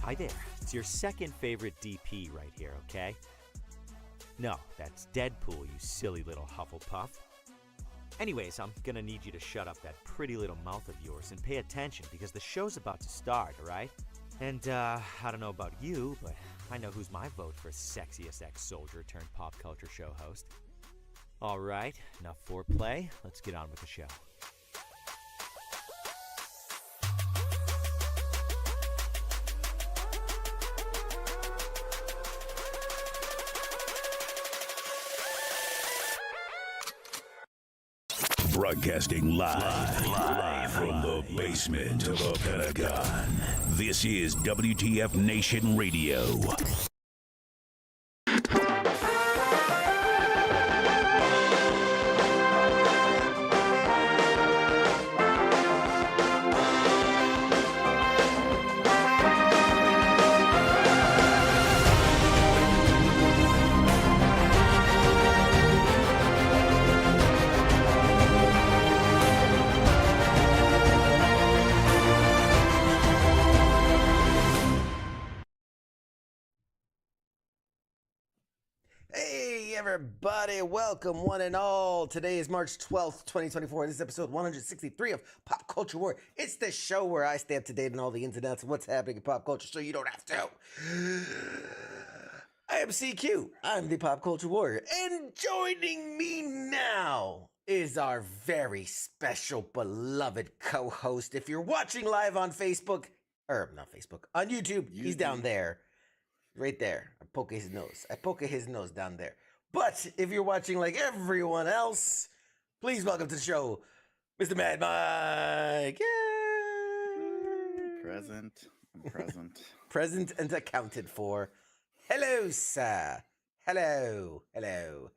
Hi there. It's your second favorite DP right here, okay? No, that's Deadpool, you silly little Hufflepuff. Anyways, I'm gonna need you to shut up that pretty little mouth of yours and pay attention because the show's about to start, alright? And, I don't know about you, but I know who's my vote for sexiest ex-soldier turned pop culture show host. Alright, enough foreplay. Let's get on with the show. Broadcasting live from the basement of a Pentagon. This is WTF Nation Radio. Everybody, welcome one and all. Today is March 12th, 2024. This is episode 163 of Pop Culture War. It's the show where I stay up to date on all the ins and outs of what's happening in pop culture so you don't have to. I am CQ. I'm the Pop Culture Warrior. And joining me now is our very special, beloved co-host. If you're watching live on Facebook, or not Facebook, on YouTube, he's down there. Right there. I poke his nose. Down there. But if you're watching like everyone else, please welcome to the show, Mr. Mad Mike. Yay! Present. I'm present. Present and accounted for. Hello, sir. Hello. Hello.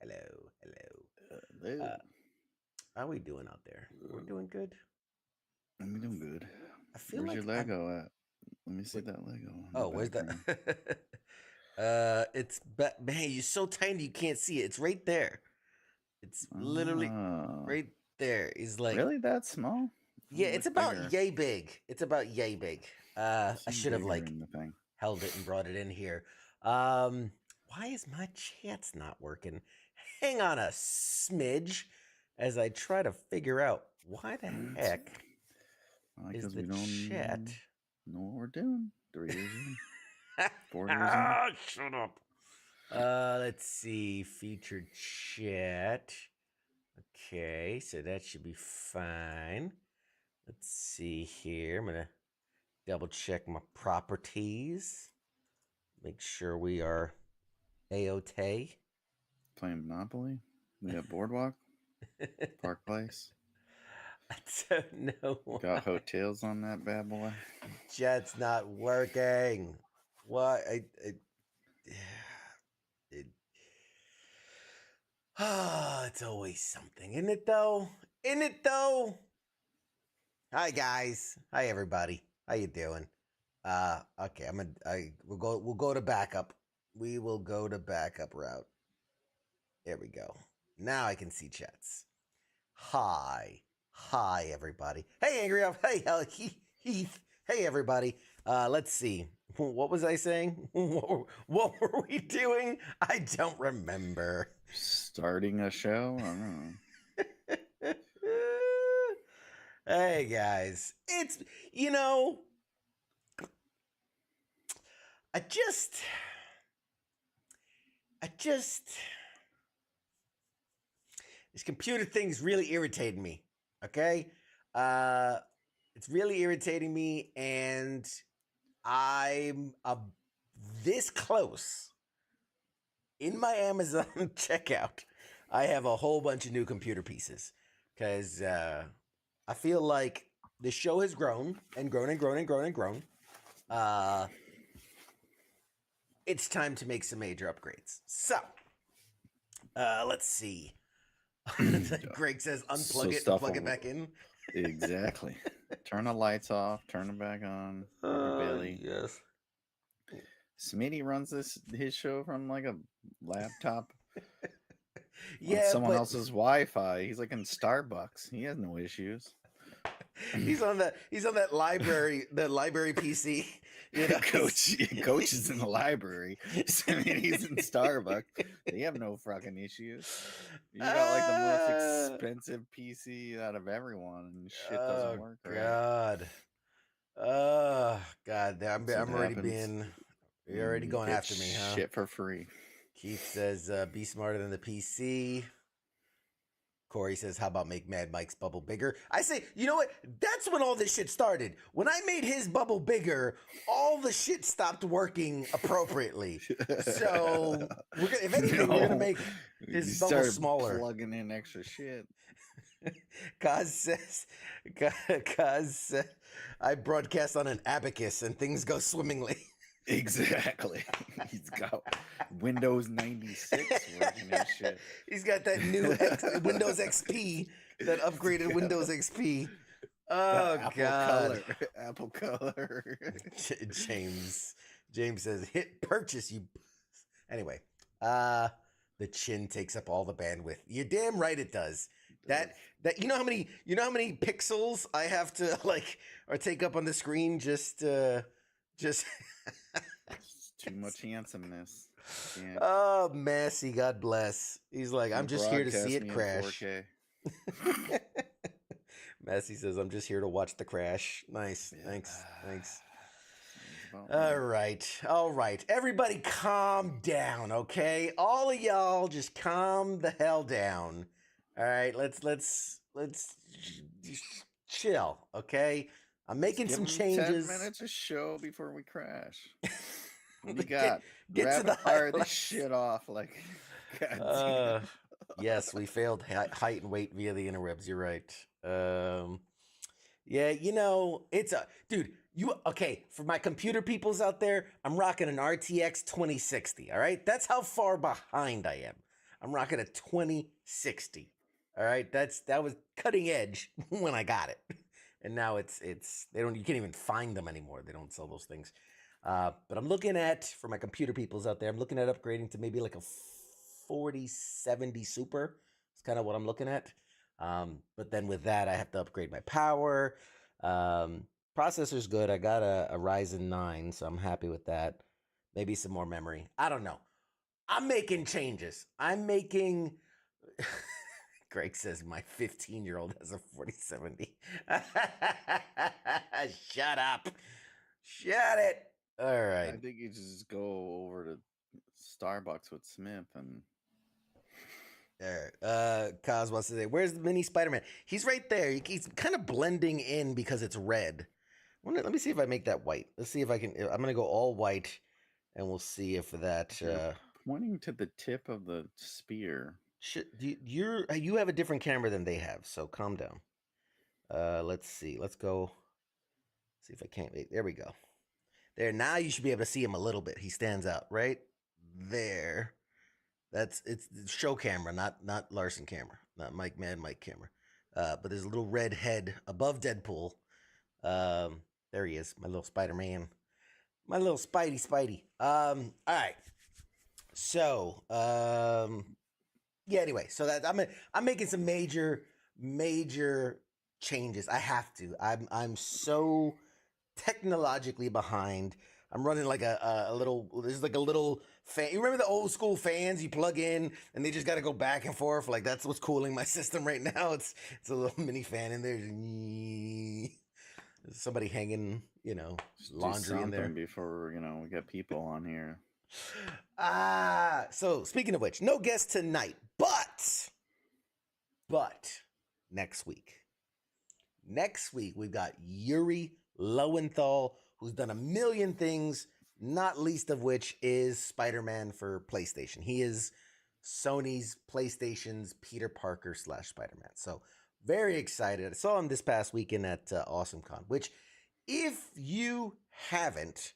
How are we doing out there? We're doing good. I'm doing good. I feel Where's like your Lego at? Let me see that Lego. Oh, where's that? Man, you're so tiny you can't see it. It's right there. It's literally right there. It's like really that small? Yeah, it's about yay big. It's about yay big. I should have like held it and brought it in here. Why is my chats not working? Hang on a smidge as I try to figure out why the heck is the chat. Know what we're doing. 3 years in. 4 years in. Shut up. Let's see. Featured chat. Okay, so that should be fine. Let's see here. I'm going to double check my properties. Make sure we are A-OK. Playing Monopoly. We got Boardwalk. Park Place. I don't know. Got hotels on that bad boy. Chat's not working. Why? It's always something, isn't it though? Hi guys. Hi everybody. How you doing? Okay. We'll go to backup. We will go to backup route. There we go. Now I can see chats. Hi everybody. Hey Angry Elf. Hey Heath. Hey everybody. Let's see. What was I saying? What were we doing? I don't remember. Starting a show? I don't know. Hey guys. It's, I just this computer thing's really irritating me. Okay? It's really irritating me, and I'm this close. In my Amazon checkout, I have a whole bunch of new computer pieces because I feel like the show has grown and grown and grown and grown and grown. It's time to make some major upgrades. So, let's see. Greg says unplug it and plug it back in. Exactly. Turn the lights off, turn them back on. Billy. Yes. Smitty runs his show from like a laptop. Yeah, someone else's Wi-Fi. He's like in Starbucks. He has no issues. He's on that library PC You know, Coach is in the library. Simity's in Starbucks. They have no fucking issues. You got like the most expensive PC out of everyone, and shit doesn't work right. God. Oh God. I'm already happens. being. You're already going after me, huh? Shit for free. Keith says, "Be smarter than the PC." Corey says, "How about make Mad Mike's bubble bigger?" I say, you know what? That's when all this shit started. When I made his bubble bigger, all the shit stopped working appropriately. So, if anything, we're gonna make his bubble smaller. Plugging in extra shit. Kaz says, I broadcast on an abacus and things go swimmingly. Exactly. He's got Windows 96 working and shit. He's got that new Windows XP, that upgraded Windows XP. Oh, God. Apple color. James says, hit purchase, you. Anyway, the chin takes up all the bandwidth. You're damn right it does. That you know how many pixels I have to or take up on the screen just too much handsomeness. Yeah. Oh, Massey, God bless. He's like, I'm just here to see it crash. Massey says, I'm just here to watch the crash. Nice. Yeah. Thanks. All right. Everybody calm down, okay? All of y'all just calm the hell down. All right, let's chill, okay? I'm making some changes. 10 minutes of show before we crash. What do you got? Get to the fire this shit off, like. Yes, we failed height and weight via the interwebs. You're right. Yeah, it's a dude. For my computer peoples out there, I'm rocking an RTX 2060. All right, that's how far behind I am. I'm rocking a 2060. All right, that was cutting edge when I got it, and now it's you can't even find them anymore. They don't sell those things. But I'm looking at, for my computer peoples out there, I'm looking at upgrading to maybe like a 4070 Super. It's kind of what I'm looking at. But then with that, I have to upgrade my power. Processor's good. I got a Ryzen 9, so I'm happy with that. Maybe some more memory. I don't know. I'm making changes. Greg says my 15-year-old has a 4070. Shut up. Shut it. All right. I think you just go over to Starbucks with Smith and. Kaz wants to say, where's the mini Spider-Man? He's right there. He's kind of blending in because it's red. Let me see if I make that white. Let's see if I can. I'm going to go all white, and we'll see if that. Pointing to the tip of the spear. You have a different camera than they have, so calm down. Let's see. Let's go. See if I can't. There we go. There, now you should be able to see him a little bit. He stands out right there. It's the show camera, not Larson camera, not Mad Mike camera. But there's a little red head above Deadpool. There he is, my little Spider-Man, my little Spidey. All right. So, yeah. Anyway, so that I'm making some major changes. I have to. I'm so technologically behind. I'm running like a little. There's like a little fan. You remember the old school fans you plug in and they just got to go back and forth. Like that's what's cooling my system right now. It's a little mini fan in there. There's somebody hanging, laundry in there. Before we get people on here. So speaking of which, no guest tonight, but next week we've got Yuri Lowenthal, who's done a million things, not least of which is Spider-Man for PlayStation. He is Sony's PlayStation's Peter Parker / Spider-Man. So very excited. I saw him this past weekend at AwesomeCon, which if you haven't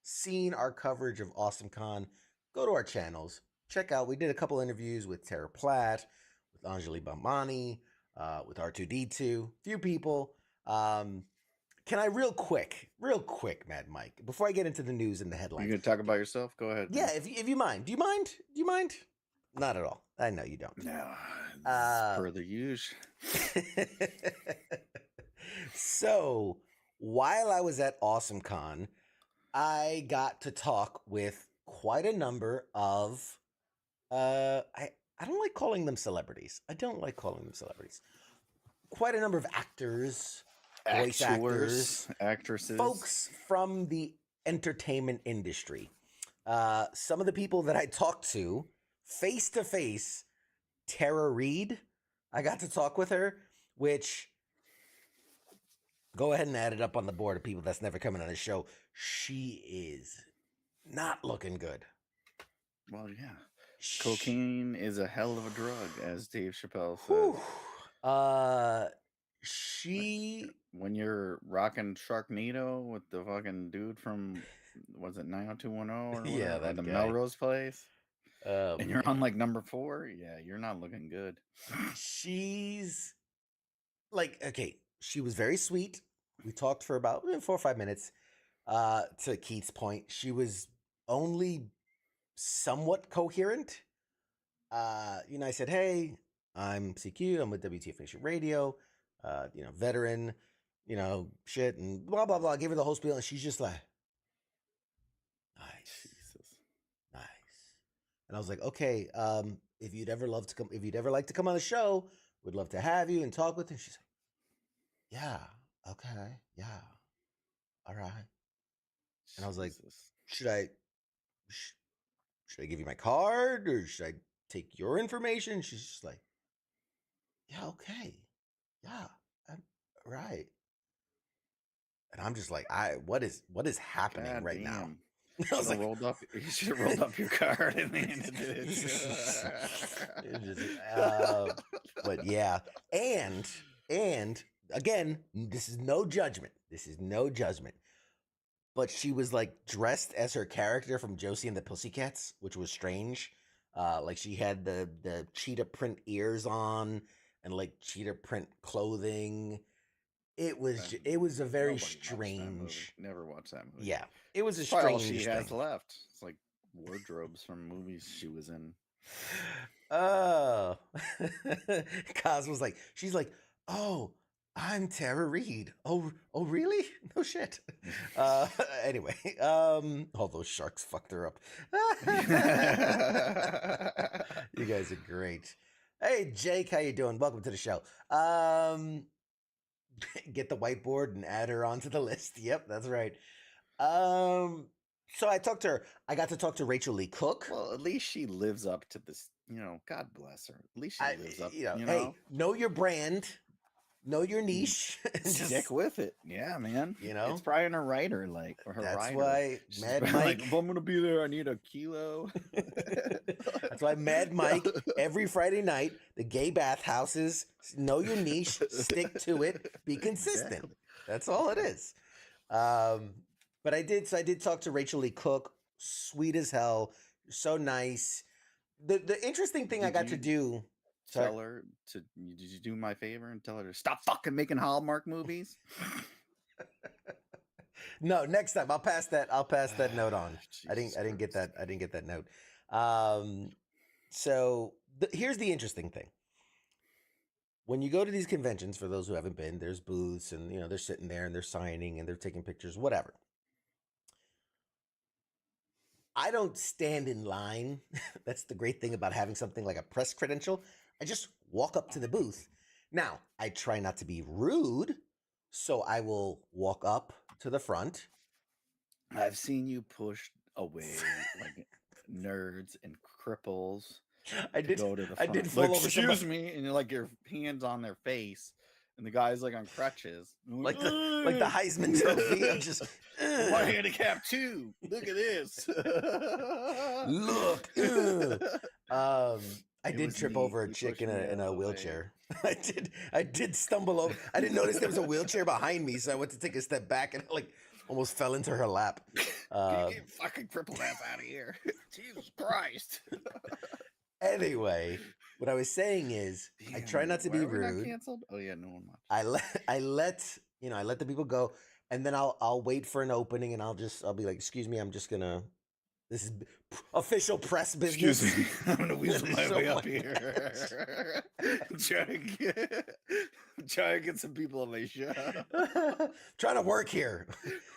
seen our coverage of AwesomeCon, go to our channels. Check out, we did a couple interviews with Tara Platt, with Anjali Bhamani, with R2-D2, few people. Can I real quick, Mad Mike, before I get into the news and the headlines? You gonna talk about yourself? Go ahead. Yeah, if you mind. Do you mind? Not at all. I know you don't. No, per the usual. So, while I was at AwesomeCon, I got to talk with quite a number of I don't like calling them celebrities. I don't like calling them celebrities. Quite a number of actors, voice actors, actresses. folks from the entertainment industry. Some of the people that I talked to face, Tara Reid, I got to talk with her, which go ahead and add it up on the board of people that's never coming on the show. She is not looking good. Well, yeah. Cocaine is a hell of a drug, as Dave Chappelle Whew. says. She When you're rocking Sharknado with the fucking dude from, was it 90210 or whatever? Yeah, that or the guy. Melrose Place, and you're man. on like number 4, yeah, you're not looking good. She's like, okay, she was very sweet. We talked for about 4 or 5 minutes. To Keith's point, she was only somewhat coherent. I said, hey, I'm CQ, I'm with WTF Nation Radio, veteran, shit, and blah, blah, blah. I gave her the whole spiel, and she's just like, nice. Jesus. Nice. And I was like, okay, if you'd ever like to come on the show, would love to have you and talk with you. She's like, yeah, okay, yeah, all right. And I was like, should I give you my card or should I take your information? She's just like, yeah, okay, yeah, right. And I'm just like, what is happening God right now? damn. I was like, You should have rolled up your card and handed it. But yeah, and again, this is no judgment. But she was like dressed as her character from Josie and the Pussycats, which was strange. Like she had the cheetah print ears on and like cheetah print clothing. It was a very strange. Never watched that movie. Yeah, it was a Probably all strange she thing. has left. It's like wardrobes from movies she was in. Oh, Kaz was like, she's like, oh, I'm Tara Reid. Oh, really? No shit. Anyway, all those sharks fucked her up. You guys are great. Hey, Jake, how you doing? Welcome to the show. Get the whiteboard and add her onto the list. Yep, that's right. So I talked to her. I got to talk to Rachel Lee Cook. Well, at least she lives up to this. God bless her. At least she lives up. Hey, know your brand, know your niche. Stick with it. Yeah, man. It's probably in her writer, or her that's writer. why She's Mad probably Mike. Like, if I'm gonna be there, I need a kilo. That's why Mad Mike every Friday night, the gay bathhouses, know your niche, stick to it, be consistent. Exactly. That's all it is. But I did talk to Rachel Lee Cook, sweet as hell, so nice. The interesting thing I got to do. Tell her to. Did you do my favor and tell her to stop fucking making Hallmark movies? No, next time I'll pass that note on. I didn't get that note. So here's the interesting thing. When you go to these conventions, for those who haven't been, there's booths and they're sitting there and they're signing and they're taking pictures, whatever. I don't stand in line. That's the great thing about having something like a press credential. I just walk up to the booth. Now, I try not to be rude, so I will walk up to the front. I've seen you push away like nerds and cripples. I did fall over. Excuse me, and you're like your hands on their face, and the guy's like on crutches, like the Heisman Trophy. I'm just my handicap too. Look at this. Look. I did trip over a chick in a wheelchair. I did stumble over. I didn't notice there was a wheelchair behind me, so I went to take a step back and almost fell into her lap. Get your fucking crippled ass out of here. Jesus Christ. Anyway, what I was saying is, I try not to be rude. Canceled? Oh yeah, no one watched. I let the people go, and then I'll wait for an opening, and I'll be like, excuse me, I'm just gonna This is official press business. Excuse me, I'm gonna weasel my So way up much- here. Try to get some people on my show. Trying to work here.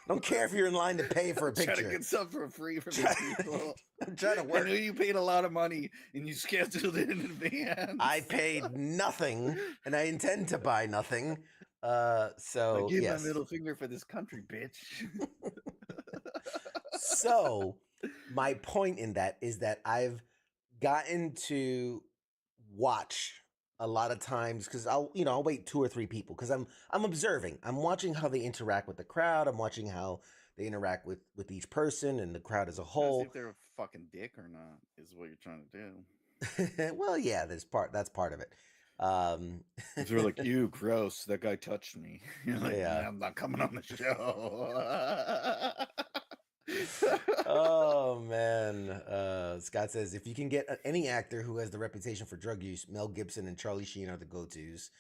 Don't care if you're in line to pay for a Try to picture. get something for free from these people. I'm trying to I work. know you paid a lot of money and you scheduled it in advance. I paid nothing, and I intend to buy nothing. So I gave yes. my middle finger for this country, bitch. So my point in that is that I've gotten to watch a lot of times because I'll wait 2 or 3 people because I'm observing. I'm watching how they interact with the crowd. I'm watching how they interact with each person and the crowd as a See whole. if they're a fucking dick or not is what you're trying to do. Well, yeah, that's part of it. If they're like, ew, gross, that guy touched me. You're like, Yeah. yeah, I'm not coming on the show. Oh man. Scott says if you can get any actor who has the reputation for drug use, Mel Gibson and Charlie Sheen are the go-tos.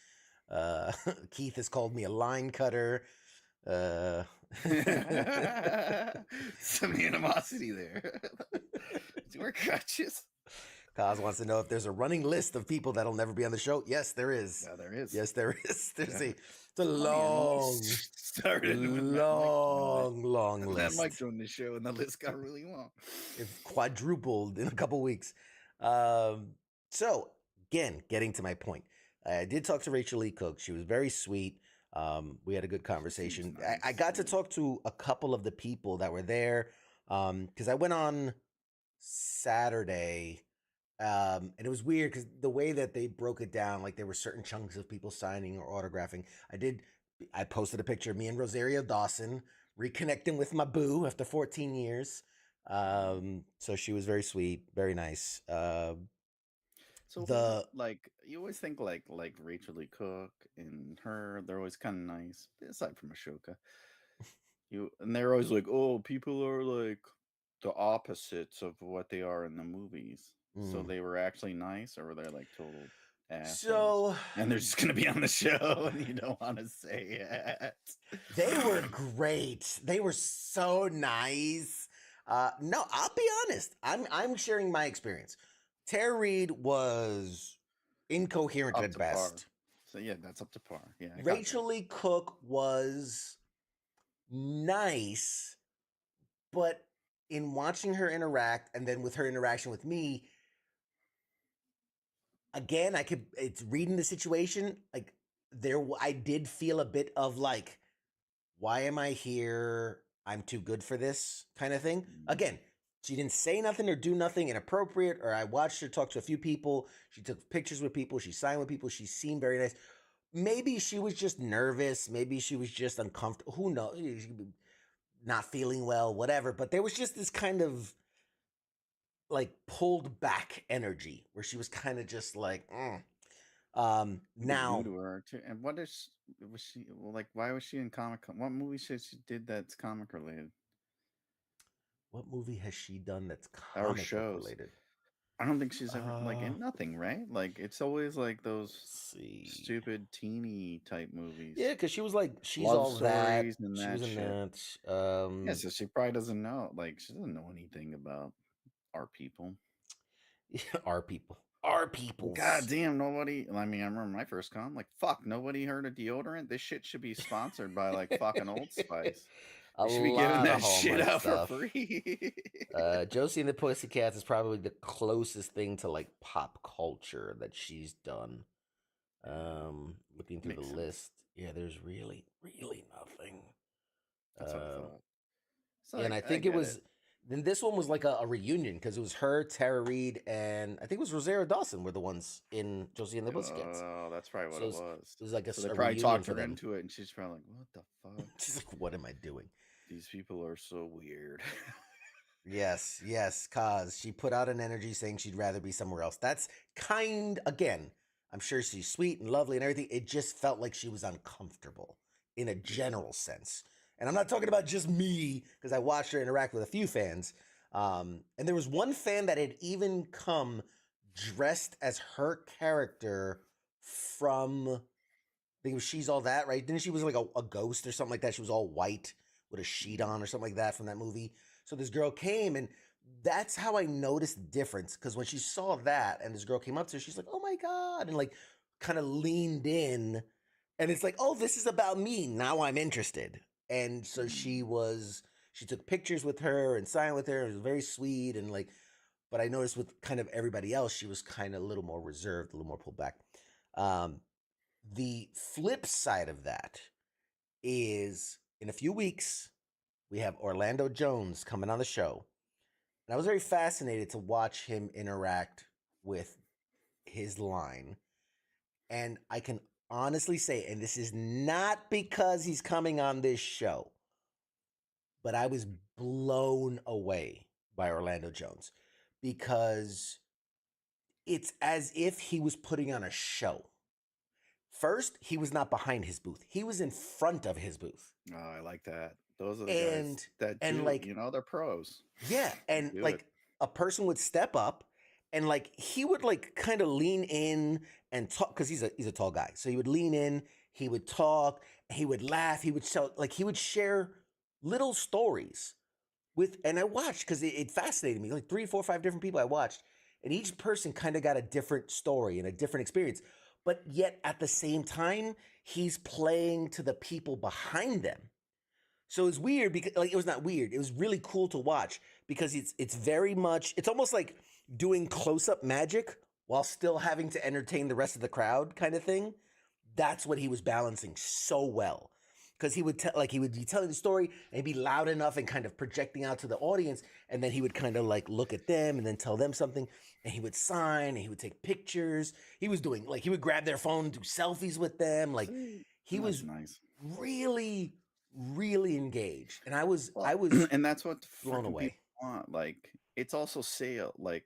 Keith has called me a line cutter. Some animosity there. Do you wear crutches? Kaz wants to know if there's a running list of people that'll never be on the show. Yes, there is. Yeah, there is. Yes, there is. There's Yeah. it's a long, long Then list. Mike joined the show, and the list got really long. It's quadrupled in a couple weeks. So again, getting to my point, I did talk to Rachel Lee Cook. She was very sweet. We had a good conversation. nice. I got to talk to a couple of the people that were there because I went on Saturday. And it was weird because the way that they broke it down, like there were certain chunks of people signing or autographing. I posted a picture of me and Rosario Dawson reconnecting with my boo after 14 years. So she was very sweet, very nice. So like you always think like Rachel Lee Cook and her, they're always kind of nice, aside from Ashoka. And they're always like, oh, people are like the opposites of what they are in the movies. So they were actually nice, or were they like total assholes? So And they're just gonna be on the show, and you don't want to say it. they were great. They were so nice. No, I'll be honest. I'm sharing my experience. Tara Reid was incoherent Up at to par. best. So yeah, that's up to par. Yeah, I got Rachel Lee Cook was nice, but in watching her interact and then with her interaction with me, again, it's reading the situation. Like I did feel a bit of like, why am I here? I'm too good for this kind of thing. Again, she didn't say nothing or do nothing inappropriate, or I watched her talk to a few people. She took pictures with people. She signed with people. She seemed very nice. Maybe she was just nervous. Maybe she was just uncomfortable. Who knows? She could be not feeling well, whatever. But there was just this kind of like pulled back energy where she was kind of just like, now to her too. And was she like? Why was she in Comic Con? What movie she did that's comic related? what movie has she done that's Or comic book shows. related? I don't think she's ever like in nothing, right? Like it's always like those See. stupid teeny type movies. Yeah, because she was like, she's Love all that. stories and She that was in shit. that. Yeah, so she probably doesn't know. Like she doesn't know anything about our people. Our people. Our people. God damn, nobody. I mean, I remember my first con. Like, fuck, nobody heard of deodorant. This shit should be sponsored by like fucking Old Spice. A They should be lot giving of that shit Hallmark out stuff. for free. Josie and the Pussycats is probably the closest thing to like pop culture that she's done. Looking through Makes the sense. list, yeah, there's really, really nothing. That's what I thought. So, And I like, think get it was. Then this one was like a reunion because it was her, Tara Reid, and I think it was Rosario Dawson were the ones in Josie and the Pussycats. Oh, that's probably what So it was. It was like So they a probably reunion talked for her them. into it, and she's probably like, "What the fuck? She's like, "What am I doing?" These people are so weird." Yes, cause she put out an energy saying she'd rather be somewhere else. That's again, I'm sure she's sweet and lovely and everything. It just felt like she was uncomfortable in a general sense. And I'm not talking about just me, because I watched her interact with a few fans. And there was one fan that had even come dressed as her character from, I think it was She's All That, right? Didn't she was like a ghost or something like that? She was all white with a sheet on or something like that from that movie. So this girl came and that's how I noticed the difference. Because when she saw that and this girl came up to her, she's like, "Oh my god," and like kind of leaned in, and it's like, "Oh, this is about me. Now I'm interested." And so she took pictures with her and signed with her. It was very sweet and like, but I noticed with kind of everybody else, she was kind of a little more reserved, a little more pulled back. Um, the flip side of that is in a few weeks we have Orlando Jones coming on the show. And I was very fascinated to watch him interact with his line. And I can honestly say, and this is not because he's coming on this show, but I was blown away by Orlando Jones because it's as if he was putting on a show. First, he was not behind his booth. He was in front of his booth. Oh, I like that. Those are the And guys that and do, like you know, they're pros. yeah, and Do it. like a person would step up and like he would like kind of lean in and talk because he's a tall guy. So he would lean in, he would talk, he would laugh, he would shout, like he would share little stories with and I watched because it fascinated me. Like 3, 4, 5 different people I watched, and each person kind of got a different story and a different experience. But yet at the same time, he's playing to the people behind them. So it's weird because like it was not weird. It was really cool to watch because it's very much it's almost like doing close-up magic while still having to entertain the rest of the crowd kind of thing. That's what he was balancing so well. Because he would he would be telling the story and he'd be loud enough and kind of projecting out to the audience, and then he would kind of like look at them and then tell them something, and he would sign and he would take pictures. He was doing like he would grab their phone, do selfies with them. Like he That's was nice. really really engaged, and I was And that's what blown freaking away. people want. Like, it's also sale. Like,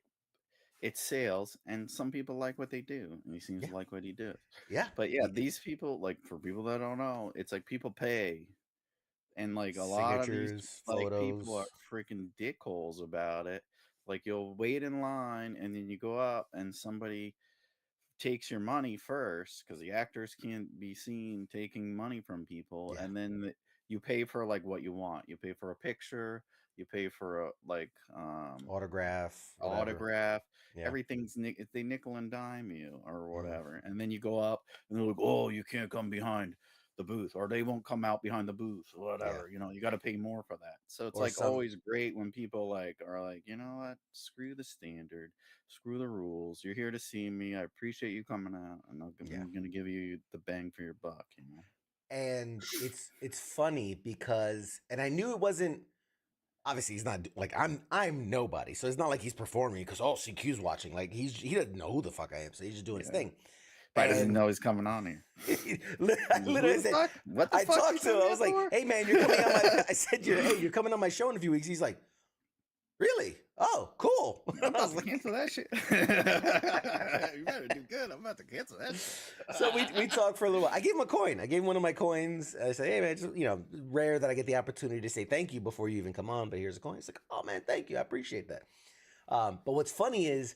it's sales, and some people like what they do, and he seems Yeah, to like what he does. yeah. But yeah, these people, like, for people that don't know, it's like people pay, and like a lot of these Signatures, like people are photos. freaking dickholes about it. Like, you'll wait in line, and then you go up, and somebody takes your money first because the actors can't be seen taking money from people, Yeah, and then you pay for like what you want. You pay for a picture, you pay for a like autograph, whatever. autograph. Yeah, Everything's they nickel and dime you or mhm, whatever, and then you go up and they're like, "Oh, you can't come behind the booth," or they won't come out behind the booth, or yeah. whatever. You know, you got to pay more for that. So it's Or like some always great when people like are like, you know what, screw the standard, screw the rules. You're here to see me. I appreciate you coming out, and yeah. I'm gonna give you the bang for your buck. You know. And it's funny because and I knew it wasn't obviously he's not like I'm nobody. So it's not like he's performing because oh CQ's watching. Like he doesn't know who the fuck I am. So he's just doing his Yeah. thing. Probably doesn't And know he's coming on here. I Who literally the said, fuck? What the I fuck you talked to sent him. I me was up like, for? hey man, you're coming on my I said hey, you're coming on my show in a few weeks. He's like, really? Oh, cool. I I'm about was to like, cancel that shit. You better do good. I'm about to cancel that shit. so we talked for a little while. I gave him a coin. I gave him one of my coins. I said, hey man, just, rare that I get the opportunity to say thank you before you even come on, but here's a coin. He's like, oh man, thank you. I appreciate that. But what's funny is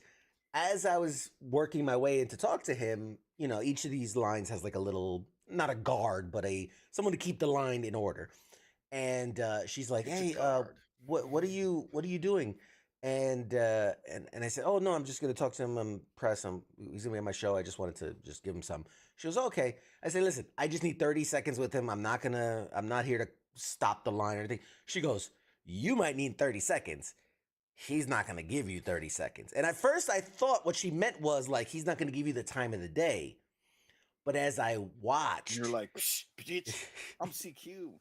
as I was working my way in to talk to him, each of these lines has like a little, not a guard, but someone to keep the line in order. And she's like, It's a "Hey, card. what are you doing?" And I said, "Oh no, I'm just gonna talk to him. I'm press. He's gonna be on my show. I just wanted to just give him some." She goes, "Okay." I said, "Listen, I just need 30 seconds with him. I'm not here to stop the line or anything." She goes, "You might need 30 seconds. He's not gonna give you 30 seconds." And at first, I thought what she meant was like he's not gonna give you the time of the day. But as I You're watched, like, "Shh, bitch, I'm CQ,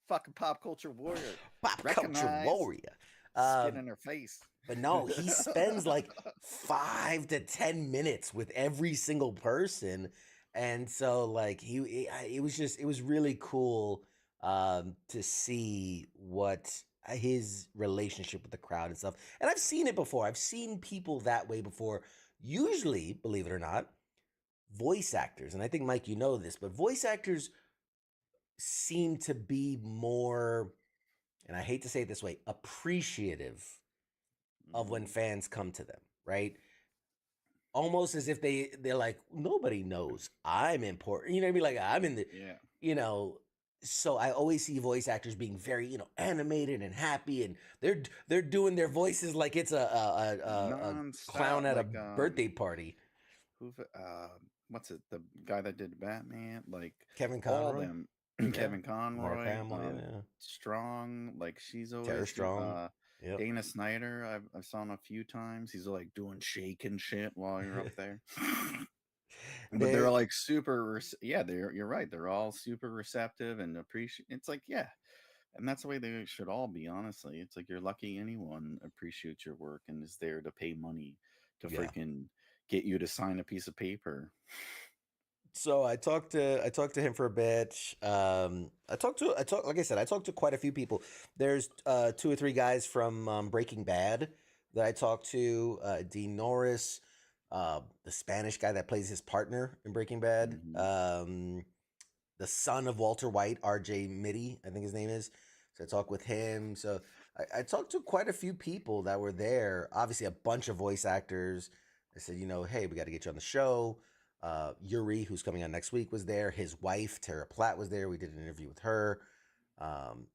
fucking pop culture warrior. pop culture Recognize, warrior. spit Um, in her face." But no, he spends like 5 to 10 minutes with every single person. And so like it was really cool to see what his relationship with the crowd and stuff. And I've seen it before. I've seen people that way before. Usually, believe it or not, voice actors, and I think Mike, you know this, but voice actors seem to be more, and I hate to say it this way, appreciative of when Mhm. fans come to them, right? Almost as if they're like, nobody knows I'm important. You know what I mean? Like I'm in the, Yeah. you know, So I always see voice actors being very, animated and happy, and they're doing their voices like it's a clown Non-stop, at a like birthday party. who what's it, the guy that did Batman, like Kevin all Conroy, them. yeah, Kevin Mark Conroy, Hamill, yeah, Strong, like she's Tara always Strong, yep. Dana Snyder, I've saw him a few times. He's like doing shake and shit while you're up there. But they're They like yeah, you're right, they're all super receptive and appreciate. It's like, yeah, and that's the way they should all be, honestly. It's like you're lucky anyone appreciates your work and is there to pay money to yeah. freaking get you to sign a piece of paper. So I talked to him for a bit. Like I said, I talked to quite a few people. There's two or three guys from Breaking Bad that I talked to. Dean Norris, the Spanish guy that plays his partner in Breaking Bad. Hmm. The son of Walter White, R.J. Mitty, I think his name is. So I talked with him. So I talked to quite a few people that were there. Obviously, a bunch of voice actors. I said, hey, we got to get you on the show. Yuri, who's coming on next week, was there. His wife, Tara Platt, was there. We did an interview with her.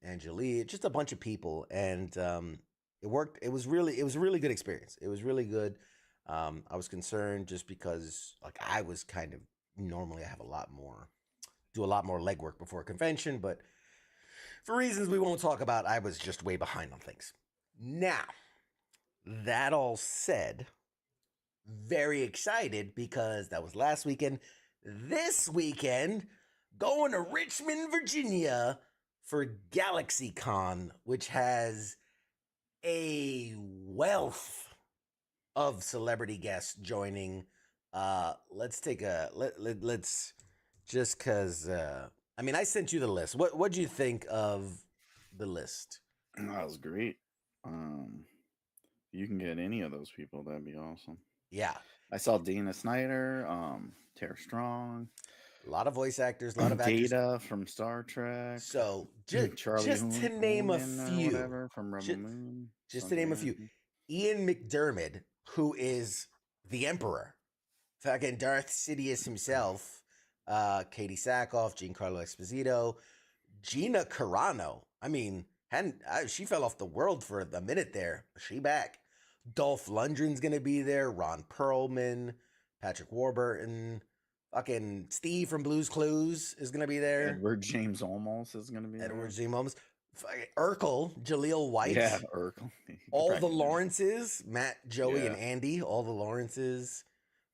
Angelique, just a bunch of people, and it worked. It was a really good experience. It was really good. I was concerned just because, like, I was kind of normally I have do a lot more legwork before a convention, but for reasons we won't talk about, I was just way behind on things. Now, that all said, very excited because that was last weekend. This weekend, going to Richmond, Virginia for GalaxyCon, which has a wealth of celebrity guests joining. Let's take a let's just cause I sent you the list. What do you think of the list? That was great. Um, you can get any of those people, that'd be awesome. Yeah. I saw Dana Snyder, Tara Strong, A lot of voice actors, a lot of actors. Data from Star Trek, So Charlie just to name a Hunnam or few, whatever from Rebel just, Moon, just to name a few, Sunglasses. Ian McDermott, who is the Emperor, fucking Darth Sidious himself, Katie Sackhoff, Giancarlo Esposito, Gina Carano. She fell off the world for a minute there. She back. Dolph Lundgren's gonna be there. Ron Perlman, Patrick Warburton, fucking Steve from Blue's Clues is gonna be there. Edward James Olmos is going to be Edward there. Z. Mums, Urkel, Jaleel White, Yeah, Urkel. all the Lawrences, Matt, Joey, and Yeah. Andy, all the Lawrences.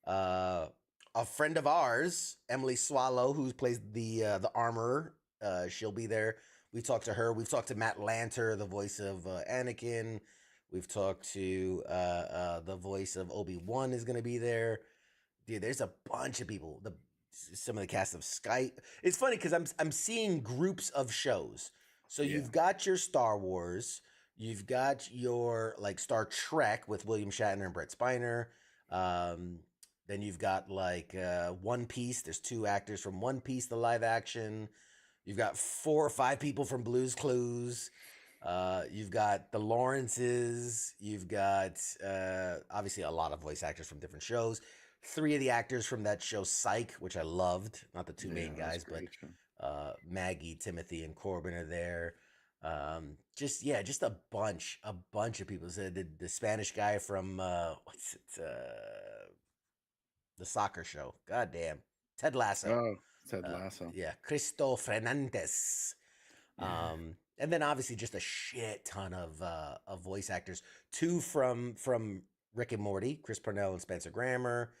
A friend of ours, Emily Swallow, who plays the armorer, she'll be there. We talked to her. We've talked to Matt Lanter, the voice of Anakin. We've talked to the voice of Obi-Wan is going to be there. Dude, there's a bunch of people. Some of the cast of Skype. It's funny because I'm seeing groups of shows. So Yeah. you've got your Star Wars, you've got your like Star Trek with William Shatner and Brett Spiner. Then you've got like One Piece. There's two actors from One Piece, the live action. You've got 4 or 5 people from Blue's Clues. You've got the Lawrences. You've got obviously a lot of voice actors from different shows. 3 of the actors from that show Psych, which I loved. Not the 2 main Yeah, that's guys, but great show. Maggie, Timothy, and Corbin are there. Just a bunch of people. So the Spanish guy from what's it? The soccer show. God damn, Ted Lasso. Oh, Ted Lasso. Yeah, Cristo Fernandez. Yeah. And then obviously just a shit ton of voice actors. 2 from Rick and Morty, Chris Parnell and Spencer Grammer.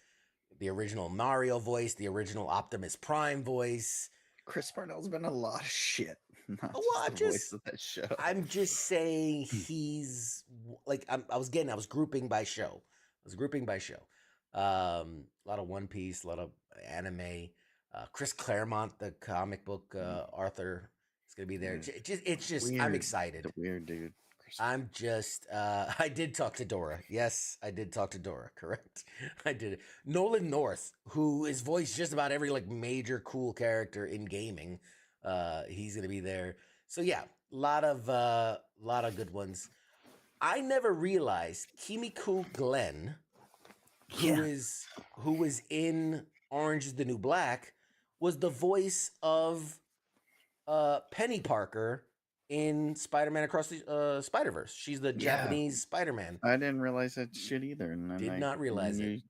The original Mario voice, the original Optimus Prime voice. Chris Parnell's been a lot of shit. Not Well, just the voice of that show. I'm just saying he's like I was grouping by show. A lot of One Piece, a lot of anime. Chris Claremont, the comic book Arthur, is gonna be there. Yeah. It's just I'm Weird. excited. The weird dude. Chris I'm just I did talk to Dora. Yes, I did talk to Dora, correct. I did. Nolan North, who is voiced just about every like major cool character in gaming. He's gonna be there. So yeah, lot of good ones. I never realized Kimiko Glenn, who was in Orange is the New Black, was the voice of Penny Parker in Spider-Man Across the Spider-Verse. She's the Japanese Spider-Man. I didn't realize that shit either. And then Did not realize when it. you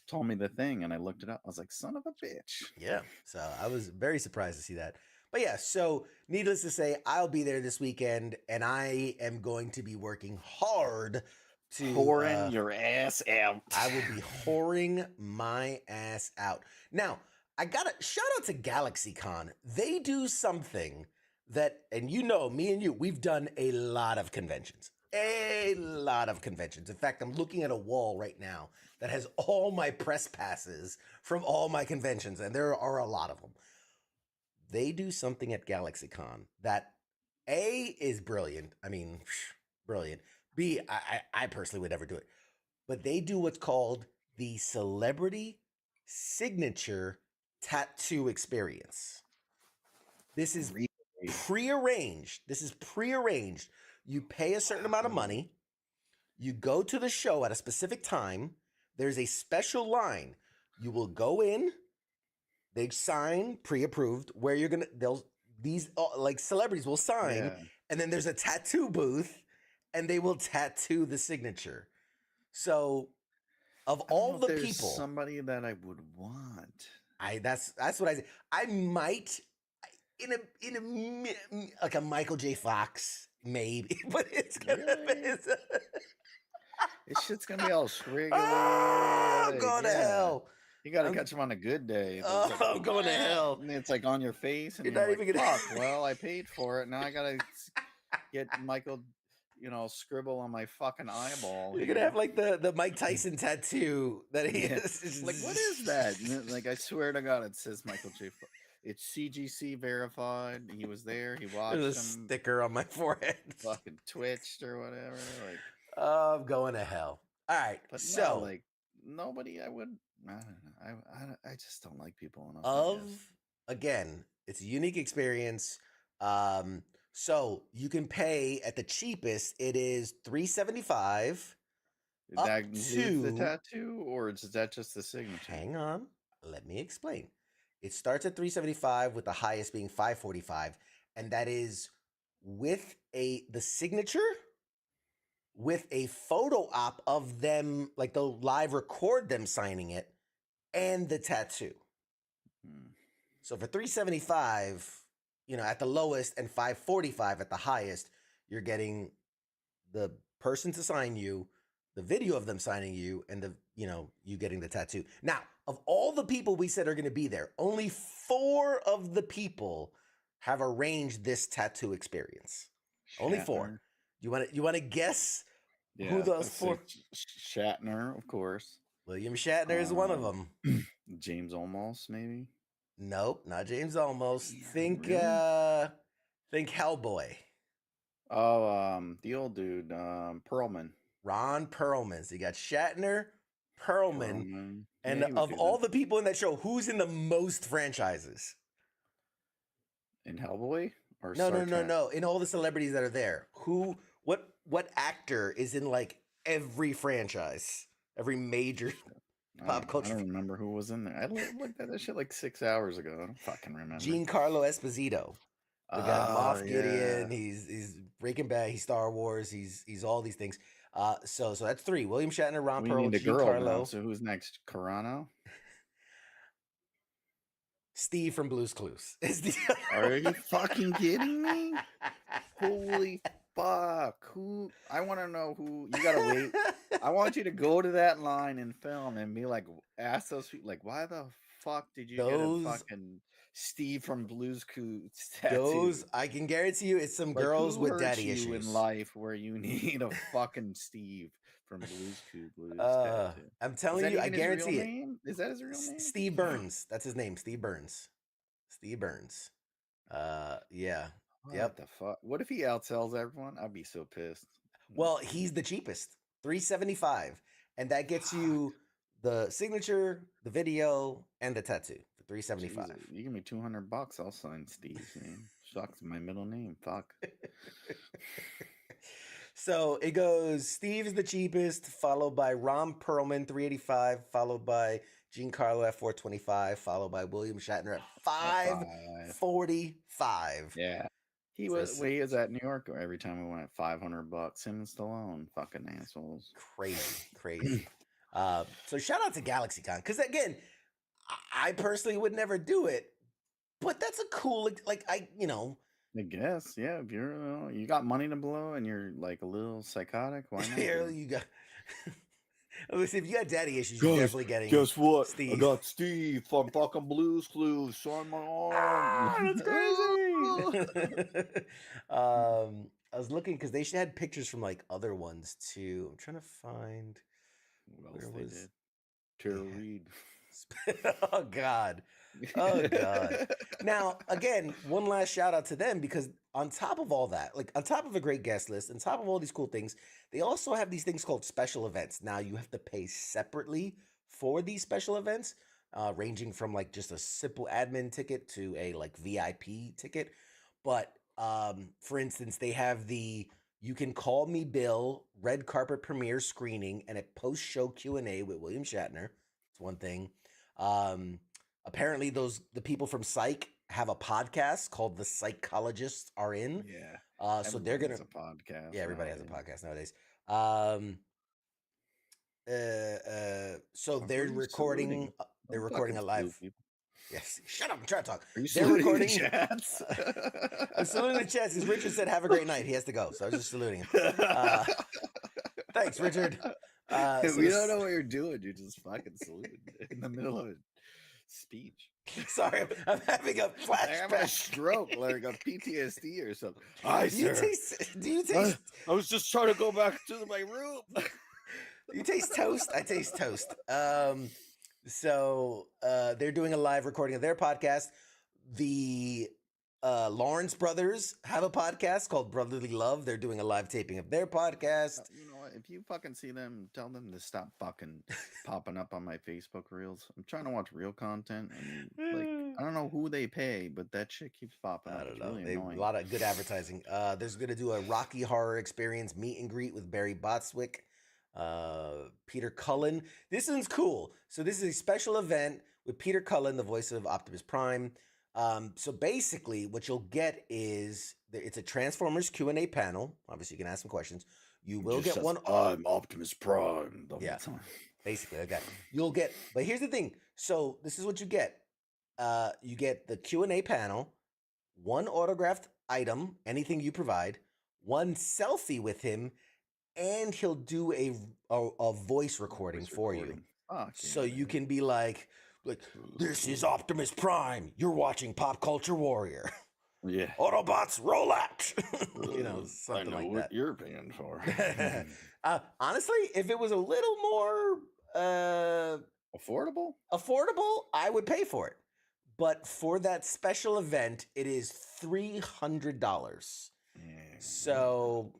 told me the thing, and I looked it up. I was like, son of a bitch. Yeah. So I was very surprised to see that. But yeah, so needless to say, I'll be there this weekend, and I am going to be working hard to Whoring your ass out. I will be whoring my ass out. Now, I gotta shout out to GalaxyCon. They do something that, and you know, me and you, we've done a lot of conventions. A lot of conventions. In fact, I'm looking at a wall right now that has all my press passes from all my conventions, and there are a lot of them. They do something at GalaxyCon that A is brilliant. I mean, brilliant. B, I personally would never do it. But they do what's called the Celebrity Signature Tattoo Experience. This is prearranged. This is prearranged. You pay a certain amount of money. You go to the show at a specific time. There's a special line. You will go in. They sign pre-approved where you're gonna. These like celebrities will sign, and then there's a tattoo booth, and they will tattoo the signature. So, of all the people, somebody that I would want. That's what I say. I might in a like a Michael J. Fox maybe, but it's gonna this shit's gonna be all squiggly. Oh, go to hell. You got to catch them on a good day. Oh, I'm going to hell. And it's like on your face. And you're not like, even gonna... fuck, well, I paid for it. Now I got to get Michael, scribble on my fucking eyeball. You're going to have like the Mike Tyson tattoo that he is. Like, what is that? Like, I swear to God, it says Michael J. It's CGC verified. He was there. He watched There's a sticker on my forehead. Fucking twitched or whatever. Like, oh, I'm going to hell. All right. But so, no, like, nobody I would... I don't know. I just don't like people enough. Again, it's a unique experience. So you can pay at the cheapest. It is $375. That includes the tattoo, or is that just the signature? Hang on, let me explain. It starts at $375 with the highest being $545, and that is with the signature. With a photo op of them, like they'll live record them signing it, and the tattoo. So for $375, at the lowest, and $545 at the highest, you're getting the person to sign you, the video of them signing you, and you getting the tattoo. Now, of all the people we said are going to be there, only 4 of the people have arranged this tattoo experience. Shatner. Only 4. You want to guess who those 4? Shatner, of course. William Shatner is one of them. James Olmos, maybe. Nope, not James Olmos. Think Hellboy. Oh, the old dude, Perlman. Ron Perlman. So you got Shatner, Perlman, and of all the people in that show, who's in the most franchises? In Hellboy? Or No. In all the celebrities that are there, what actor is in like every franchise, every major pop culture? I don't remember who was in there. I looked at that shit like 6 hours ago. I don't fucking remember. Giancarlo Esposito. We got Moff Gideon. He's Breaking Bad. He's Star Wars. He's all these things. So that's 3. William Shatner, Ron Perlman, Giancarlo. So who's next? Carano? Steve from Blue's Clues. Are you fucking kidding me? Holy fuck. Who? I want to know who. You gotta wait. I want you to go to that line and film and be like, ask those people, like, why the fuck did you get a fucking Steve from Blue's Clues tattoo? Those, I can guarantee you, it's some girls with daddy issues in life where you need a fucking Steve from Blue's Clues tattoo. I'm telling you, I guarantee it. Name? Is that his real name? Steve Burns. That's his name. Steve Burns. Steve Burns. Yeah. What the fuck? What if he outsells everyone? I'd be so pissed. Well, he's the cheapest, $375, and that gets you the signature, the video, and the tattoo for $375. You give me $200, I'll sign Steve. Sucks my middle name. Fuck. So it goes. Steve is the cheapest, followed by Ron Perlman, $385, followed by Giancarlo at 425, followed by William Shatner at 545. Yeah. He For was s- well, he was at New York every time we went, $500. Him and Stallone, fucking assholes. crazy. So shout out to GalaxyCon, because again, I personally would never do it, but that's a cool, like I guess, yeah. If you're you got money to blow and you're like a little psychotic, why not? you got. Listen, if you got daddy issues, you're definitely getting. Guess what? Steve. I got Steve from fucking Blue's Clues. Sign my arm. That's crazy. I was looking because they had pictures from like other ones too. I'm trying to find. What Where else they was- did? Tara Reid. Oh God. Oh God. Now, again, one last shout out to them, because on top of all that, like on top of a great guest list, on top of all these cool things, they also have these things called special events. Now you have to pay separately for these special events, ranging from like just a simple admin ticket to a like VIP ticket. But for instance, they have the You Can Call Me Bill red carpet premiere screening and a post-show Q&A with William Shatner. It's one thing. Apparently the people from Psych have a podcast called The Psychologists Are In. Yeah. So they're gonna Everybody has a podcast. Yeah, everybody has a nowadays. podcast nowadays. So Who they're are you recording saluting? they're Don't recording a fucking live. salute people. Yes, shut up, I'm trying to talk. Are you They're saluting recording the chats? I'm saluting the chats because Richard said have a great night. He has to go, so I was just saluting him. Thanks, Richard. So We don't know what you're doing. You're just fucking saluting in the middle of a speech. Sorry, I'm having a I'm having a flashback. stroke, like a PTSD or something. Hi, Do you sir. taste I was just trying to go back to my room. you taste toast? I taste toast. So they're doing a live recording of their podcast. The Lawrence brothers have a podcast called Brotherly Love. They're doing a live taping of their podcast. You know what? If you fucking see them, tell them to stop fucking popping up on my Facebook reels. I'm trying to watch real content, and like I don't know who they pay, but that shit keeps popping up. I don't It's know. really They, annoying. a lot of good advertising. There's going to do a Rocky Horror Experience meet and greet with Barry Botswick, Peter Cullen. This one's cool. So this is a special event with Peter Cullen, the voice of Optimus Prime. So basically, what you'll get is it's a Transformers Q&A panel. Obviously, you can ask some questions. You will get one. I'm Optimus Prime the whole Yeah. time. Basically, okay. You'll get, but here's the thing. So this is what you get. You get the Q&A panel, one autographed item, anything you provide, one selfie with him, and he'll do a voice recording for you. Fuck So yeah, you dude. can be like, this is Optimus Prime. You're watching Pop Culture Warrior. Yeah. Autobots, roll out. Something I know like what that. you're paying for. Honestly, if it was a little more Affordable? affordable, I would pay for it. But for that special event, it is $300. Yeah. So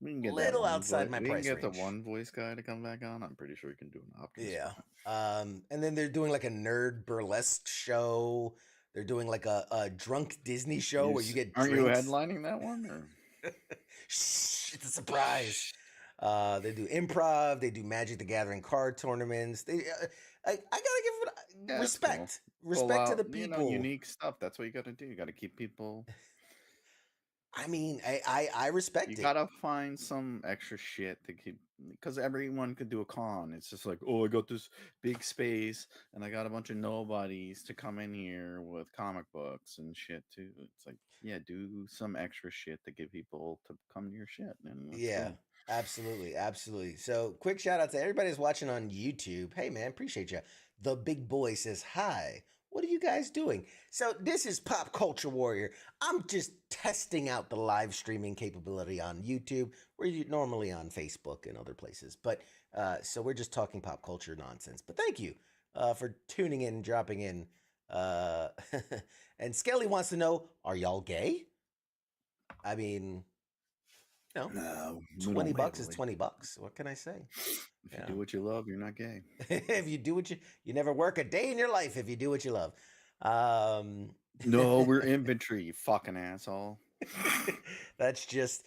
We can get that little one outside my we price can get range. the one voice guy to come back on. I'm pretty sure we can do an Optimus. Yeah. Prime. And then they're doing like a nerd burlesque show. They're doing like a drunk Disney show where you get Aren't drinks. you headlining that one? Or? Shh, it's a surprise. They do improv. They do Magic the Gathering card tournaments. They, I gotta give it Yeah, that's respect. Pull Respect to out, the people. unique stuff. That's what you got to do. You got to keep people. I mean, I respect You it. gotta find some extra shit to keep, because everyone could do a con. It's just like, oh, I got this big space and I got a bunch of nobodies to come in here with comic books and shit too. It's like, yeah, do some extra shit to get people to come to your shit. And that's Yeah, cool. absolutely. So quick shout out to everybody who's watching on YouTube. Hey man, appreciate you. The big boy says hi. What are you guys doing? So this is Pop Culture Warrior. I'm just testing out the live streaming capability on YouTube. We're normally on Facebook and other places, but so we're just talking pop culture nonsense. But thank you for tuning in, dropping in. And Skelly wants to know, are y'all gay? I mean, no. No, $20 is $20. What can I say? If you do what you love, you're not gay. If you do what you never work a day in your life if you do what you love. No, we're infantry, you fucking asshole. That's just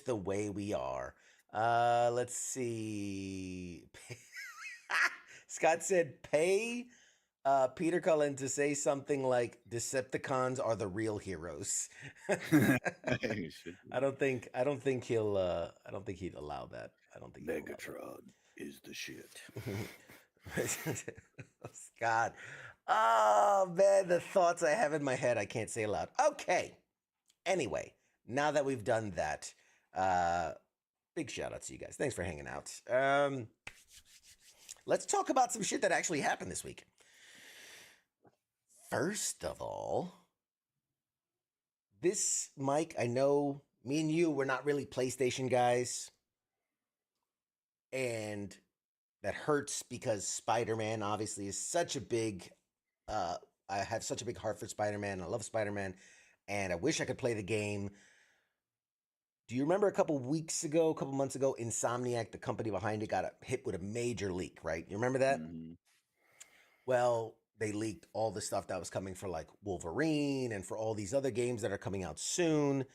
the way we are. Let's see. Scott said, "Pay Peter Cullen to say something like Decepticons are the real heroes." You should do I that. don't think he'll. I don't think he'd allow that. I don't think he'd allow Megatron is the shit. that. Scott. Oh man, the thoughts I have in my head I can't say aloud. Okay. Anyway, now that we've done that, big shout out to you guys. Thanks for hanging out. Let's talk about some shit that actually happened this week. First of all, this, Mike, I know me and you, we're not really PlayStation guys. And that hurts because Spider-Man obviously is such a big, I have such a big heart for Spider-Man. I love Spider-Man. And I wish I could play the game. Do you remember a couple months ago, Insomniac, the company behind it, got hit with a major leak, right? You remember that? Mhm. Well, they leaked all the stuff that was coming for like Wolverine and for all these other games that are coming out soon.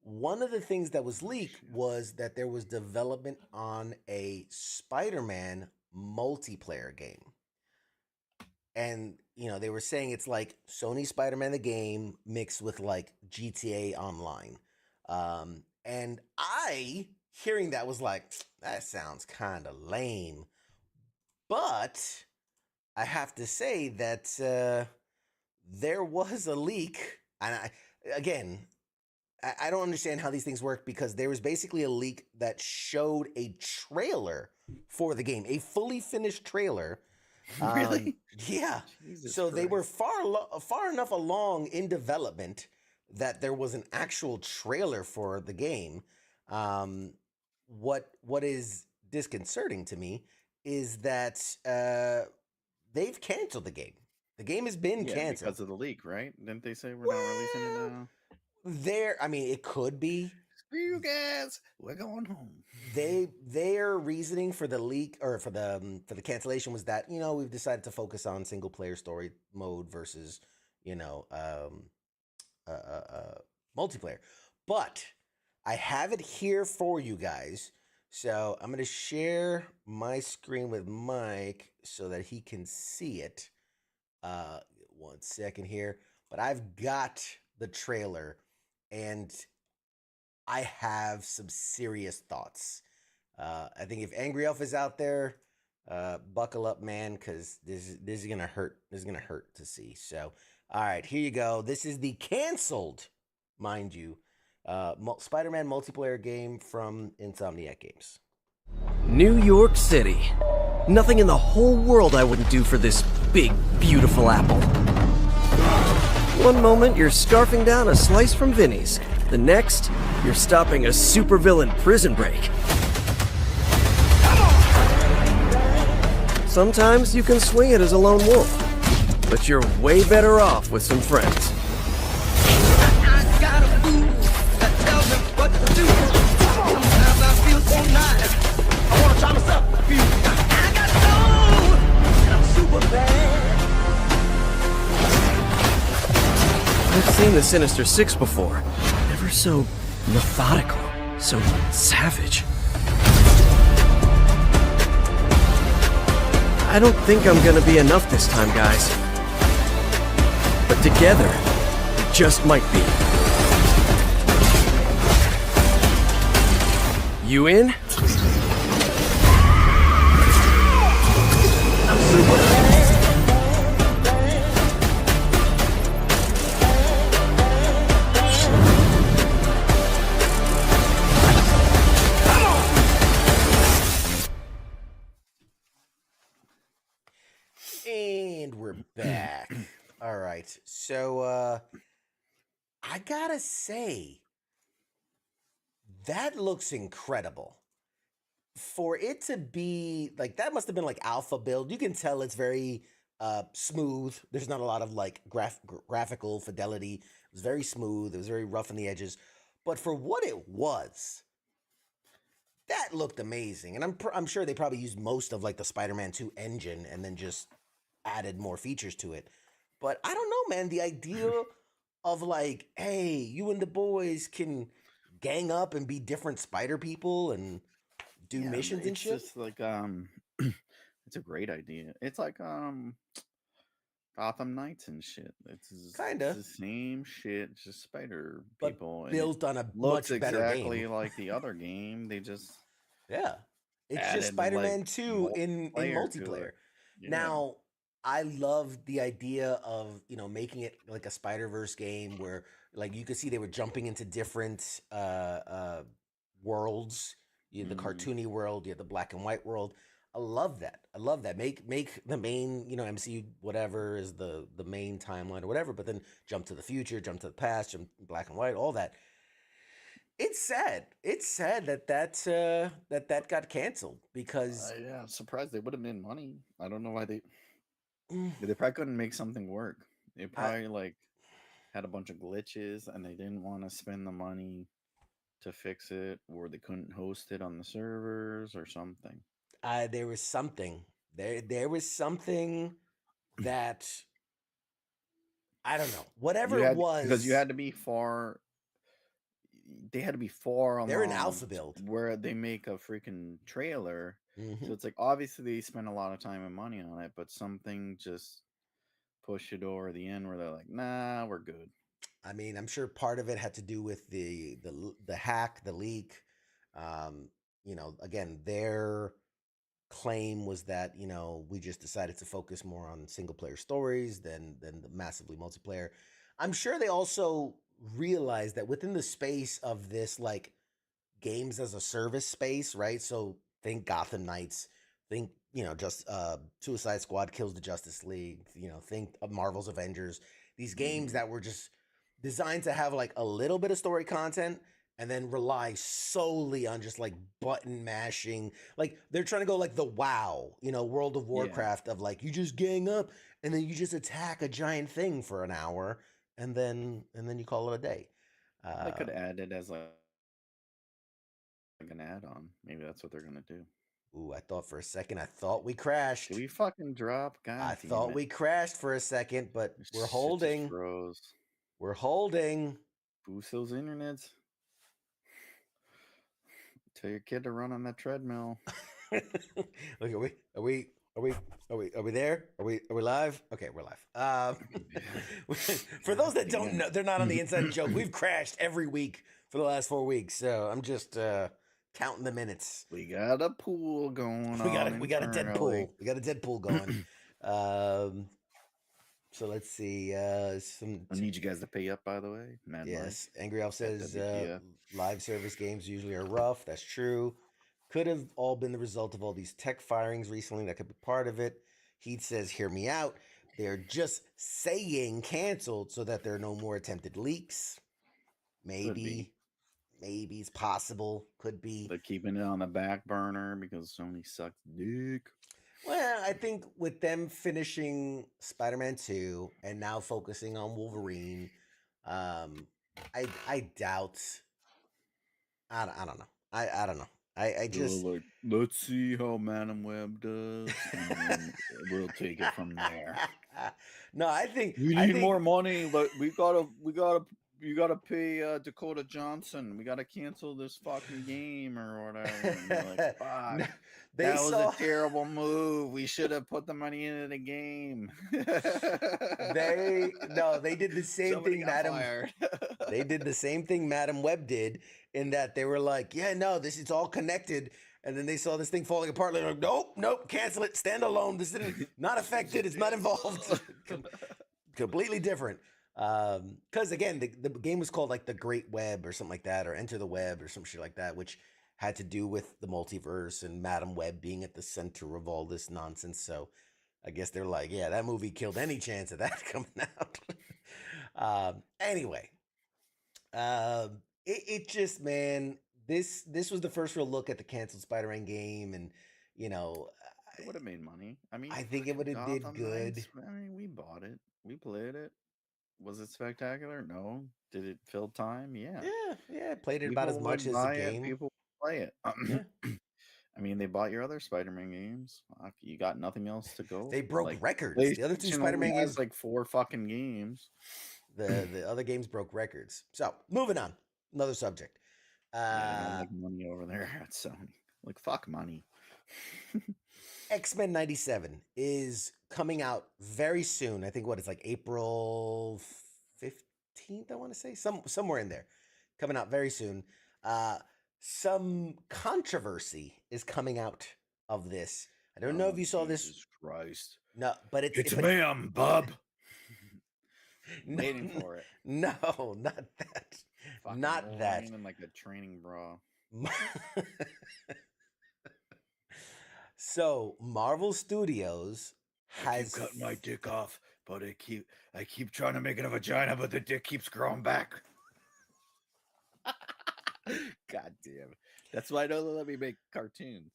One of the things that was leaked Shit. was that there was development on a Spider-Man multiplayer game. And, they were saying it's like Sony Spider-Man the game mixed with like GTA Online. And I, hearing that, was like, that sounds kind of lame. But I have to say that there was a leak. And I don't understand how these things work, because there was basically a leak that showed a trailer for the game, a fully finished trailer. Really? Yeah. Jesus So they were Christ. far enough along in development that there was an actual trailer for the game. What is disconcerting to me is that they've canceled the game. The game has been Yeah, canceled. because of the leak, right? Didn't they say we're not releasing it now? I mean, it could be. Screw you guys. We're going home. Their reasoning for the leak, or for the cancellation, was that we've decided to focus on single player story mode versus multiplayer. But I have it here for you guys, so I'm gonna share my screen with Mike so that he can see it. 1 second here, but I've got the trailer, and I have some serious thoughts. I think if Angry Elf is out there, buckle up, man, because this is gonna hurt. This is gonna hurt to see. So, all right, here you go. This is the canceled, mind you, Spider-Man multiplayer game from Insomniac Games. New York City. Nothing in the whole world I wouldn't do for this big, beautiful apple. One moment, you're scarfing down a slice from Vinny's. The next, you're stopping a supervillain prison break. Sometimes you can swing it as a lone wolf, but you're way better off with some friends. I got a move that tells me what to do. Sometimes I feel so nice, I wanna try myself a few. I got soul, and I'm super bad. I've seen the Sinister Six before. Never so methodical, so savage. I don't think I'm gonna be enough this time, guys. But together, we just might be. You in? I'm super bad. And we're back. All right. So I gotta say, that looks incredible. For it to be like that, must have been like alpha build. You can tell it's very smooth. There's not a lot of like graphical fidelity. It was very smooth. It was very rough on the edges. But for what it was, that looked amazing. And I'm sure they probably used most of like the Spider-Man 2 engine and then just added more features to it. But I don't know, man. The idea of like, hey, you and the boys can gang up and be different spider people and do missions and it's shit. just like It's a great idea. It's like Gotham Knights and shit. It's Kinda, the same shit, just spider but people, and it built on a looks much better game. exactly like the other game. They just Yeah. It's just added like Spider-Man 2 in multiplayer to it. multiplayer. Yeah. Now, I love the idea of, making it like a Spider-Verse game where like you could see they were jumping into different worlds. You had the Mhm. cartoony world, you had the black and white world. I love that. I love that. Make the main, MCU whatever is the main timeline or whatever, but then jump to the future, jump to the past, jump black and white, all that. It's sad. It's sad that got canceled because Yeah, I'm surprised they would have made money. I don't know why mm, they probably couldn't make something work. They I, probably like had a bunch of glitches and they didn't want to spend the money to fix it, or they couldn't host it on the servers or something. there was something there was something that I don't know. Whatever You it had because you was, had to be far. They had to be far they're in along alpha build. where they make a freaking trailer. Hmm. So it's like obviously they spend a lot of time and money on it, but something just pushed it over the end where they're like, "Nah, we're good." I mean, I'm sure part of it had to do with the hack, the leak. Again, their claim was that we just decided to focus more on single player stories than the massively multiplayer. I'm sure they also realized that within the space of this like games as a service space, right? So think Gotham Knights, think just Suicide Squad kills the Justice League, think of Marvel's Avengers. These games Mhm. that were just designed to have like a little bit of story content and then rely solely on just like button mashing. Like they're trying to go like the WoW, World of Yeah, Warcraft of like you just gang up and then you just attack a giant thing for an hour and then you call it a day. they Uh, could add it as like an add-on. Maybe that's what they're gonna do. Ooh, I thought for a second, I thought we crashed. Did we fucking drop? I God damn thought it! we crashed for a second, but This we're shit just holding. froze. We're holding. Boost those internets. Tell your kid to run on that treadmill. Look, are we there? Are we live? Okay, we're live. For those that don't know, they're not on the inside joke. We've crashed every week for the last 4 weeks, so I'm just counting the minutes. We got a pool going We got on a internally. Deadpool. We got a Deadpool going. Um, so let's see. I need you guys to pay up, by the way. Mad Mike Yes, Angry Elf at says WTF. live service games usually are rough. That's true. Could have all been the result of all these tech firings recently. That could be part of it. Heat says, "Hear me out. They're just saying canceled so that there are no more attempted leaks. Could be. Maybe it's possible. Could be. They're keeping it on the back burner because Sony sucks dick. Well, I think with them finishing Spider-Man 2 and now focusing on Wolverine, I doubt. I don't know. I don't know. I They're just like, let's see how Madam Web does, and then we'll take it from there. no. I think We need more money. Like you gotta pay Dakota Johnson. We gotta cancel this fucking game or whatever. And you're like, fuck. They That was saw a terrible move. We should have put the money into the game. they did the same Somebody thing, got Madam. fired. They did the same thing Madam Web did in that they were like, yeah, no, this is all connected. And then they saw this thing falling apart. They're like, nope, cancel it, stand alone. This is not affected. It's not involved. Completely different. Because again, the game was called like The Great Web or something like that, or Enter the Web or some shit like that, which had to do with the multiverse and Madam Web being at the center of all this nonsense. So I guess they're like, yeah, that movie killed any chance of that coming out. Anyway, it just, man, this was the first real look at the canceled Spider-Man game, and It would have made money. I mean, I think it would have did Gotham good. Knights, I mean, we bought it. We played it. Was it spectacular? No. Did it fill time? Yeah. Yeah, played it about as much as the game. People would play it. Yeah. I mean, they bought your other Spider-Man games. Fuck, you got nothing else to go. They broke Like, records. The other two PlayStation Spider-Man only has games, like 4 fucking games. the other games broke records. So moving on, another subject. Yeah, they don't like money over there at Sony. Like, fuck money. X-Men 97 is coming out very soon. I think what it's like April 15th, I want to say. Somewhere in there. Coming out very soon. Some controversy is coming out of this. I don't know if you saw this. Jesus Christ. No, but It's ma'am, bub. no, Waiting for it. No, not that. Fucking Not that. Wolverine in like a training bra. So Marvel Studios has cut my dick off, but I keep trying to make it a vagina, but the dick keeps growing back. God damn. That's why I don't let me make cartoons.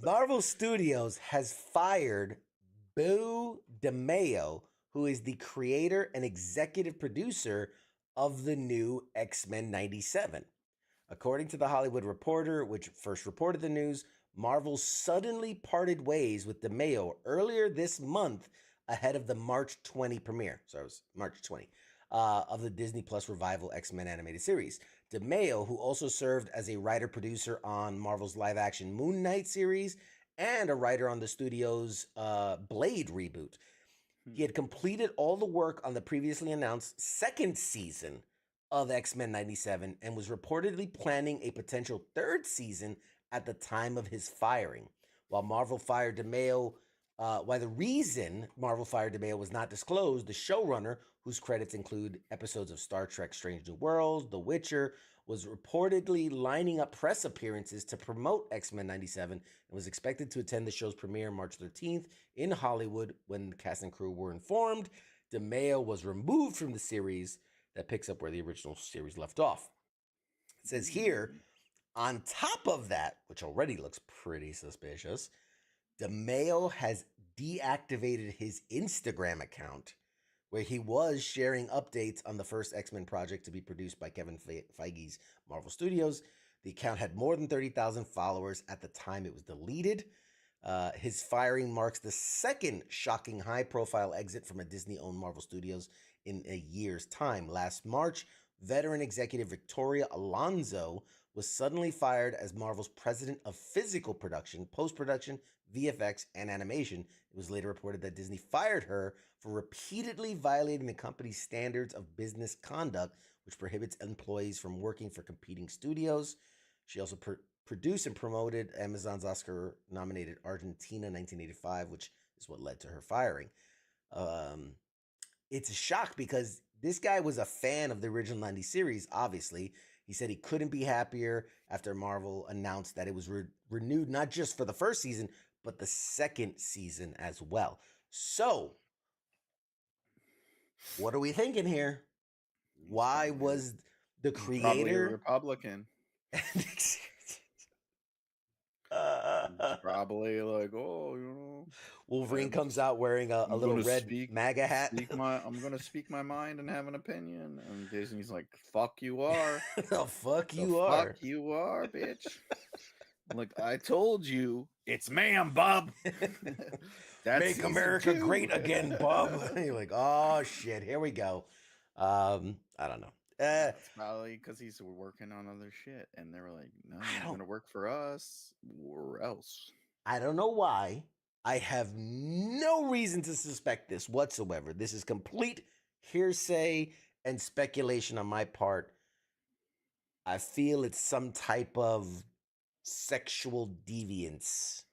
Marvel Studios has fired Boo DeMayo, who is the creator and executive producer of the new X-Men 97. According to The Hollywood Reporter, which first reported the news, Marvel suddenly parted ways with DeMayo earlier this month ahead of the March 20 premiere. So it was March 20 of the Disney Plus revival X-Men animated series. DeMayo, who also served as a writer-producer on Marvel's live-action Moon Knight series and a writer on the studio's Blade reboot. He had completed all the work on the previously announced second season of X-Men 97 and was reportedly planning a potential third season at the time of his firing. While the reason Marvel fired DeMayo was not disclosed, the showrunner, whose credits include episodes of Star Trek Strange New Worlds, The Witcher, was reportedly lining up press appearances to promote X-Men 97 and was expected to attend the show's premiere March 13th in Hollywood. When the cast and crew were informed, DeMayo was removed from the series that picks up where the original series left off. It says here, on top of that, which already looks pretty suspicious, DeMayo has deactivated his Instagram account, where he was sharing updates on the first X-Men project to be produced by Kevin Feige's Marvel Studios. The account had more than 30,000 followers at the time it was deleted. His firing marks the second shocking high-profile exit from a Disney-owned Marvel Studios in a year's time. Last March, veteran executive Victoria Alonso was suddenly fired as Marvel's president of physical production, post-production, VFX, and animation. It was later reported that Disney fired her for repeatedly violating the company's standards of business conduct, which prohibits employees from working for competing studios. She also produced and promoted Amazon's Oscar-nominated Argentina 1985, which is what led to her firing. It's a shock because this guy was a fan of the original 90 series, obviously. He said he couldn't be happier after Marvel announced that it was renewed not just for the first season, but the second season as well. So, what are we thinking here? Why was the creator probably a Republican? Probably like, oh, you know, Wolverine comes out wearing a little red MAGA hat. I'm gonna speak my mind and have an opinion, and Disney's like, "Fuck you are, the fuck you fuck you are, bitch." Like, I told you, it's ma'am, bub. Make America great again, bub. You're like, oh shit, here we go. I don't know. It's probably because he's working on other shit, and they were like, "No, he's gonna work for us, or else." I don't know why. I have no reason to suspect this whatsoever. This is complete hearsay and speculation on my part. I feel it's some type of sexual deviance.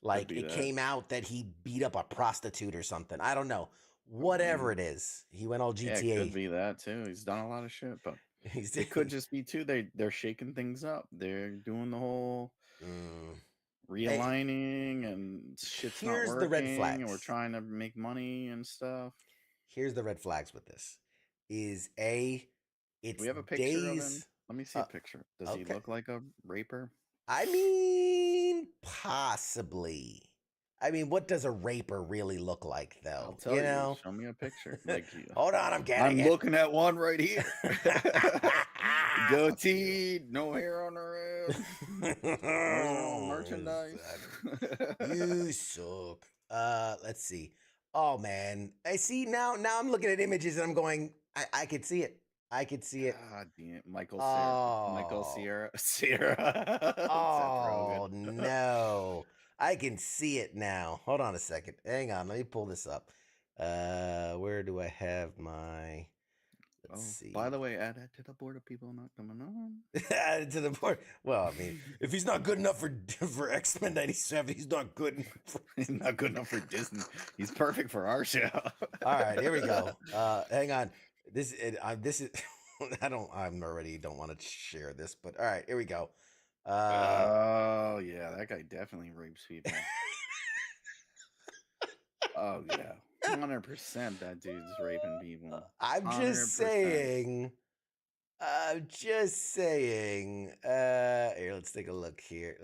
Like it came out that he beat up a prostitute or something. I don't know. Whatever it is. He went all GTA. Yeah, it could be that too. He's done a lot of shit, but it could just be too. They're shaking things up. They're doing the whole realigning and shit's not working. Here's the red flags. And we're trying to make money and stuff. Here's the red flags with this. It's do we have a picture of him? Let me see a picture. Does he look like a raper? I mean, possibly. I mean, what does a raper really look like, though? I'll tell you. Show me a picture. Like, hold on, I'm looking at one right here. Goatee, no hair on her head. Merchandise. You suck. Let's see. Oh man, I see now. Now I'm looking at images and I'm going. I could see it. I could see it. God damn, Michael Oh, Sierra, Sierra, Seth oh Rogen. no. I can see it now. Hold on a second. Hang on. Let me pull this up. Where do I have my? Let's see. By the way, add that to the board of people not coming on. Add it to the board. Well, I mean, if he's not good enough for X-Men '97, he's not good enough for... He's not good enough for Disney. He's perfect for our show. All right, here we go. Hang on. This is I already don't want to share this, but all right, here we go. Oh yeah, that guy definitely rapes people. Oh yeah, 100%. That dude's raping people. I'm just 100%. saying. Here, let's take a look here.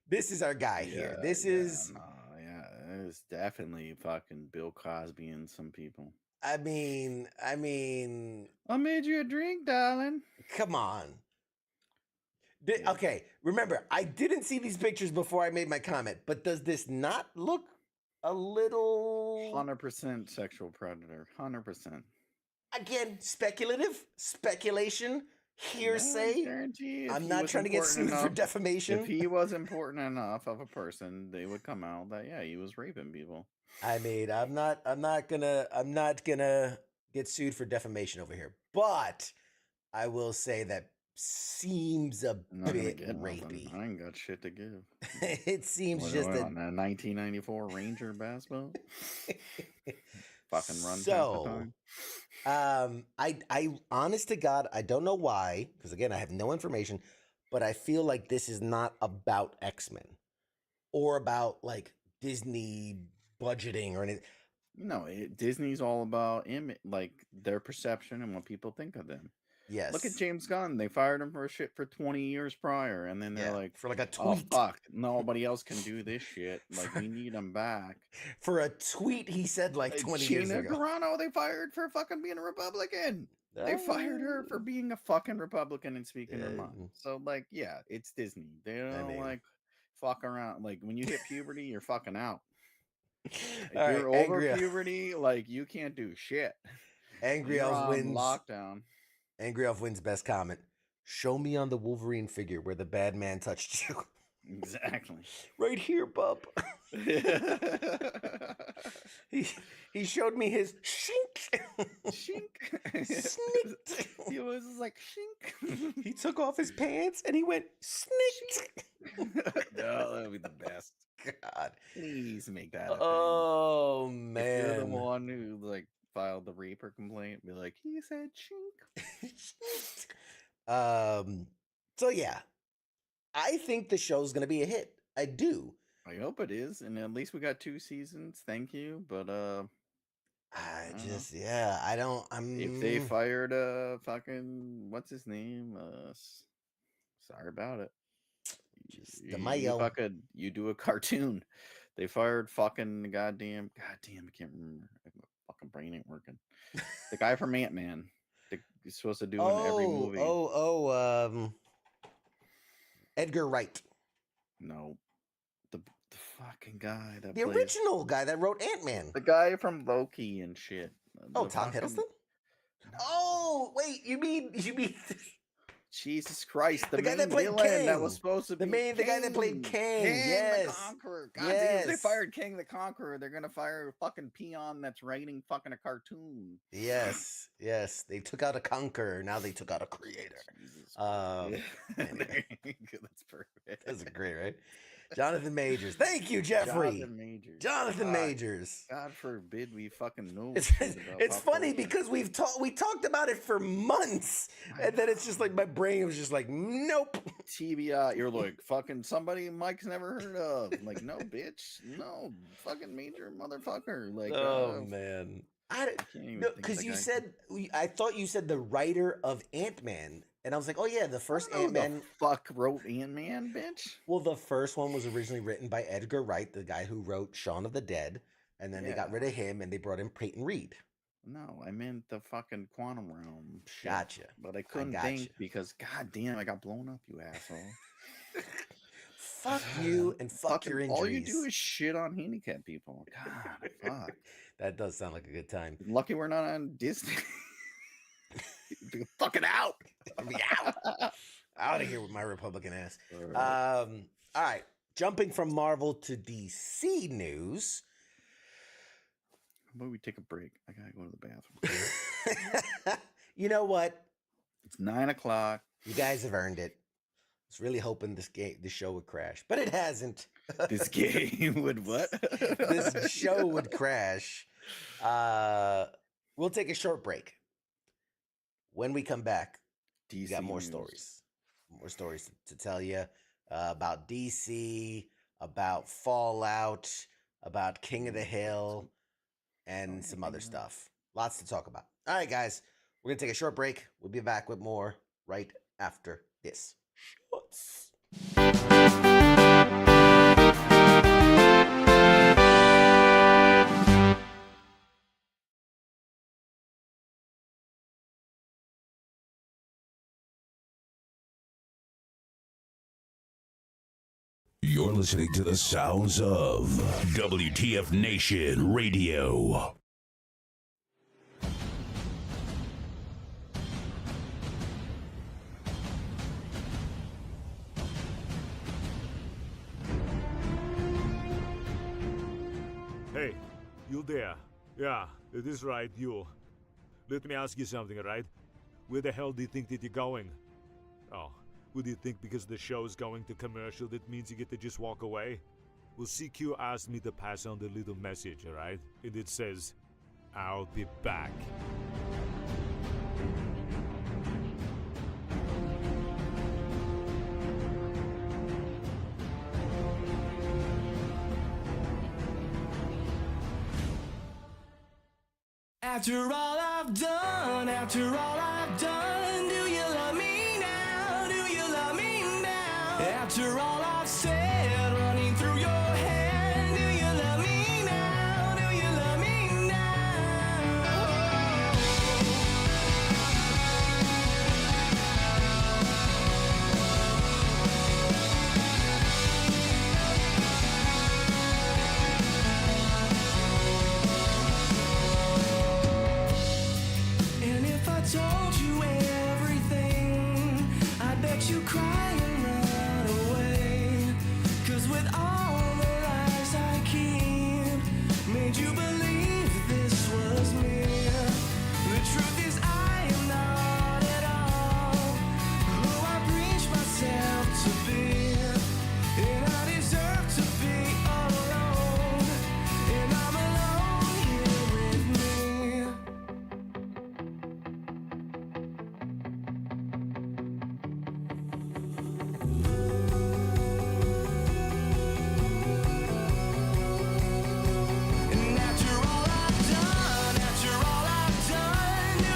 This is our guy here. This is. It's definitely fucking Bill Cosby and some people. I mean, I made you a drink, darling. come on. Okay, remember, I didn't see these pictures before I made my comment, but does this not look a little 100% sexual predator? 100%. Again, speculation, hearsay. Guarantee I'm not trying to get sued for defamation. If he was important enough of a person, they would come out that he was raping people. I mean, I'm not gonna get sued for defamation over here, but I will say that seems a bit rapey. I ain't got shit to give. It seems What, just what, a on that 1994 Ranger bass boat. Fucking run so. half the time. I honest to God, I don't know why, because again, I have no information, but I feel like this is not about X-Men or about like Disney budgeting or anything. No, Disney's all about like their perception and what people think of them. Yes. Look at James Gunn. They fired him for shit for 20 years prior, and then they're like, for like a "Oh tweet. fuck, nobody else can do this shit. Like we need him back." For a tweet he said like 20 years ago. Carano, they fired for fucking being a Republican. They fired her for being a fucking Republican and speaking her mind. So like, yeah, it's Disney. They don't like fuck around. Like when you hit puberty, you're fucking out. If you're over puberty, like you can't do shit. Angry Elf wins lockdown. Angry Elf wins best comment. Show me on the Wolverine figure where the bad man touched you. Exactly. Right here, bub. he showed me his shink. Shink. Snicked. He was like shink. He took off his pants and he went snicked. No, that would be the best. God. Please make that a thing. Oh man. If you're the one who like filed the raper complaint, be like, he said shink. So yeah. I think the show's gonna be a hit. I do. I hope it is, and at least we got 2 seasons. Thank you, but if they fired fucking what's his name? Sorry about it. You do a cartoon. They fired fucking goddamn, I can't remember. My fucking brain ain't working. The guy from Ant-Man. He's supposed to do in every movie. Edgar Wright. No. The fucking guy that original guy that wrote Ant-Man. The guy from Loki and shit. Tom Hiddleston? No. Oh, wait, you mean Jesus Christ, the guy that played Kang. That was supposed to be the guy that played Kang. Yes. The Conqueror. God damn, they fired Kang the Conqueror. They're gonna fire a fucking peon that's writing fucking a cartoon. Yes. They took out a conqueror. Now they took out a creator. Anyway. That's perfect. That's great, right? Jonathan Majors. Thank you, Jeffrey. Jonathan Majors. God forbid we fucking know. It's funny because we talked about it for months, and then it's just like my brain was just like, nope. TBI, you're like fucking somebody Mike's never heard of. Like, no, bitch, no, fucking major motherfucker. Like, man, because you said I thought you said the writer of Ant-Man. And I was like, oh yeah, the first Ant-Man. Fuck wrote Ant-Man, bitch. Well, the first one was originally written by Edgar Wright, the guy who wrote Shaun of the Dead, and then they got rid of him and they brought in Peyton Reed. No, I meant the fucking quantum realm shit. Gotcha. But I couldn't think because goddamn, I got blown up, you asshole. Fuck you and fuck your injuries. All you do is shit on handicapped people. God, fuck. That does sound like a good time. Lucky we're not on Disney. Fucking out. I'm out of here with my Republican ass. All right. All right. Jumping from Marvel to DC news. How about we take a break? I gotta go to the bathroom. You know what? It's 9 o'clock. You guys have earned it. I was really hoping this show would crash, but it hasn't. This game would what? This show would crash. We'll take a short break. When we come back, we got more stories. More stories to tell you about DC, about Fallout, about King of the Hill, and some other stuff. Lots to talk about. All right, guys. We're going to take a short break. We'll be back with more right after this. Shorts. You're listening to the sounds of WTF Nation Radio. Hey, you there? Yeah, it is right, you. Let me ask you something, right? Where the hell do you think that you're going? Oh, what do you think because the show is going to commercial that means you get to just walk away? Well, CQ asked me to pass on the little message, alright? And it says, I'll be back. After all I've done, do you love me now? Do you love me now? After all I've said, running through your head, do you love me now? Do you love me And if I told you everything, I bet you cry and run away. 'Cause with all the lies I keep, made you believe this was me. The truth is I am not at all who I preach myself to be. And I deserve to be alone. And I'm alone here with me. And after all I've done, do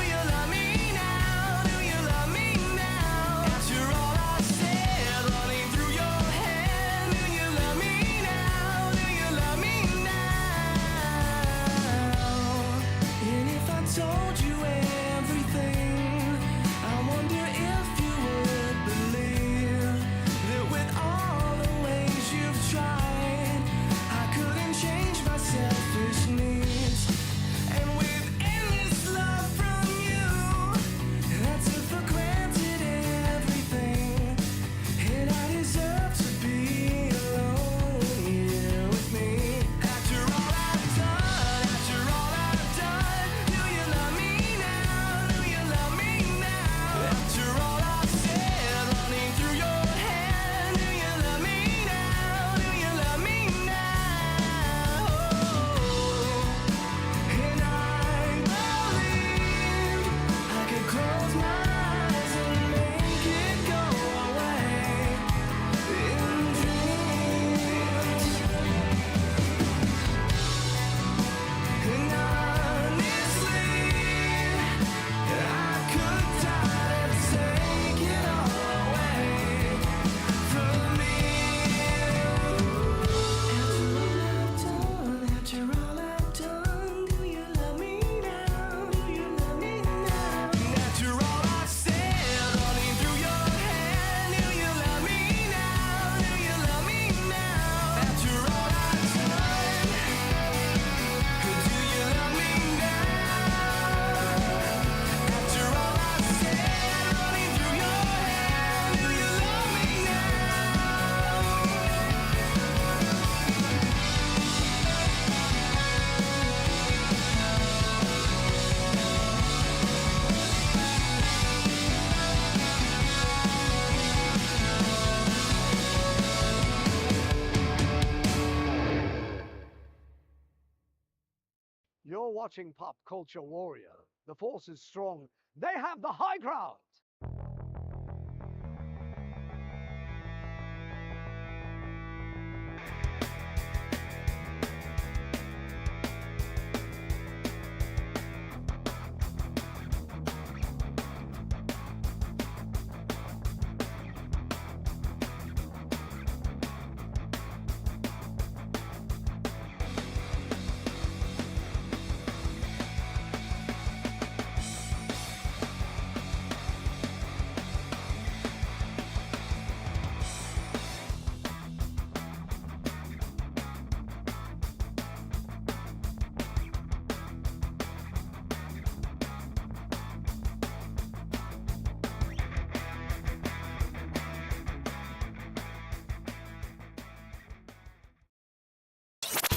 You're watching Pop Culture Warrior. The force is strong. They have the high ground.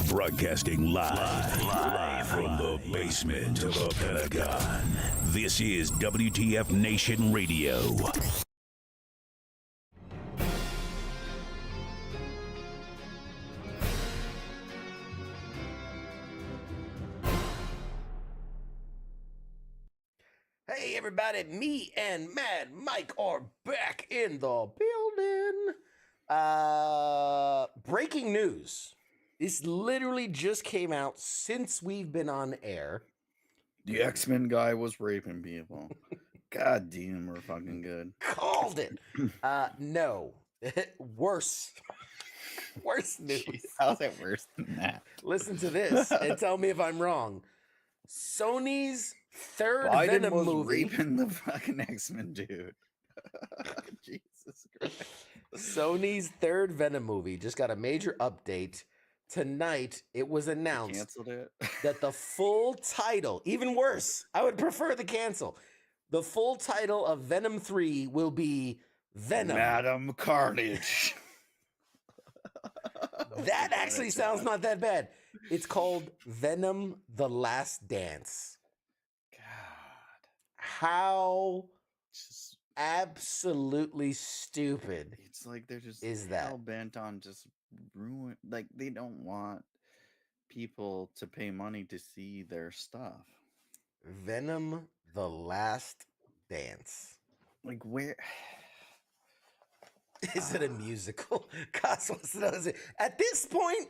Broadcasting live from the basement of the Pentagon. This is WTF Nation Radio. Hey everybody, me and Mad Mike are back in the building. Breaking news. This literally just came out since we've been on air. The X-Men guy was raping people. God damn, we're fucking good. Called it. No. Worse. Worse news. Jeez, how's it worse than that? Listen to this and tell me if I'm wrong. Sony's third Biden Venom was movie. raping the fucking X-Men dude. Jesus Christ. Sony's third Venom movie just got a major update. Tonight, it was announced Canceled it. that the full title, even worse, I would prefer the cancel. The full title of Venom 3 will be Venom. Madam Carnage. That actually sounds not that bad. It's called Venom: The Last Dance. God. How Just, absolutely stupid it's like they're just is that? hell bent on just ruin. Like they don't want people to pay money to see their stuff. Venom: The Last Dance. Like where? Is it a musical? Cos wants to know, is it- At this point,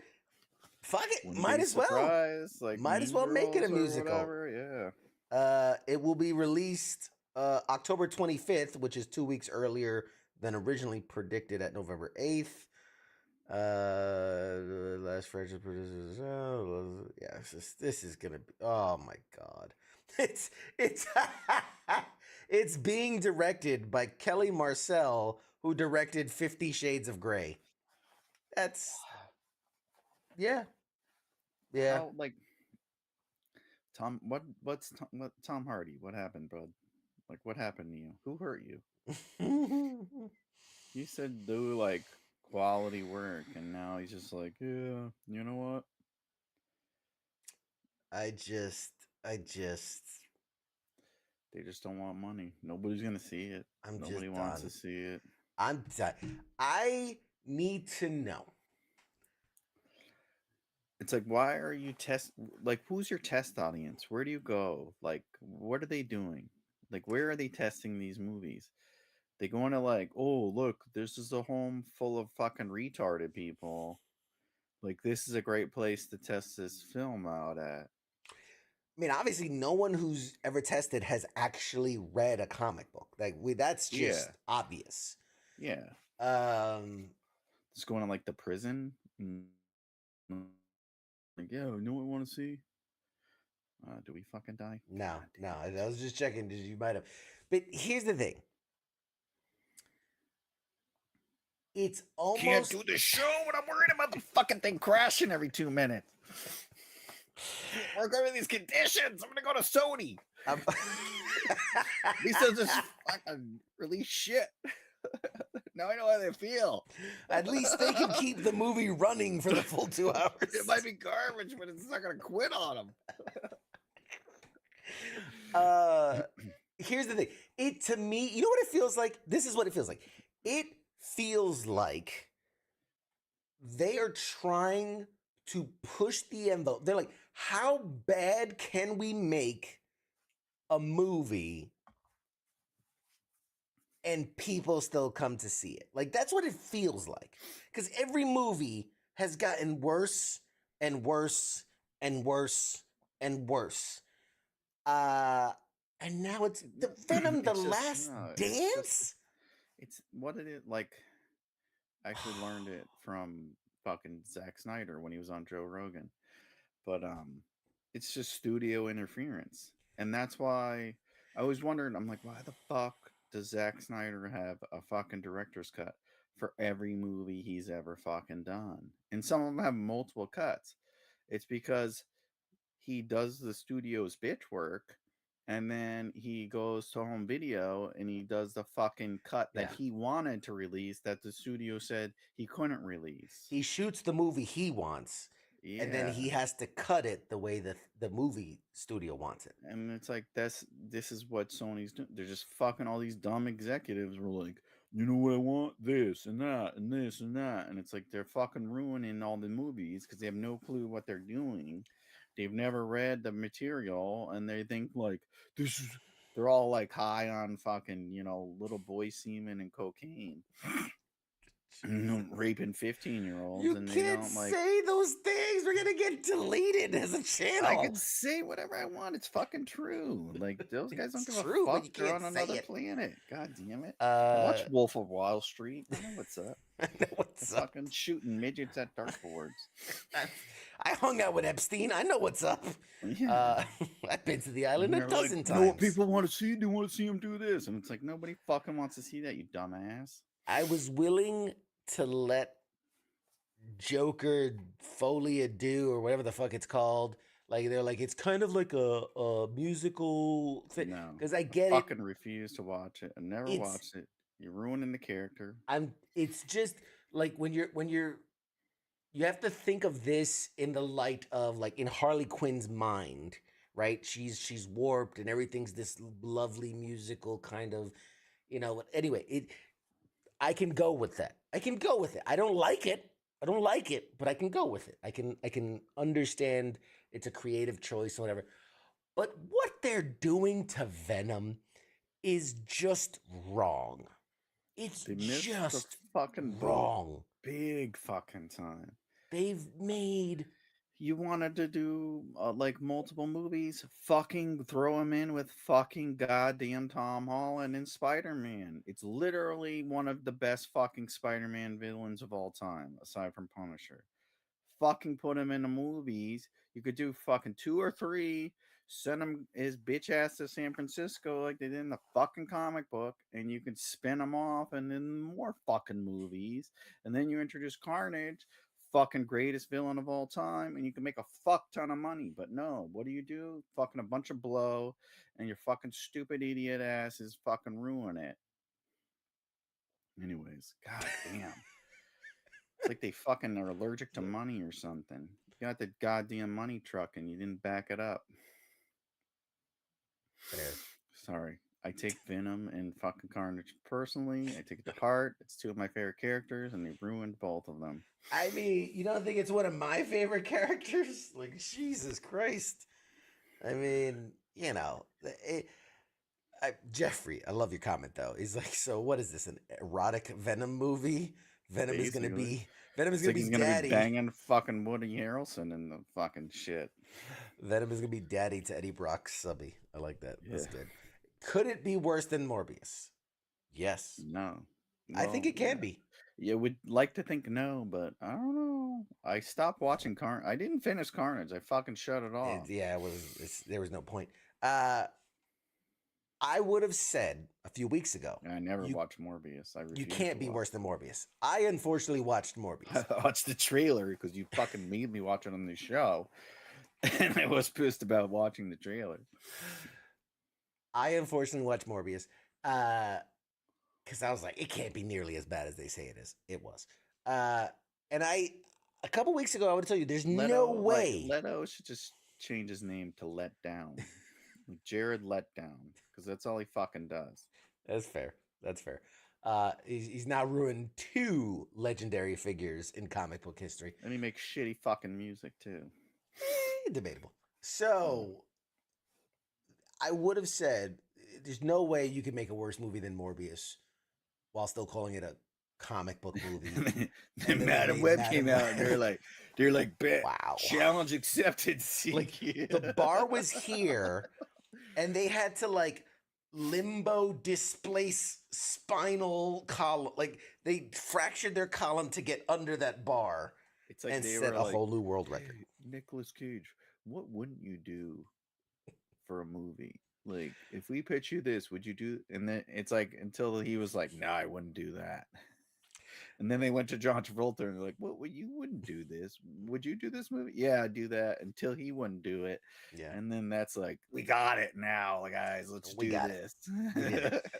fuck it. Wouldn't Might be as well. surprised, like Might as Mean well make it a Girls or musical. whatever, yeah. It will be released October 25th, which is 2 weeks earlier than originally predicted at November 8th. Last franchise producers. Yeah, this is gonna be. Oh my god, it's it's being directed by Kelly Marcel, who directed 50 Shades of Grey. That's yeah. How, like Tom, what Tom Hardy? What happened, bud? Like what happened to you? Who hurt you? You said do like quality work, and now he's just like, yeah, you know what? I just They just don't want money. Nobody's gonna see it. I'm just Nobody wants done. to see it. I'm done. I need to know. It's like, why are you like who's your test audience? Where do you go? Like, what are they doing? Like, where are they testing these movies? They going to like, oh look, this is a home full of fucking retarded people. Like, this is a great place to test this film out at. I mean, obviously, no one who's ever tested has actually read a comic book. Like, that's just obvious. Yeah. Just going to like the prison. Like, yeah, you know what I want to see? Do we fucking die? No. I was just checking. You might have. But here's the thing. It's almost can't do the show when I'm worried about the fucking thing crashing every 2 minutes. We're going to these conditions. I'm gonna go to Sony. He says this fucking release shit. Now I know how they feel. At least they can keep the movie running for the full 2 hours. It might be garbage, but it's not gonna quit on them. Here's the thing. It, to me, you know what it feels like? This is what it feels like. It feels like they are trying to push the envelope. They're like, how bad can we make a movie and people still come to see it? Like, that's what it feels like. Because every movie has gotten worse and worse and worse and worse. And now it's the Venom, The It's just Last no, Dance. it's what it is like. I actually learned it from fucking Zack Snyder when he was on Joe Rogan. But it's just studio interference. And that's why I was wondering, I'm like, why the fuck does Zack Snyder have a fucking director's cut for every movie he's ever fucking done? And some of them have multiple cuts. It's because he does the studio's bitch work and then he goes to home video and he does the fucking cut that Yeah. he wanted to release that the studio said he couldn't release. He shoots the movie he wants, and then Yeah. he has to cut it the way the movie studio wants it. And it's like this is what Sony's doing. They're just fucking all these dumb executives were like, you know what I want? This and that and this and that. And it's like they're fucking ruining all the movies because they have no clue what they're doing. They've never read the material and they think like this is they're all like high on fucking, little boy semen and cocaine. Raping 15-year-olds You and they can't don't like say those things. We're gonna get deleted as a channel. I can say whatever I want. It's fucking true. Like those guys don't It's give true, a but fuck. you They're can't on say another it. planet. God damn it! I watch Wolf of Wall Street. I know what's up. I know what's up. Fucking shooting midgets at dartboards. I hung out with Epstein. I know what's up. Yeah. I've been to the island a They're like, dozen you times. know what people want to see? They want to see him do this, and it's like nobody fucking wants to see that. You dumbass. I was willing to let Joker Folie do or whatever the fuck it's called. Like they're like it's kind of like a musical thing. No, Because I get I it. fucking refuse to watch it. I never It's- watched it. You're ruining the character. It's just like when you're you have to think of this in the light of like in Harley Quinn's mind, right? She's warped and everything's this lovely musical kind of, anyway, I can go with that. I can go with it. I don't like it. But I can go with it. I can understand it's a creative choice or whatever. But what they're doing to Venom is just wrong. It's They missed just the fucking boat wrong. big fucking time. They've made You wanted to do like multiple movies, fucking throw him in with fucking goddamn Tom Holland and Spider-Man. It's literally one of the best fucking Spider-Man villains of all time, aside from Punisher. Fucking put him in the movies. You could do fucking 2 or 3, send him his bitch ass to San Francisco like they did in the fucking comic book, and you can spin him off and then more fucking movies. And then you introduce Carnage, fucking greatest villain of all time, and you can make a fuck ton of money. But no, what do? Fucking a bunch of blow, and your fucking stupid idiot ass is fucking ruin it. Anyways, god damn. It's like they fucking are allergic to money or something. You got the goddamn money truck and you didn't back it up. Fair. Sorry. I take Venom and fucking Carnage personally. I take it to heart. It's 2 of my favorite characters, and they ruined both of them. I mean, you don't think it's one of my favorite characters? Like, Jesus Christ. I mean, Jeffrey, I love your comment though. He's like, so what is this? An erotic Venom movie? Venom is gonna be He's gonna daddy. be banging fucking Woody Harrelson in the fucking shit. Venom is gonna be daddy to Eddie Brock's subby. I like that. That's Yeah. good. Could it be worse than Morbius? Yes. No. I think Well, it can yeah. be. You would like to think no, but I don't know. I stopped watching Carnage. I didn't finish Carnage. I fucking shut it off. There was no point. I would have said a few weeks ago. I never watched Morbius. You can't be worse than Morbius. I unfortunately watched Morbius. I watched the trailer because you fucking made me watch it on the show. And I was pissed about watching the trailer. I unfortunately watched Morbius because I was like, it can't be nearly as bad as they say it is. It was. And a couple weeks ago, I would tell you, there's no way. Leto should just change his name to Let Down. Jared Let Down. Because that's all he fucking does. That's fair. He's now ruined 2 legendary figures in comic book history. And he makes shitty fucking music too. Debatable. So I would have said there's no way you could make a worse movie than Morbius while still calling it a comic book movie. And then Madam made Web Madam came out, and they're like, bet Wow. challenge accepted. Like the bar was here, and they had to like limbo displace spinal column. Like they fractured their column to get under that bar It's like and they set were a like, whole new world record. "Hey, Nicolas Cage, what wouldn't you do for a movie? Like, if we pitch you this, would you do?" And then it's like until he was like, "No, I wouldn't do that." And then they went to John Travolta and they're like, "What? Well, you wouldn't do this? Would you do this movie?" Yeah, I'd do that. Until he wouldn't do it. Yeah. And then that's like, we got it now, guys. Let's We do got it. this. We did it.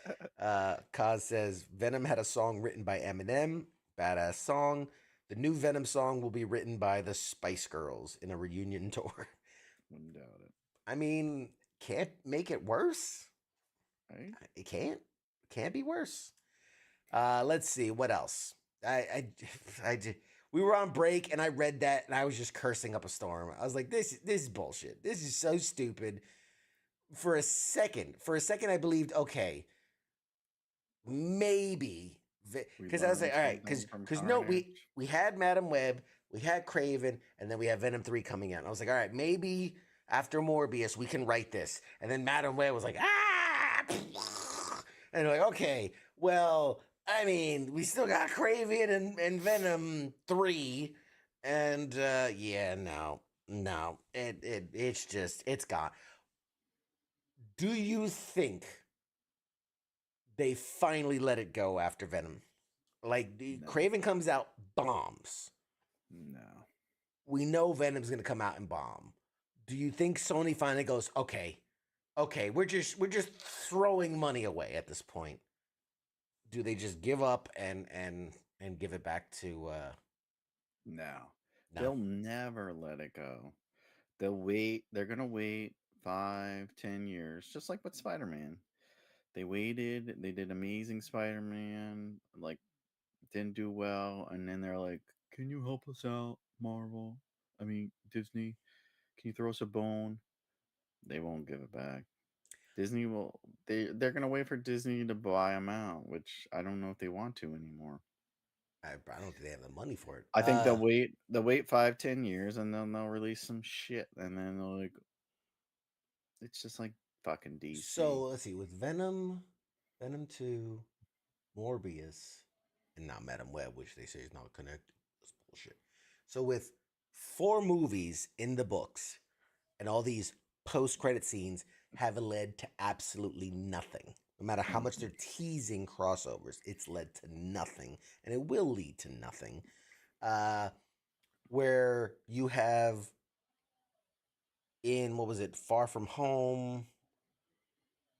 Kaz says Venom had a song written by Eminem. Badass song. The new Venom song will be written by the Spice Girls in a reunion tour. Wouldn't doubt it. I mean, can't make it worse. Right? It can't be worse. Let's see what else. We were on break and I read that and I was just cursing up a storm. I was like, this is bullshit. This is so stupid. For a second, I believed, okay, maybe because I was like, all right, because no, we had Madam Web, we had Craven, and then we have Venom 3 coming in. I was like, all right, maybe after Morbius we can write this. And then Madam Web was like, and like, okay, well, I mean, we still got Craven and Venom 3, and yeah, no, it's gone. Do you think they finally let it go after Venom? Like, No. Craven comes out, bombs. No. We know Venom's gonna come out and bomb. Do you think Sony finally goes, okay, we're just throwing money away at this point? Do they just give up and give it back to No. No. They'll never let it go. They'll wait. They're gonna wait 5-10 years, just like with Spider-Man. They waited. They did Amazing Spider-Man, like didn't do well, and then they're like, "Can you help us out, Marvel? I mean, Disney. Can you throw us a bone?" They won't give it back. Disney will. They're gonna wait for Disney to buy them out, which I don't know if they want to anymore. I don't think they have the money for it. I think they'll wait. They'll wait 5-10 years, and then they'll release some shit, and then they'll like. It's just like fucking DC. So let's see, with Venom 2, Morbius, and now Madam Web, which they say is not connected. That's bullshit. So with 4 movies in the books and all these post-credit scenes have led to absolutely nothing. No matter how much they're teasing crossovers, it's led to nothing, and it will lead to nothing. Where you have in, what was it, Far From Home,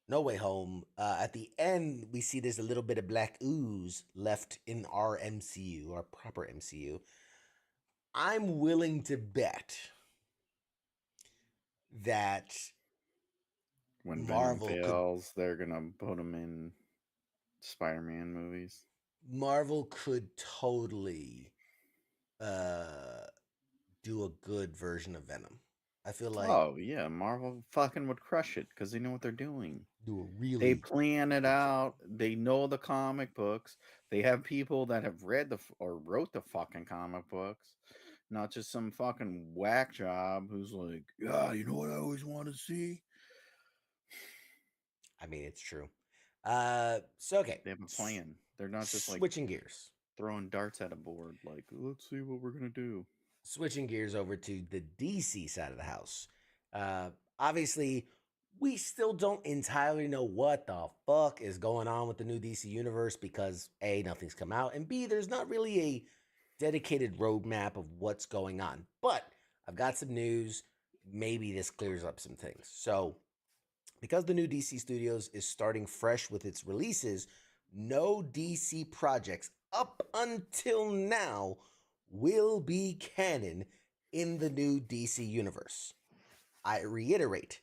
No Way Home, at the end, we see there's a little bit of black ooze left in our MCU, our proper MCU. I'm willing to bet that when Marvel Venom could- fails, they're gonna put him in Spider-Man movies. Marvel could totally do a good version of Venom. I feel like Oh yeah, Marvel fucking would crush it because they know what they're doing. do a They really plan it out. They know the comic books. They have people that have read or wrote the fucking comic books, not just some fucking whack job who's like, yeah, you know what I always want to see. I mean, it's true. So okay, They have a plan. They're not just like switching gears. throwing darts at a board. Like, let's see what we're gonna do. Switching gears over to the DC side of the house. Obviously, we still don't entirely know what the fuck is going on with the new DC universe because A, nothing's come out, and B, there's not really a dedicated roadmap of what's going on. But I've got some news. Maybe this clears up some things. So, because the new DC Studios is starting fresh with its releases, no DC projects up until now will be canon in the new DC universe. I reiterate,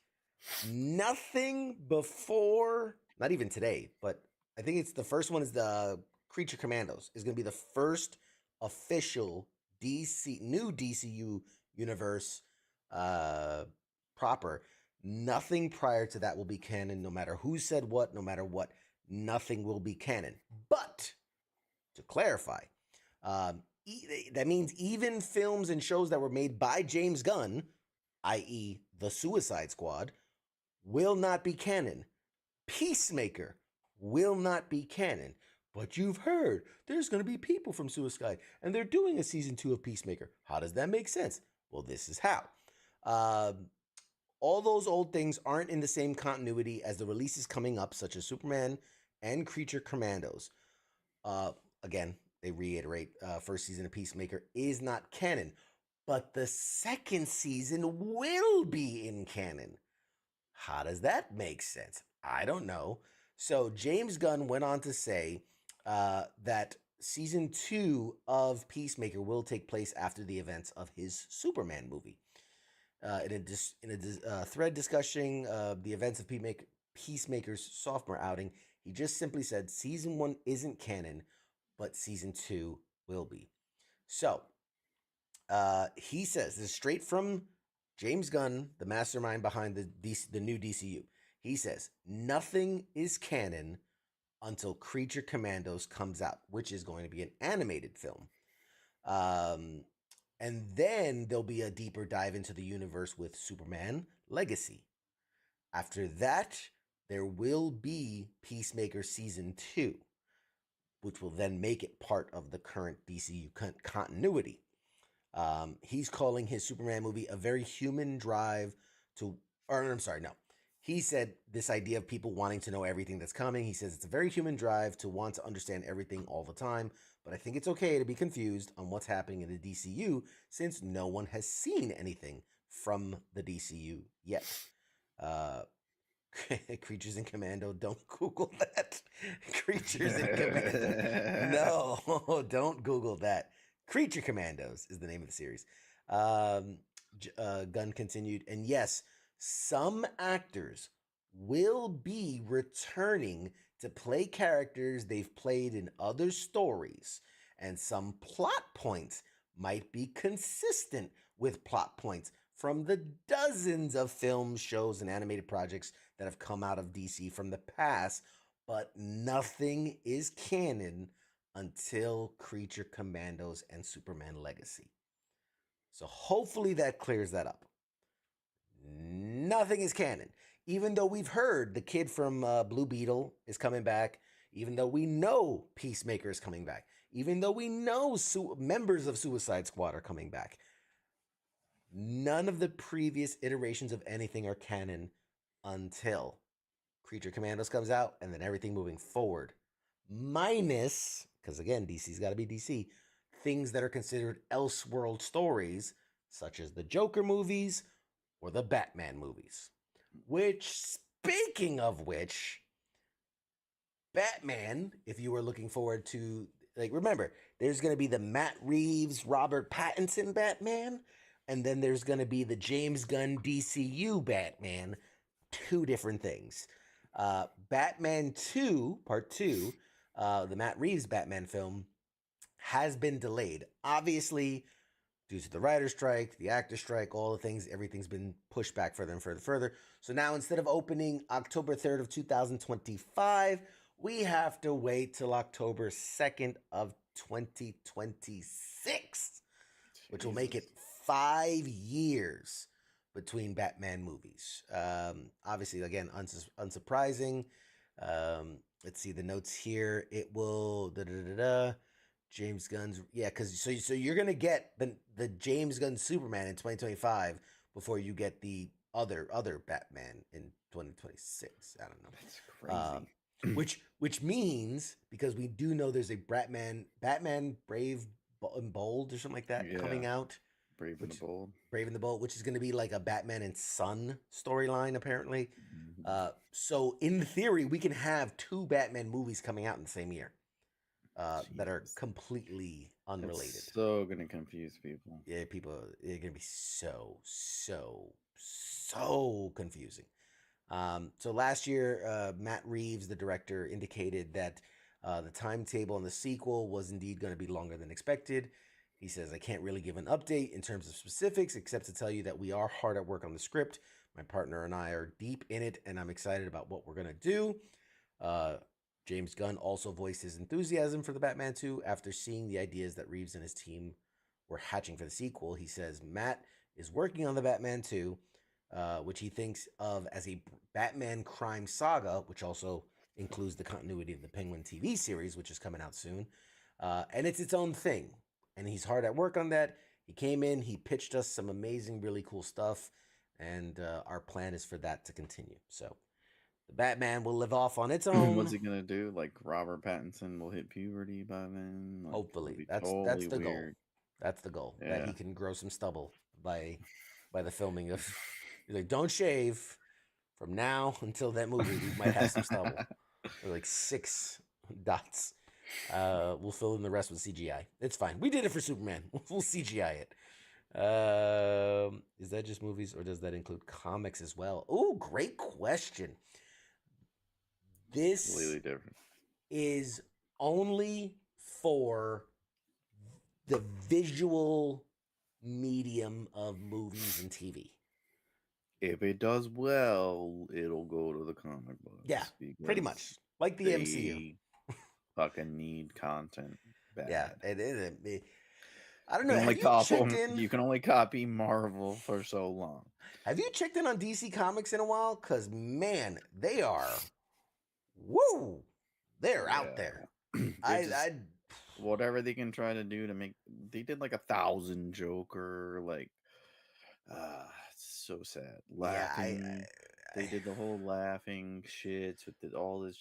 nothing before, not even today, but I think it's the first one is the Creature Commandos is going to be the first official new DCU universe proper, nothing prior to that will be canon, no matter who said what, no matter what. Nothing will be canon. But to clarify, that means even films and shows that were made by James Gunn, i.e., The Suicide Squad, will not be canon. Peacemaker will not be canon. But you've heard there's going to be people from Suicide, and they're doing a season 2 of Peacemaker. How does that make sense? Well, this is how. All those old things aren't in the same continuity as the releases coming up, such as Superman and Creature Commandos. Again, they reiterate, first season of Peacemaker is not canon, but the second season will be in canon. How does that make sense? I don't know. So James Gunn went on to say that season 2 of Peacemaker will take place after the events of his Superman movie. In a thread discussing the events of Peacemaker's sophomore outing, he just simply said season 1 isn't canon, but season 2 will be. So he says, this is straight from James Gunn, the mastermind behind the new DCU. He says, nothing is canon until Creature Commandos comes out, which is going to be an animated film. And then there'll be a deeper dive into the universe with Superman Legacy. After that, there will be Peacemaker Season 2, which will then make it part of the current DCU continuity. He's calling his Superman movie a very human drive to, or I'm sorry, no. He said this idea of people wanting to know everything that's coming. He says it's a very human drive to want to understand everything all the time, but I think it's okay to be confused on what's happening in the DCU since no one has seen anything from the DCU yet. Creatures in Commando, don't Google that. Creatures in Commando. No, don't Google that. Creature Commandos is the name of the series. Gunn continued, and yes, some actors will be returning to play characters they've played in other stories, and some plot points might be consistent with plot points from the dozens of films, shows, and animated projects that have come out of DC from the past, but nothing is canon until Creature Commandos and Superman Legacy. So hopefully that clears that up. Nothing is canon. Even though we've heard the kid from Blue Beetle is coming back, even though we know Peacemaker is coming back, even though we know members of Suicide Squad are coming back, none of the previous iterations of anything are canon until Creature Commandos comes out and then everything moving forward. Minus, because again, DC's got to be DC, things that are considered Elseworld stories, such as the Joker movies or the Batman movies. Which, speaking of which, Batman, if you were looking forward to, remember, there's going to be the Matt Reeves, Robert Pattinson Batman, and then there's going to be the James Gunn DCU Batman. Two different things. Batman 2, Part 2, the Matt Reeves Batman film, has been delayed. Obviously, due to the writer's strike, the actor strike, all the things, everything's been pushed back further and further. So now instead of opening October 3rd of 2025, we have to wait till October 2nd of 2026, which will make it 5 years between Batman movies. Obviously, again, unsurprising. Let's see the notes here. It will James Gunn's, because so you're gonna get the James Gunn Superman in 2025 before you get the other Batman in 2026. I don't know. That's crazy. Which means, because we do know there's a Batman Brave and Bold or something like that coming out. Brave and the Bold. Brave and the Bold, which is going to be like a Batman and Son storyline, apparently. Mm-hmm. So in theory, we can have two Batman movies coming out in the same year that are completely unrelated. That's so going to confuse people. Yeah, people are going to be so confusing. So last year, Matt Reeves, the director, indicated that the timetable on the sequel was indeed going to be longer than expected. He says, I can't really give an update in terms of specifics, except to tell you that we are hard at work on the script. My partner and I are deep in it, and I'm excited about what we're going to do. James Gunn also voiced his enthusiasm for the Batman 2 after seeing the ideas that Reeves and his team were hatching for the sequel. He says Matt is working on the Batman 2, which he thinks of as a Batman crime saga, which also includes the continuity of the Penguin TV series, which is coming out soon. And it's its own thing. And he's hard at work on that. He came in, he pitched us some amazing, really cool stuff. And our plan is for that to continue. So the Batman will live off on its own. What's he gonna do? Like Robert Pattinson will hit puberty by then? Like, Hopefully, that's that's the goal. weird. That's the goal. Yeah. That he can grow some stubble by the filming of. He's like, don't shave from now until that movie. We might have some stubble. Or like 6 dots. We'll fill in the rest with CGI. It's fine. We did it for Superman. We'll CGI it. Is that just movies or does that include comics as well? Oh, great question. This Completely different. is only for the visual medium of movies and TV. If it does well, it'll go to the comic books. Yeah, pretty much. Like the MCU. Fucking need content bad. Yeah, I don't know. You can only copy Marvel for so long. Have you checked in on DC Comics in a while? Because, man, they are... Woo! They're out there. Whatever they can try to do to make... They did like 1,000 Joker, like... it's so sad. Laughing. They did the whole laughing shits with all this...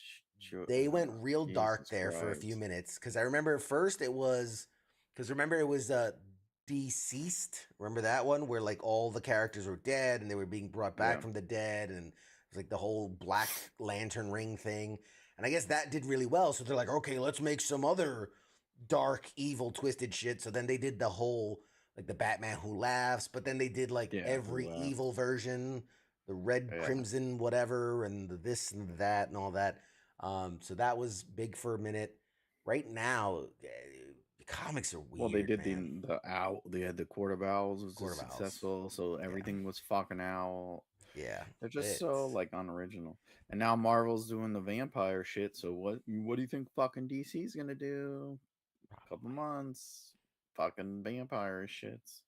They went real dark there for a few minutes. Because I remember at first it was... Because remember it was Deceased? Remember that one? Where like all the characters were dead and they were being brought back from the dead and... like the whole Black Lantern ring thing. And I guess that did really well. So they're like, okay, let's make some other dark, evil, twisted shit. So then they did the whole, like the Batman Who Laughs, but then they did like every evil version, the red, crimson, whatever, and the this and that and all that. So that was big for a minute. Right now, the comics are weird. Well, they did the owl. They had the Court of Owls was successful. So everything was fucking owl. Yeah, they're just so like unoriginal. And now Marvel's doing the vampire shit. So what do you think fucking DC's gonna do? A couple months, fucking vampire shits.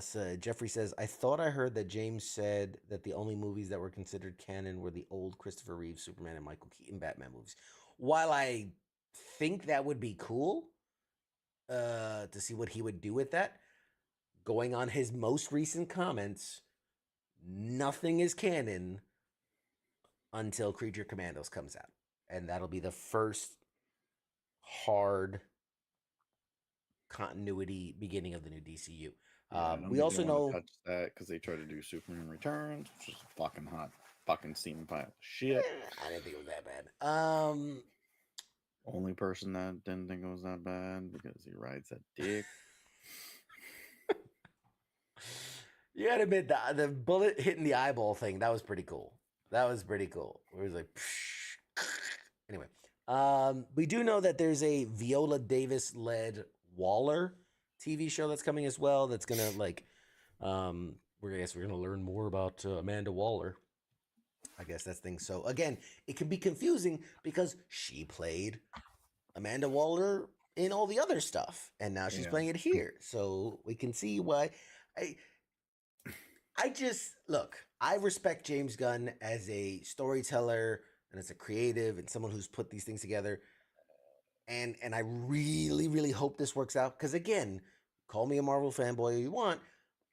So Jeffrey says, I thought I heard that James said that the only movies that were considered canon were the old Christopher Reeve Superman and Michael Keaton Batman movies. While I think that would be cool, to see what he would do with that. Going on his most recent comments, nothing is canon until Creature Commandos comes out. And that'll be the first hard continuity beginning of the new DCU. We also know... touch that because they try to do Superman Returns, which is a fucking hot fucking steam pile of shit. I didn't think it was that bad. Only person that didn't think it was that bad because he rides that dick. You gotta admit, the bullet hitting the eyeball thing, that was pretty cool. That was pretty cool. It was like... Anyway. We do know that there's a Viola Davis-led Waller TV show that's coming as well. That's gonna like... we're gonna learn more about Amanda Waller. I guess that's thing. So again, it can be confusing because she played Amanda Waller in all the other stuff, and now she's playing it here. So we can see why. I just look. I respect James Gunn as a storyteller and as a creative and someone who's put these things together. And I really, really hope this works out. Because again, call me a Marvel fanboy if you want.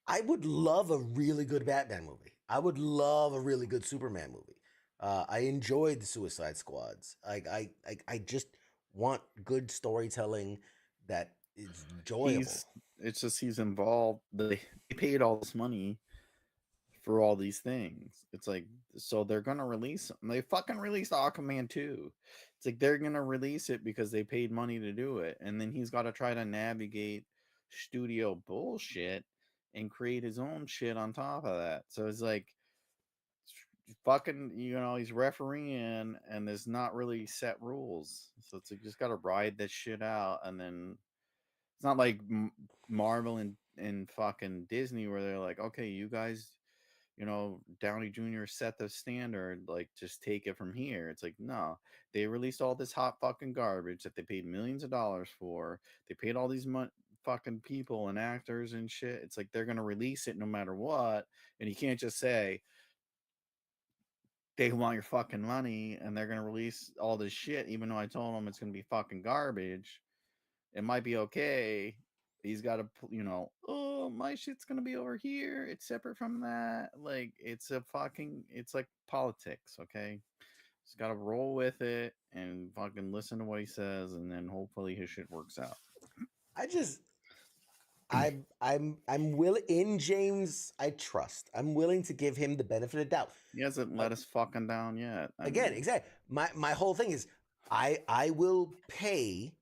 I would love a really good Batman movie. I would love a really good Superman movie. I enjoyed the Suicide Squads. I just want good storytelling that is enjoyable. It's just he's involved. They paid all this money for all these things. It's like, so they're gonna release them. They fucking released Aquaman 2. It's like they're gonna release it because they paid money to do it, and then he's got to try to navigate studio bullshit and create his own shit on top of that. So it's like fucking, he's refereeing and there's not really set rules. So it's like, just got to ride this shit out and then It's not like Marvel and fucking Disney where they're like, okay, you guys, Downey Jr. set the standard, like just take it from here. It's like, no, they released all this hot fucking garbage that they paid millions of dollars for. They paid all these fucking people and actors and shit. It's like they're gonna release it no matter what, and you can't just say they want your fucking money and they're gonna release all this shit, even though I told them it's gonna be fucking garbage. It might be okay. He's got to, oh, my shit's gonna be over here. It's separate from that. Like, it's like politics, okay? He's got to roll with it and fucking listen to what he says, and then hopefully his shit works out. I'm willing in James. I trust. I'm willing to give him the benefit of doubt. He hasn't let us fucking down yet. Exactly. My whole thing is, I will pay.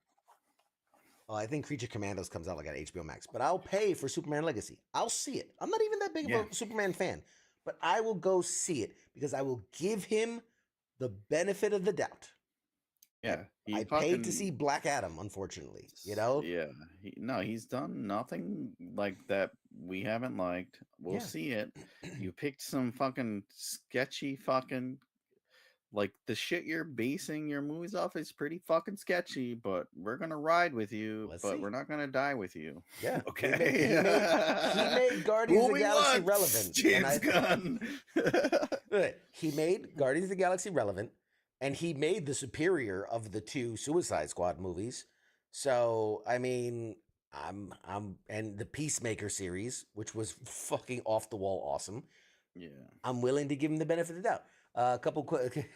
Well, I think Creature Commandos comes out like on HBO Max, but I'll pay for Superman Legacy. I'll see it. I'm not even that big of a Superman fan, but I will go see it because I will give him the benefit of the doubt. Yeah, I paid to see Black Adam, unfortunately. Yeah, he's done nothing like that we haven't liked. We'll see it. You picked some fucking sketchy fucking. Like, the shit you're basing your movies off is pretty fucking sketchy, but we're gonna ride with you, we're not gonna die with you. Yeah. Okay. He made Guardians of the Galaxy relevant. James Gunn. He made Guardians of the Galaxy relevant, and he made the superior of the two Suicide Squad movies. So, I mean, and the Peacemaker series, which was fucking off the wall awesome. Yeah. I'm willing to give him the benefit of the doubt. A couple quick.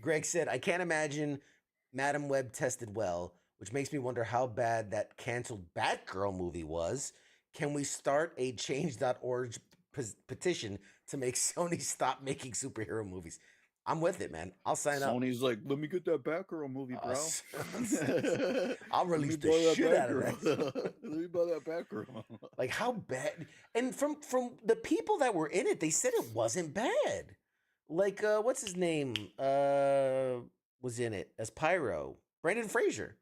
Greg said, I can't imagine Madam Web tested well, which makes me wonder how bad that canceled Batgirl movie was. Can we start a change.org petition to make Sony stop making superhero movies? I'm with it, man. I'll sign up. Sony's like, let me get that Batgirl movie, bro. I'll release the shit out of that. Let me buy that Batgirl. Like, how bad? And from the people that were in it, they said it wasn't bad. Like, what's his name? Was in it as Pyro, Brandon Fraser,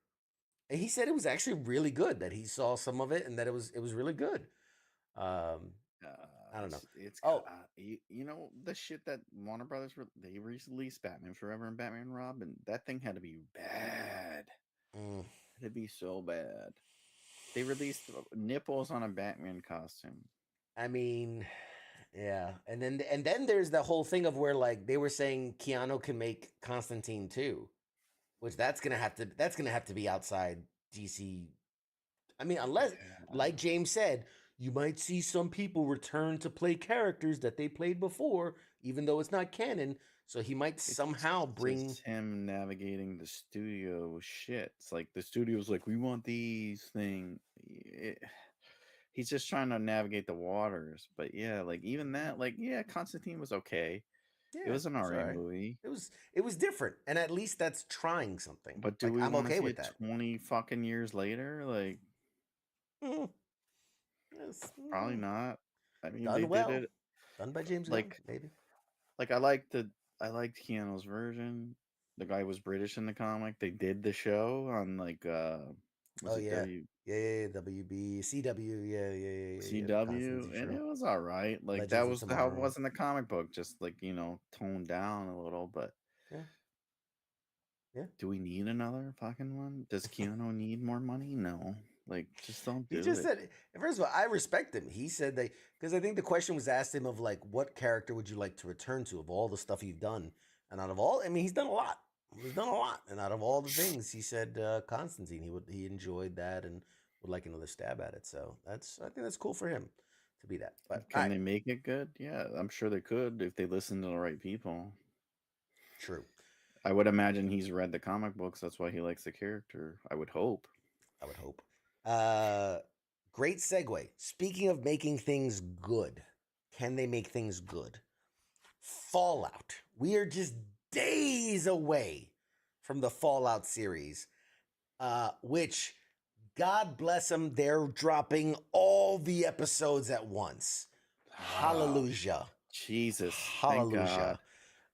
and he said it was actually really good. That he saw some of it and that it was really good. I don't know. It's the shit that Warner Brothers they released Batman Forever and Batman Robin. That thing had to be bad. It'd be so bad. They released nipples on a Batman costume. I mean. Yeah, and then there's the whole thing of where like they were saying Keanu can make Constantine too, which that's gonna have to be outside DC. I mean, unless like James said, you might see some people return to play characters that they played before, even though it's not canon. So he might somehow bring him navigating the studio shit. It's like the studio's like, we want these things. He's just trying to navigate the waters. But yeah, like even that, like, yeah, Constantine was okay. Yeah, it was an alright movie. It was different, and at least that's trying something. But I'm okay with that. 20 fucking years later, like, probably not. I mean, done they well. did it Done by James like Gunn, baby. Like I liked Keanu's version. The guy was British in the comic. They did the show on like WB, WB, CW, CW, and it was all right. Like Legends that of was how it was in the comic book, just like toned down a little. But yeah. Do we need another fucking one? Does Keanu need more money? No. Like, just don't do it. He just said, first of all, I respect him. He said that because I think the question was asked him of like, what character would you like to return to of all the stuff you've done? And out of all, I mean, he's done a lot. He's done a lot. And out of all the things, he said Constantine. He enjoyed that and would like another stab at it. So I think that's cool for him to be that. But can they make it good? Yeah, I'm sure they could if they listen to the right people. True. I would imagine he's read the comic books. That's why he likes the character. I would hope. Great segue. Speaking of making things good, can they make things good? Fallout. We are just days away from the Fallout series, which, God bless them, they're dropping all the episodes at once. Hallelujah. Jesus. Hallelujah.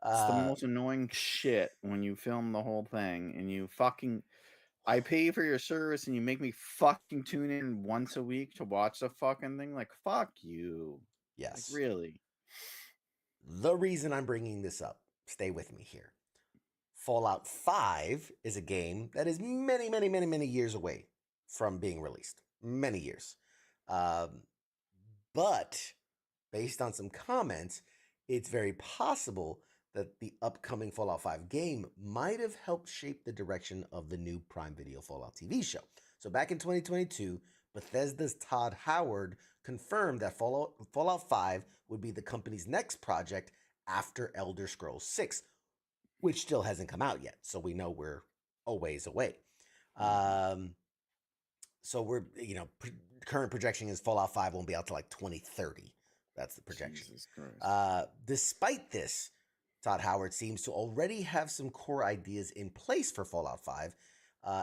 It's the most annoying shit when you film the whole thing and you fucking I pay for your service and you make me fucking tune in once a week to watch the fucking thing. Like, fuck you. Like, Yes. really? The reason I'm bringing this up, stay with me here. Fallout 5 is a game that is many, many, many, many years away from being released. Many years. But based on some comments, it's very possible that the upcoming Fallout 5 game might have helped shape the direction of the new Prime Video Fallout TV show. So back in 2022, Bethesda's Todd Howard confirmed that Fallout 5 would be the company's next project after Elder Scrolls 6, which still hasn't come out yet. So we know we're a ways away. So we're, current projection is Fallout 5 won't be out till like 2030. That's the projection. Jesus Christ. Despite this, Todd Howard seems to already have some core ideas in place for Fallout 5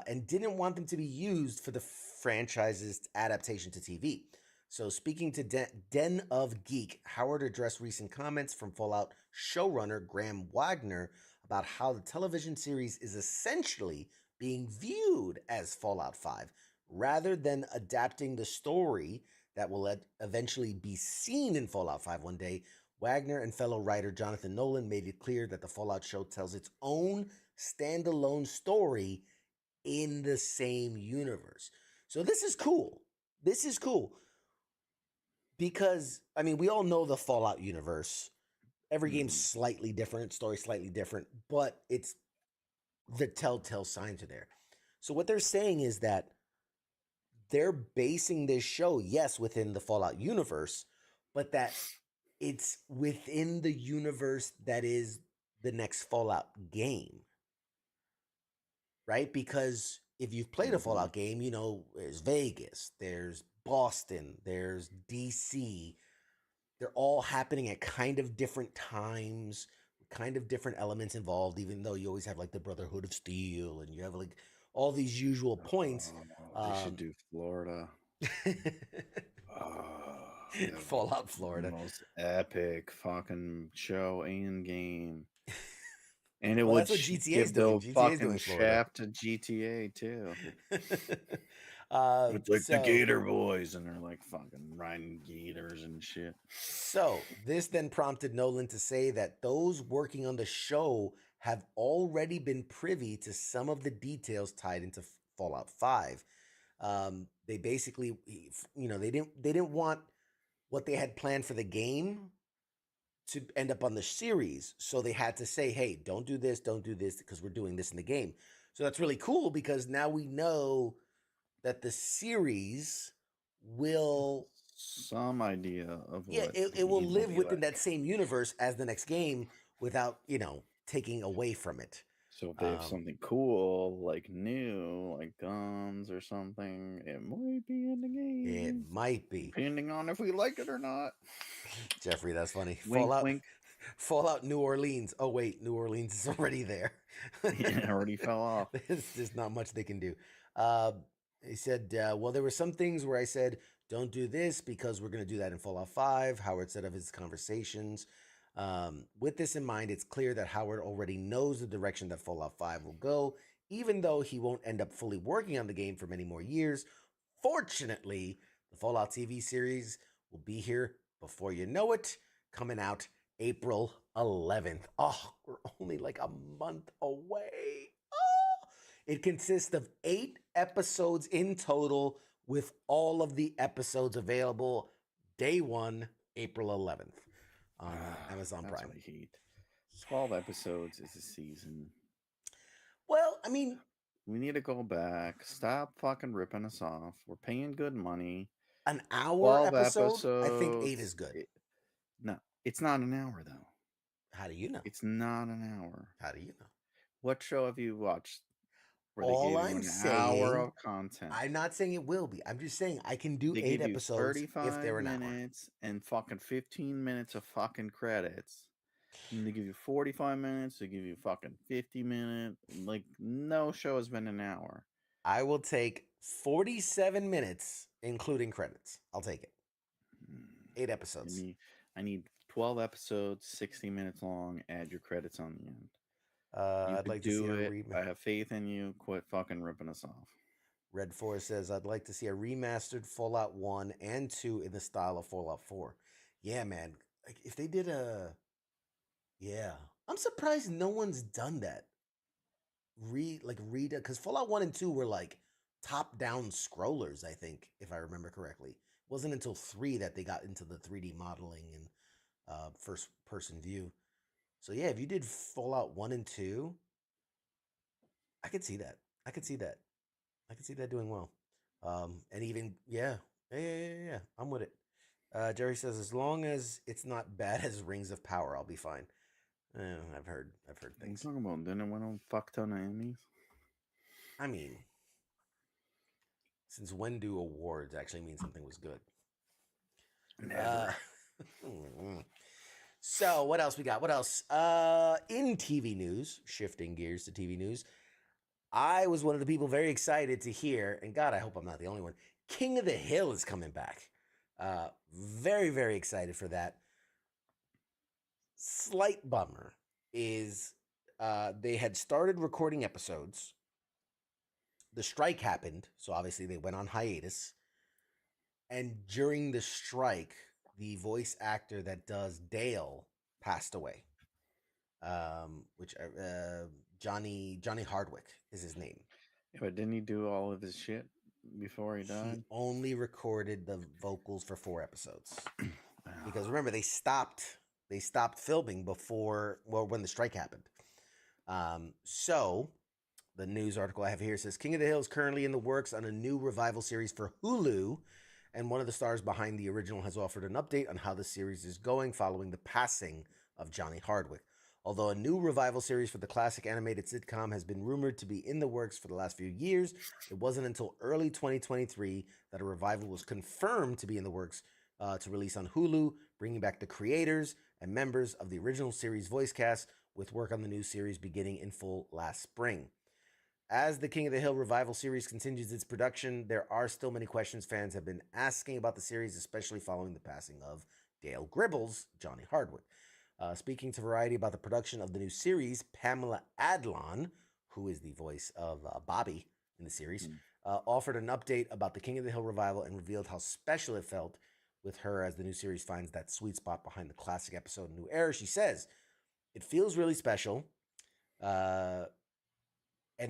and didn't want them to be used for the franchise's adaptation to TV. So speaking to Den of Geek, Howard addressed recent comments from Fallout showrunner Graham Wagner about how the television series is essentially being viewed as Fallout 5 rather than adapting the story that will eventually be seen in Fallout 5 one day. Wagner and fellow writer Jonathan Nolan made it clear that the Fallout show tells its own standalone story in the same universe. So this is cool. This is cool. Because, I mean, we all know the Fallout universe. Every game's slightly different, story slightly different, but it's the telltale signs are there. So what they're saying is that they're basing this show, yes, within the Fallout universe, but that it's within the universe that is the next Fallout game. Right? Because if you've played a Fallout game, there's Vegas, there's Boston, there's DC. They're all happening at kind of different times, kind of different elements involved, even though you always have like the Brotherhood of Steel and you have like all these usual points. They should do Florida. Fallout Florida. The most epic fucking show and game. And it Well, would that's what GTA's give doing. the GTA's fucking doing Florida. shaft to GTA too. It's like so, the Gator Boys, and they're like fucking riding gators and shit. So this then prompted Nolan to say that those working on the show have already been privy to some of the details tied into Fallout 5. They basically, they didn't want what they had planned for the game to end up on the series. So they had to say, hey, don't do this, because we're doing this in the game. So that's really cool because now we know that the series will... Some idea of what it will live within that same universe as the next game without, taking away from it. So if they have something cool, like new, like guns or something, it might be in the game. It might be. Depending on if we like it or not. Jeffrey, that's funny. Wink, wink. Fallout New Orleans. Oh, wait, New Orleans is already there. Yeah, already fell off. There's not much they can do. He said, well, there were some things where I said, don't do this because we're going to do that in Fallout 5. Howard said of his conversations. With this in mind, it's clear that Howard already knows the direction that Fallout 5 will go, even though he won't end up fully working on the game for many more years. Fortunately, the Fallout TV series will be here before you know it, coming out April 11th. Oh, we're only like a month away. Oh! It consists of 8 episodes in total, with all of the episodes available day 1, April 11th on Amazon That's Prime. what I hate. 12 episodes is a season. Well, I mean, we need to go back. Stop fucking ripping us off. We're paying good money. An hour episode? Episodes. I think 8 is good. No, it's not an hour though. How do you know? It's not an hour. How do you know? What show have you watched? All I'm saying, hour of content. I'm not saying it will be. I'm just saying I can do They 8 give you episodes if 35 they're an hour. minutes and fucking 15 minutes of fucking credits. And they give you 45 minutes. They give you fucking 50 minutes. Like, no show has been an hour. I will take 47 minutes, including credits. I'll take it. 8 episodes. I need 12 episodes, 60 minutes long. Add your credits on the end. You I'd could like to see do a it. I have faith in you. Quit fucking ripping us off. Red Forest says, I'd like to see a remastered Fallout 1 and 2 in the style of Fallout 4. Yeah, man. Like, if they did a. Yeah. I'm surprised no one's done that. Read it. Because Fallout 1 and 2 were like top down scrollers, I think, if I remember correctly. It wasn't until 3 that they got into the 3D modeling and first person view. So, yeah, if you did Fallout 1 and 2, I could see that. I could see that. I could see that doing well. And even yeah. I'm with it. Jerry says as long as it's not bad as Rings of Power, I'll be fine. I've heard What are you things. talking about? Didn't it win a fuck ton of Emmys? I mean, since when do awards actually mean something was good? Never. So what else we got? What else? In TV news, shifting gears to TV news, I was one of the people very excited to hear, and God, I hope I'm not the only one. King of the Hill is coming back. Very, very excited for that. Slight bummer is they had started recording episodes. The strike happened, so obviously they went on hiatus. And during the strike, the voice actor that does Dale passed away. Which Johnny Hardwick is his name. Yeah, but didn't he do all of his shit before he He died? only recorded the vocals for 4 episodes. Because remember, they stopped filming when the strike happened. So the news article I have here says King of the Hill is currently in the works on a new revival series for Hulu, and one of the stars behind the original has offered an update on how the series is going following the passing of Johnny Hardwick. Although a new revival series for the classic animated sitcom has been rumored to be in the works for the last few years, it wasn't until early 2023 that a revival was confirmed to be in the works to release on Hulu, bringing back the creators and members of the original series voice cast, with work on the new series beginning in full last spring. As the King of the Hill revival series continues its production, there are still many questions fans have been asking about the series, especially following the passing of Dale Gribble's Johnny Hardwick. Speaking to Variety about the production of the new series, Pamela Adlon, who is the voice of Bobby in the series, offered an update about the King of the Hill revival and revealed how special it felt with her as the new series finds that sweet spot behind the classic episode New Era. She says, it feels really special. And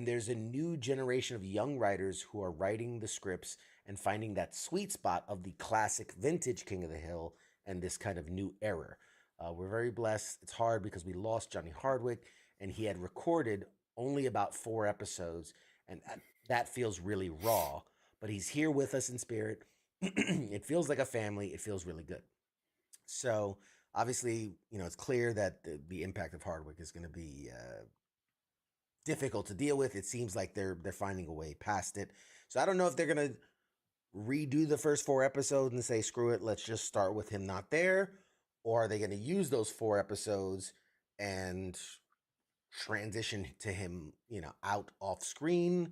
there's a new generation of young writers who are writing the scripts and finding that sweet spot of the classic vintage King of the Hill and this kind of new era. We're very blessed. It's hard because we lost Johnny Hardwick, and he had recorded only about 4 episodes, and that feels really raw. But he's here with us in spirit. It feels like a family. It feels really good. So obviously, it's clear that the impact of Hardwick is going to be difficult to deal with. It seems like they're finding a way past it. So I don't know if they're going to redo the first 4 episodes and say, screw it, let's just start with him not there. Or are they going to use those 4 episodes and transition to him, out off screen?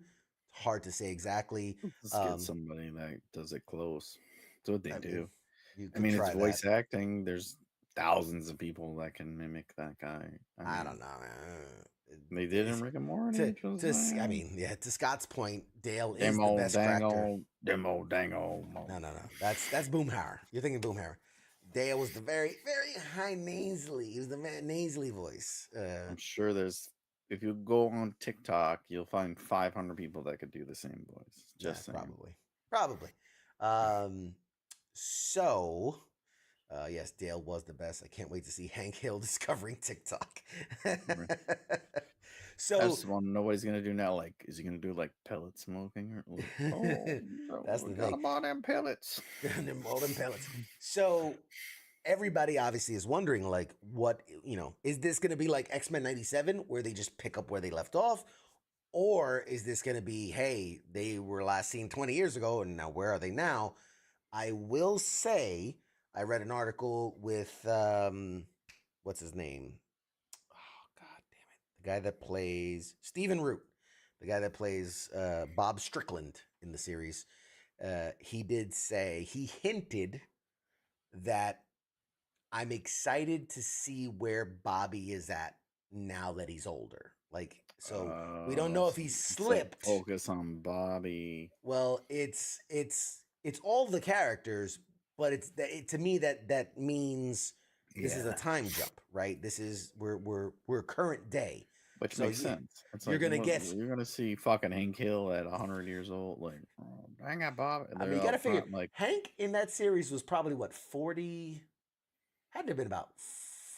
Hard to say exactly. Let's get somebody that does it close. That's what they do. You I mean, it's try voice that. acting. There's thousands of people that can mimic that guy. I don't know, man. They did in Rick and Morty. To Scott's point, Dale is Demo, the best actor. Demo, dango. No. That's Boomhauer. You're thinking Boomhauer. Dale was the very, very high nasally. He was the nasally voice. I'm sure if you go on TikTok, you'll find 500 people that could do the same voice. Just saying. Probably. So, yes, Dale was the best. I can't wait to see Hank Hill discovering TikTok. So that's one nobody's gonna do now. Like, is he gonna do like pellet smoking or? That's the got thing. all them pellets. All them pellets. So everybody obviously is wondering, like, what is this gonna be like X-Men '97, where they just pick up where they left off, or is this gonna be, hey, they were last seen 20 years ago, and now where are they now? I will say, I read an article with what's his name? The guy that plays Stephen Root, the guy that plays Bob Strickland in the series, he hinted that I'm excited to see where Bobby is at now that he's older. Like, so we don't know if he It's like slipped. focus on Bobby. Well, it's all the characters, but to me that means this is a Yeah. time jump, right? This is we're current day. Which So makes sense. It's you're like gonna get. you're gonna see fucking Hank Hill at 100 years old, like, oh, dang it, Bob. I mean, They're you got to up figure front, like, Hank in that series was probably what 40. Had to have been about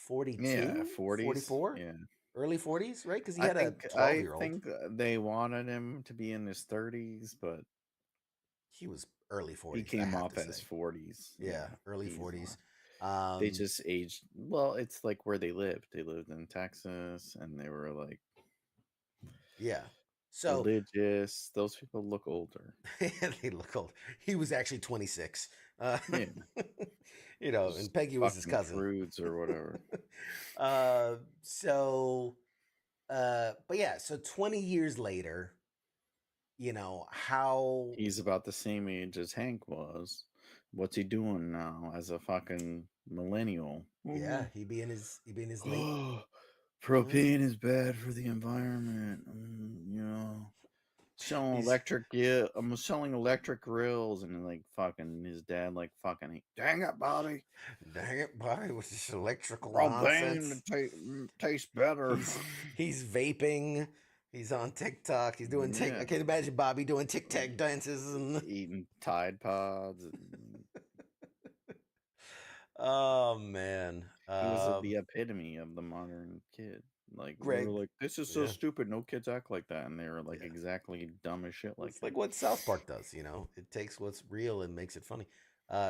42, yeah, 40s. 44, Yeah, early 40s, right? Because he I had a think 12-year-old. they wanted him to be in his 30s, but He was early 40s. he I came have off to as say. 40s. Yeah, early easily. 40s. They just aged. Well, it's like where they lived. They lived in Texas, and they were like yeah. So religious. Those people look older. they look old. He was actually 26. Yeah, And just Peggy was his fucking cousin. prudes or whatever. But yeah, so 20 years later, how He's about the same age as Hank was. What's he doing now as a fucking millennial? yeah, he be in his late. Propane is bad for the environment. Selling He's- electric. Yeah, I'm selling electric grills, and like fucking his dad, like fucking. Dang it, Bobby! Dang it, Bobby, with this electrical Propane nonsense. tastes better. He's vaping. He's on TikTok. He's doing Yeah. I can't imagine Bobby doing TikTok dances and Eating Tide Pods. And oh man. he was the epitome of the modern kid. Like we Greg. were like, this is so Yeah. stupid. No kids act like that, and they were like Yeah. exactly dumb as shit. Like It's like what South Park does, It takes what's real and makes it funny.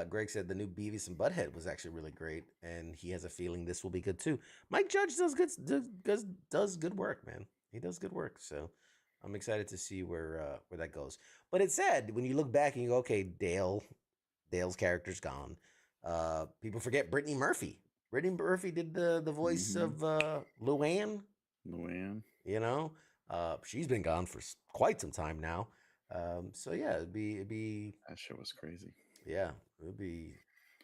Greg said the new Beavis and Butthead was actually really great, and he has a feeling this will be good too. Mike Judge does good work, man. He does good work, so I'm excited to see where that goes. But it's sad when you look back and you go, okay, Dale's character's gone. People forget Brittany Murphy. Brittany Murphy did the voice of Luann. Luann. She's been gone for quite some time now. So yeah, it'd be That shit was crazy. yeah, it would be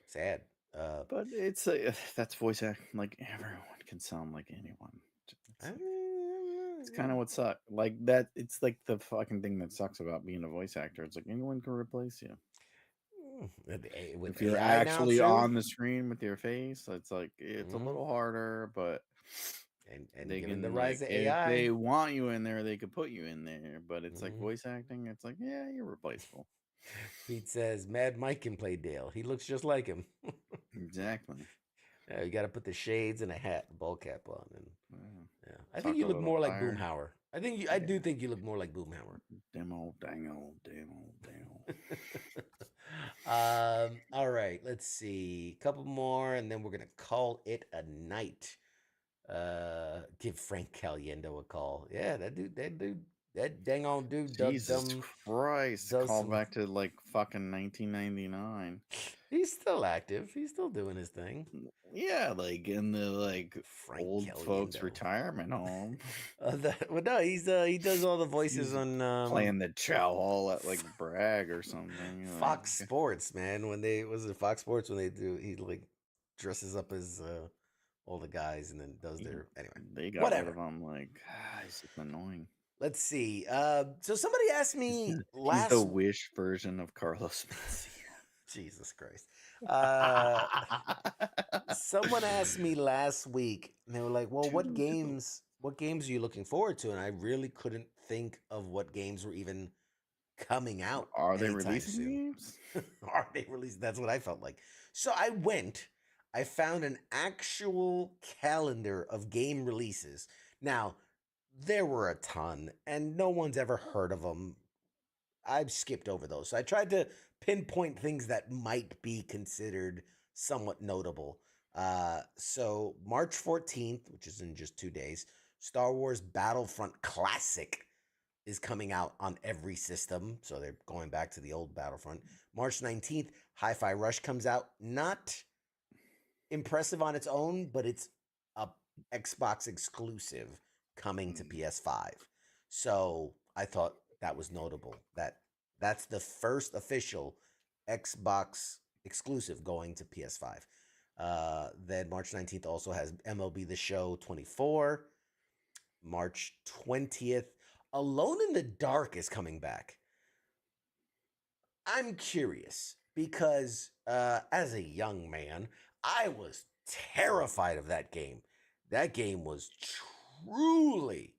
sad. But it's that's voice act. Like everyone can sound like anyone. It's kind of what sucks. Like that. It's like the fucking thing that sucks about being a voice actor. It's like anyone can replace you. With If you're AI now, actually too. on the screen with your face, it's like it's Mhm. a little harder, but and they given can the rise like of if AI, they want you in there, they could put you in there. But it's like Mhm. voice acting. It's like yeah, you're replaceable. Pete says Mad Mike can play Dale. He looks just like him. Exactly. Yeah, you got to put the shades and a hat, ball cap on, and Yeah. yeah. I Talk think you a look little more like higher. Boomhauer. I do think you look more like Boomhauer. Demo. All right, let's see. A couple more, and then we're gonna call it a night. Give Frank Caliendo a call. Yeah, that dang on dude. Jesus Christ! does Call some- back to like fucking 1999. He's still active. He's still doing his thing. Yeah, like in the like Frank old folks Caliendo. retirement home, Well, no, he does all the voices He's on playing the chow hall at like Bragg or something. like, Fox Sports, man. When they was it Fox Sports when they do he like dresses up as all the guys and then does their anyway. They got Whatever. rid of him. Like, he's just annoying. Let's see. So somebody asked me He's last the Wish version of Carlos Mencia. Jesus Christ. Someone asked me last week, and they were like, "Well, what games are you looking forward to?" And I really couldn't think of what games were even coming out. Are they anytime releasing soon. games? Are they releasing? That's what I felt like. So I found an actual calendar of game releases. Now, there were a ton, and no one's ever heard of them. I've skipped over those. So I tried to pinpoint things that might be considered somewhat notable. So March 14th, which is in just 2 days, Star Wars Battlefront Classic is coming out on every system. So they're going back to the old Battlefront. March 19th, Hi-Fi Rush comes out. Not impressive on its own, but it's a Xbox exclusive coming to PS5. So I thought that was notable. That's the first official Xbox exclusive going to PS5. Then March 19th also has MLB The Show 24. March 20th, Alone in the Dark is coming back. I'm curious because as a young man, I was terrified of that game. That game was truly,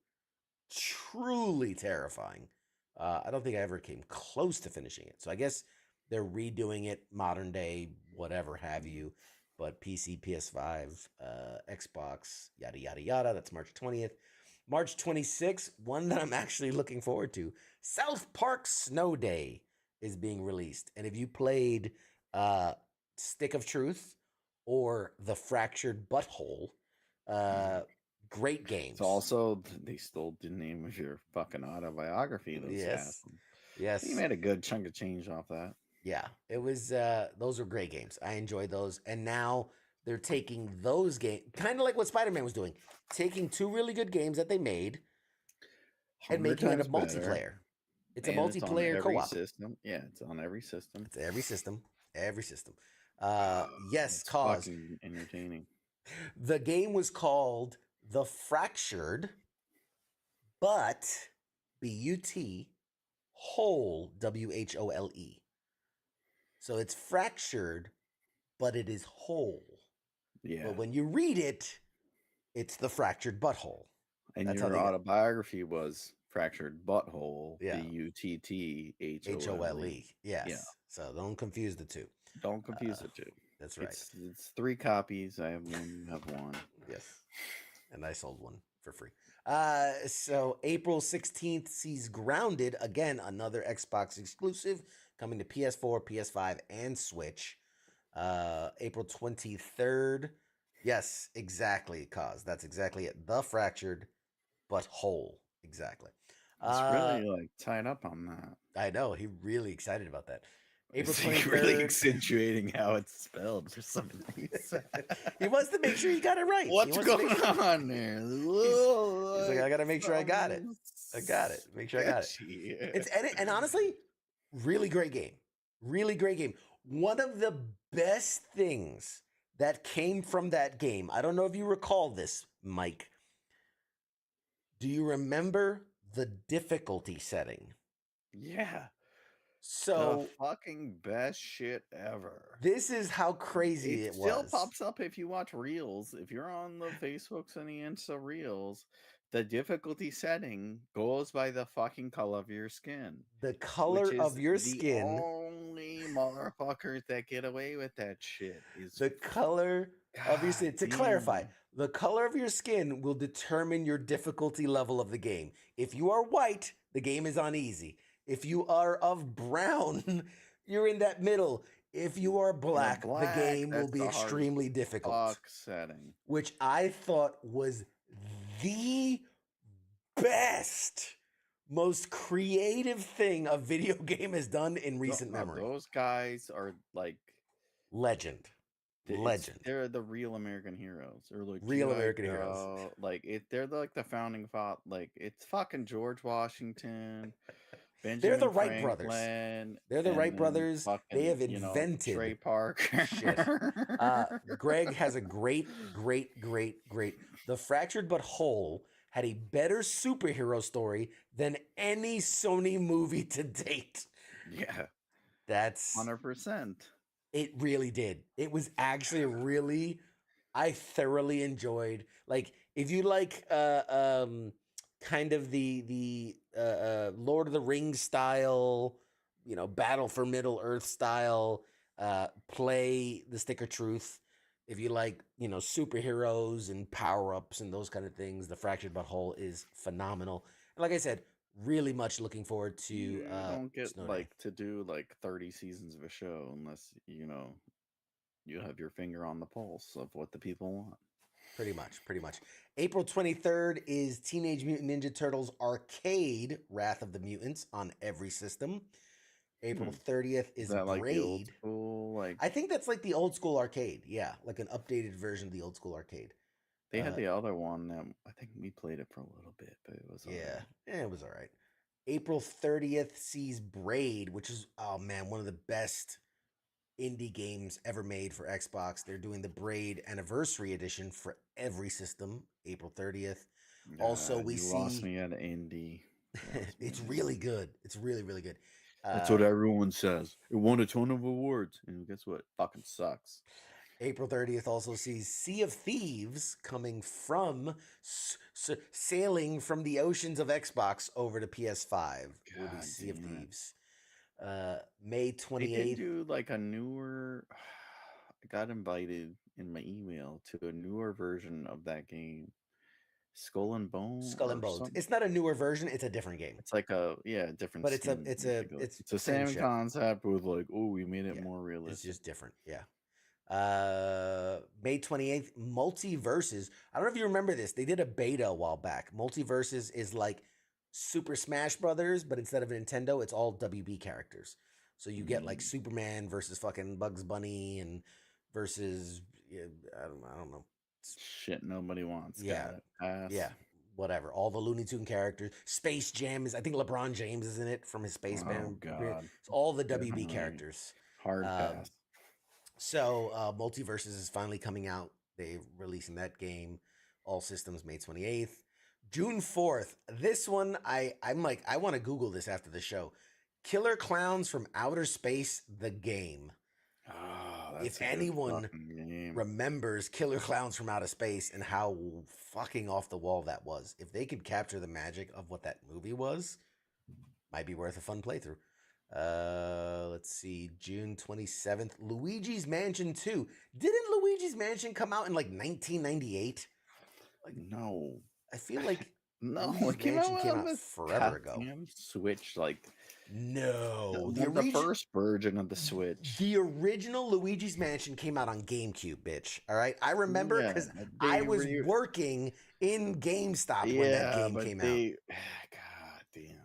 truly terrifying. I don't think I ever came close to finishing it. So I guess they're redoing it modern day, whatever have you. But PC, PS5, Xbox, yada, yada, yada. That's March 20th. March 26th, one that I'm actually looking forward to, South Park Snow Day is being released. And if you played Stick of Truth or The Fractured Butthole, great games. It's also, they stole the name of your fucking autobiography. Those Yes. assholes. Yes. You made a good chunk of change off that. Yeah, it was those were great games. I enjoyed those. And now they're taking those games, kind of like what Spider-Man was doing, taking two really good games that they made and 100 making it a times better. multiplayer. It's a And it's on multiplayer every co-op. system. Yeah, it's on every system. It's every system. Every system. It's cause fucking entertaining. the game was called The Fractured, but B-U-T Whole, W-H-O-L-E. So it's fractured, but it is whole. Yeah. But when you read it, it's The Fractured Butthole. And That's how your they got- autobiography was Fractured Butthole, Yeah. B-U-T-T-H-O-L-E. H-O-L-E. Yes. Yeah. So don't confuse the two. Don't confuse the two. That's right. It's 3 copies. I have one, you have one. Yes. And I sold one for free. So April 16th sees Grounded, again, another Xbox exclusive, coming to PS4, PS5, and Switch. April 23rd. Yes, exactly, cause that's exactly it. The Fractured, but whole. Exactly. It's really like tied up on that. I know. He really excited about that. April It's like 23rd. really accentuating how it's spelled for some reason. He wants to make sure he got it right. He What's wants to make going sure- on there? He's like, I gotta make sure I got it. I got it. Make sure I got it. Sketchy. And honestly, really great game. Really great game. One of the best things that came from that game. I don't know if you recall this, Mike. Do you remember the difficulty setting? Yeah. So the fucking best shit ever. this is how crazy it still was. pops up if you watch reels. If you're on the Facebooks and the Insta reels, the difficulty setting goes by the fucking color of your skin. The color which is of your the skin. only motherfuckers that get away with that shit is The color of your skin. To clarify, damn. the color of your skin will determine your difficulty level of the game. If you are white, the game is on easy. If you are of brown, you're in that middle. If you are black, the game will that's be the hard extremely difficult. fuck setting. Which I thought was the best, most creative thing a video game has done in recent memory. Those guys are like Legend. Legend. They're the real American heroes. They're like Real G.I. American heroes. Joe. Like they're like the founding father. Like it's fucking George Washington. They're the Benjamin Wright brothers. Franklin, They're the and Wright then brothers. They fucking, have you know, invented Trey Parker. shit. Greg has a great. The Fractured But Whole had a better superhero story than any Sony movie to date. Yeah, That's 100%. It really did. It was actually really, I thoroughly enjoyed. Like, if you like kind of the Lord of the Rings style, you know, Battle for Middle Earth style, play the Stick of Truth. If you like, you know, superheroes and power-ups and those kind of things, the Fractured But Whole is phenomenal. And like I said, really much looking forward to You don't get Snow Day. like to do like 30 seasons of a show unless you know you have your finger on the pulse of what the people want. Pretty much. April 23rd is Teenage Mutant Ninja Turtles Arcade Wrath of the Mutants on every system. April 30th is Is that like the old Braid. school? Like I think that's like the old school arcade. Yeah, like an updated version of the old school arcade. they had the other one that I think we played it for a little bit, but it was Yeah, it was all right. April 30th sees Braid, which is, oh man, one of the best indie games ever made for Xbox. They're doing the Braid Anniversary Edition for every system, April 30th. Also, we you lost see me at indie. it's really good. It's really, really good. That's what everyone says. It won a ton of awards, and guess what? Fucking sucks. April 30th also sees Sea of Thieves coming from sailing from the oceans of Xbox over to PS5. Will be God Sea of damn it. Thieves. May They did 28th. do like a newer. I got invited in my email to a newer version of that game, Skull and Bone. Skull and or Bones. something. It's not a newer version, it's a different game. It's like a different. But it's skin, basically. it's the same same shit. concept with like, oh, we made it Yeah, more It's realistic. just different. Yeah. May 28th, Multiverses. I don't know if you remember this. They did a beta a while back. Multiverses is like Super Smash Brothers, but instead of Nintendo, it's all WB characters. So you get like Superman versus fucking Bugs Bunny and versus I don't know. Shit, nobody wants. Yeah. Got it. Pass. Yeah. Whatever. All the Looney Tune characters. Space Jam is I think LeBron James is in it from his Space Jam. God. It's all the WB Definitely. characters. Hard pass. So Multiverses is finally coming out. They're releasing that game. All systems May 28th. June 4th. This one, I'm like, I want to Google this after the show. Killer Clowns from Outer Space, the game. Oh, If anyone remembers Killer Clowns from Outer Space and how fucking off the wall that was, if they could capture the magic of what that movie was, might be worth a fun playthrough. Let's see, June 27th, Luigi's Mansion 2. Didn't Luigi's Mansion come out in like 1998? Like, no. I feel like no, Luigi's Mansion came out forever ago. Switch, like no, the first version of the Switch. The original Luigi's Mansion came out on GameCube, bitch. All right, I remember because I was working in GameStop when that game came out. God damn.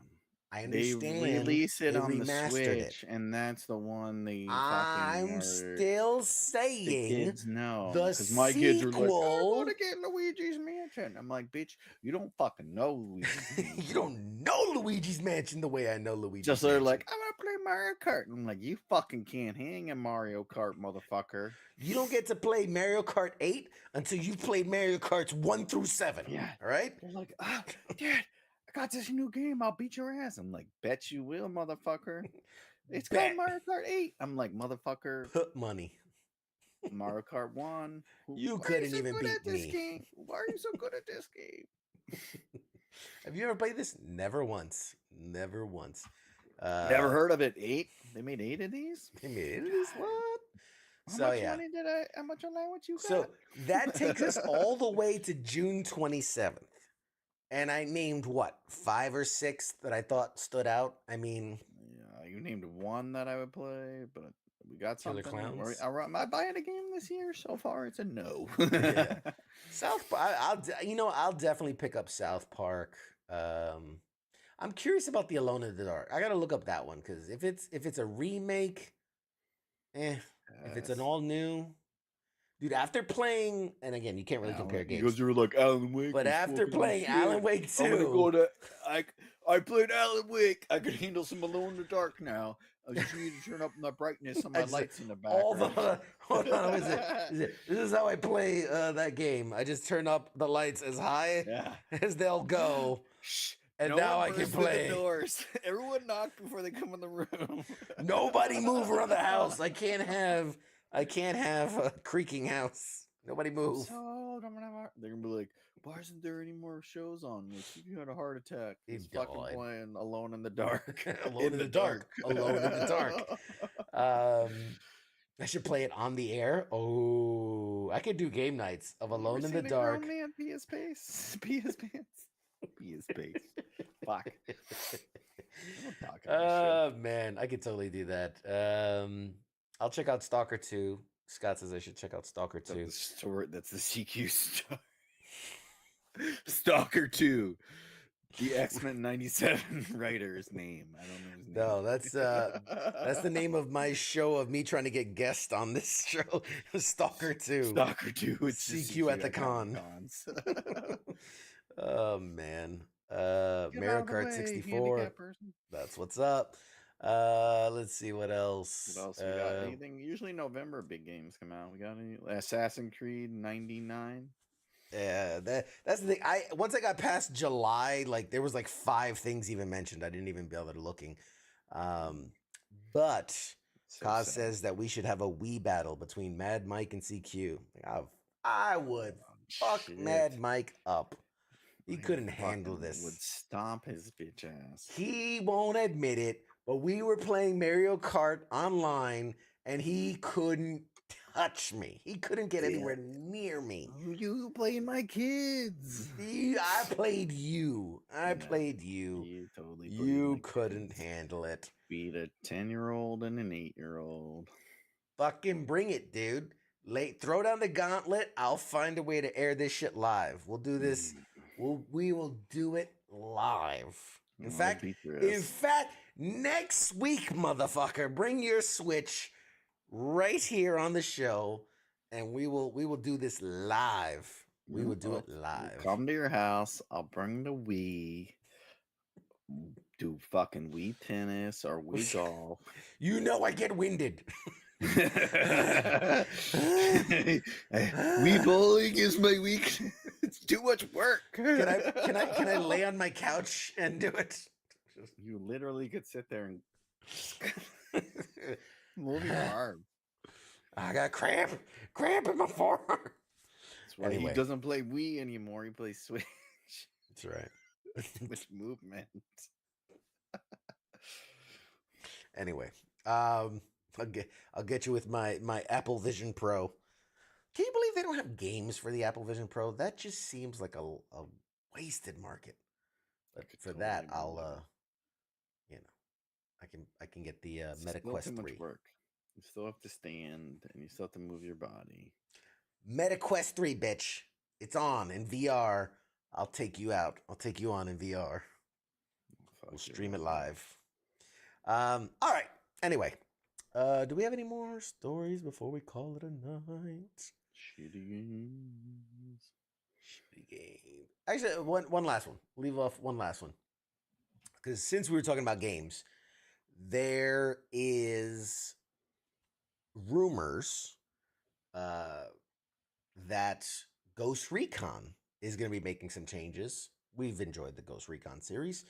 I understand. They release it on the Switch, and that's the one they. I'm still saying the kids know because my kids are like, "I want to get Luigi's Mansion." I'm like, "Bitch, you don't fucking know Luigi's Mansion. You don't know Luigi's Mansion the way I know Luigi's Just Mansion." they're like, "I want to play Mario Kart." And I'm like, "You fucking can't hang in Mario Kart, motherfucker. You don't get to play Mario Kart 8 until you've played Mario Karts 1 through 7. Yeah, all right." They're like, "Oh, Dad, I got this new game. I'll beat your ass." I'm like, "Bet you will, motherfucker." It's called Mario Kart 8. I'm like, "Motherfucker, put money." Mario Kart 1. You couldn't even beat this me. Game? Why are you so good at this game? Have you ever played this? Never once. Never once. Never heard of it. 8? They made 8 of these? They made 8 of these? What? How much money did I? How much allowance you got? So that takes us all the way to June 27th. And I named what, 5 or 6 that I thought stood out. I mean, yeah, you named one that I would play, but we got Killer something. Clowns. Am I buying a game this year? So far, it's a no. Yeah. South Park. I'll definitely pick up South Park. I'm curious about the Alone in the Dark. I gotta look up that one because if it's a remake, if it's an all new. Dude, after playing, and again, you can't really compare games. Because you were like Alan Wake. But after playing Alan Wake 2, I'm gonna go to. I played Alan Wake. I could handle some Alone in the Dark now. I just need to turn up the brightness on my lights in the background. Hold on, what is it? This is how I play that game. I just turn up the lights as high as they'll go. And no now I can play. The doors. Everyone knock before they come in the room. Nobody move around the house. I can't have a creaking house. Nobody move. So they're gonna be like, why isn't there any more shows on? Like, you had a heart attack. He's fucking playing Alone in the Dark. Alone in the Dark. Alone in the Dark. I should play it on the air. Oh, I could do game nights of Alone in the Dark. Man, PS Pace. PS Pants. PS Pace. Fuck. Man, I could totally do that. I'll check out Stalker 2. Scott says I should check out Stalker 2. That's the CQ star. Stalker 2. The X-Men 97 writer's name. I don't know his name. No, that's the name of my show of me trying to get guests on this show. Stalker 2. Stalker 2. It's CQ at the con. Oh man. Mario Kart 64. That's what's up. Let's see what else. What else we got? Anything? Usually November big games come out. We got any Assassin's Creed 99? Yeah, that's the thing. Once I got past July, like there was like 5 things even mentioned. I didn't even bother looking. But So Kaz sad. says that we should have a Wii battle between Mad Mike and CQ. Like, I would fuck Shit. Mad Mike up. He I couldn't handle fucking this. Would stomp his bitch ass. He won't admit it, but we were playing Mario Kart online and he couldn't touch me. He couldn't get anywhere near me. You playing my kids? I played you. I No, played you. You totally played You my couldn't kids. handle it. Beat a 10-year-old and an 8-year-old. Fucking bring it, dude. Throw down the gauntlet. I'll find a way to air this shit live. We'll do this. We will do it live. In fact, next week, motherfucker, bring your Switch right here on the show, and we will do this live. We will do it live. We'll come to your house. I'll bring the Wii. Do fucking Wii tennis or Wii golf. You know I get winded. Wii bowling is my weakness. It's too much work. Can I lay on my couch and do it? You literally could sit there and move your arm. I got cramp in my forearm. That's why Anyway. he doesn't play Wii anymore. He plays Switch. That's right. Switch movement. Anyway, I'll get you with my Apple Vision Pro. Can you believe they don't have games for the Apple Vision Pro? That just seems like a wasted market. But for that, I'll I can get the MetaQuest 3. Too much work. You still have to stand and you still have to move your body. MetaQuest 3, bitch. It's on in VR. I'll take you out. I'll take you on in VR. We'll stream it live. All right. Anyway, do we have any more stories before we call it a night? Shitty games. Shitty game. Actually, one last one. Leave off one last one. Because since we were talking about games, there is rumors that Ghost Recon is going to be making some changes. We've enjoyed the Ghost Recon series.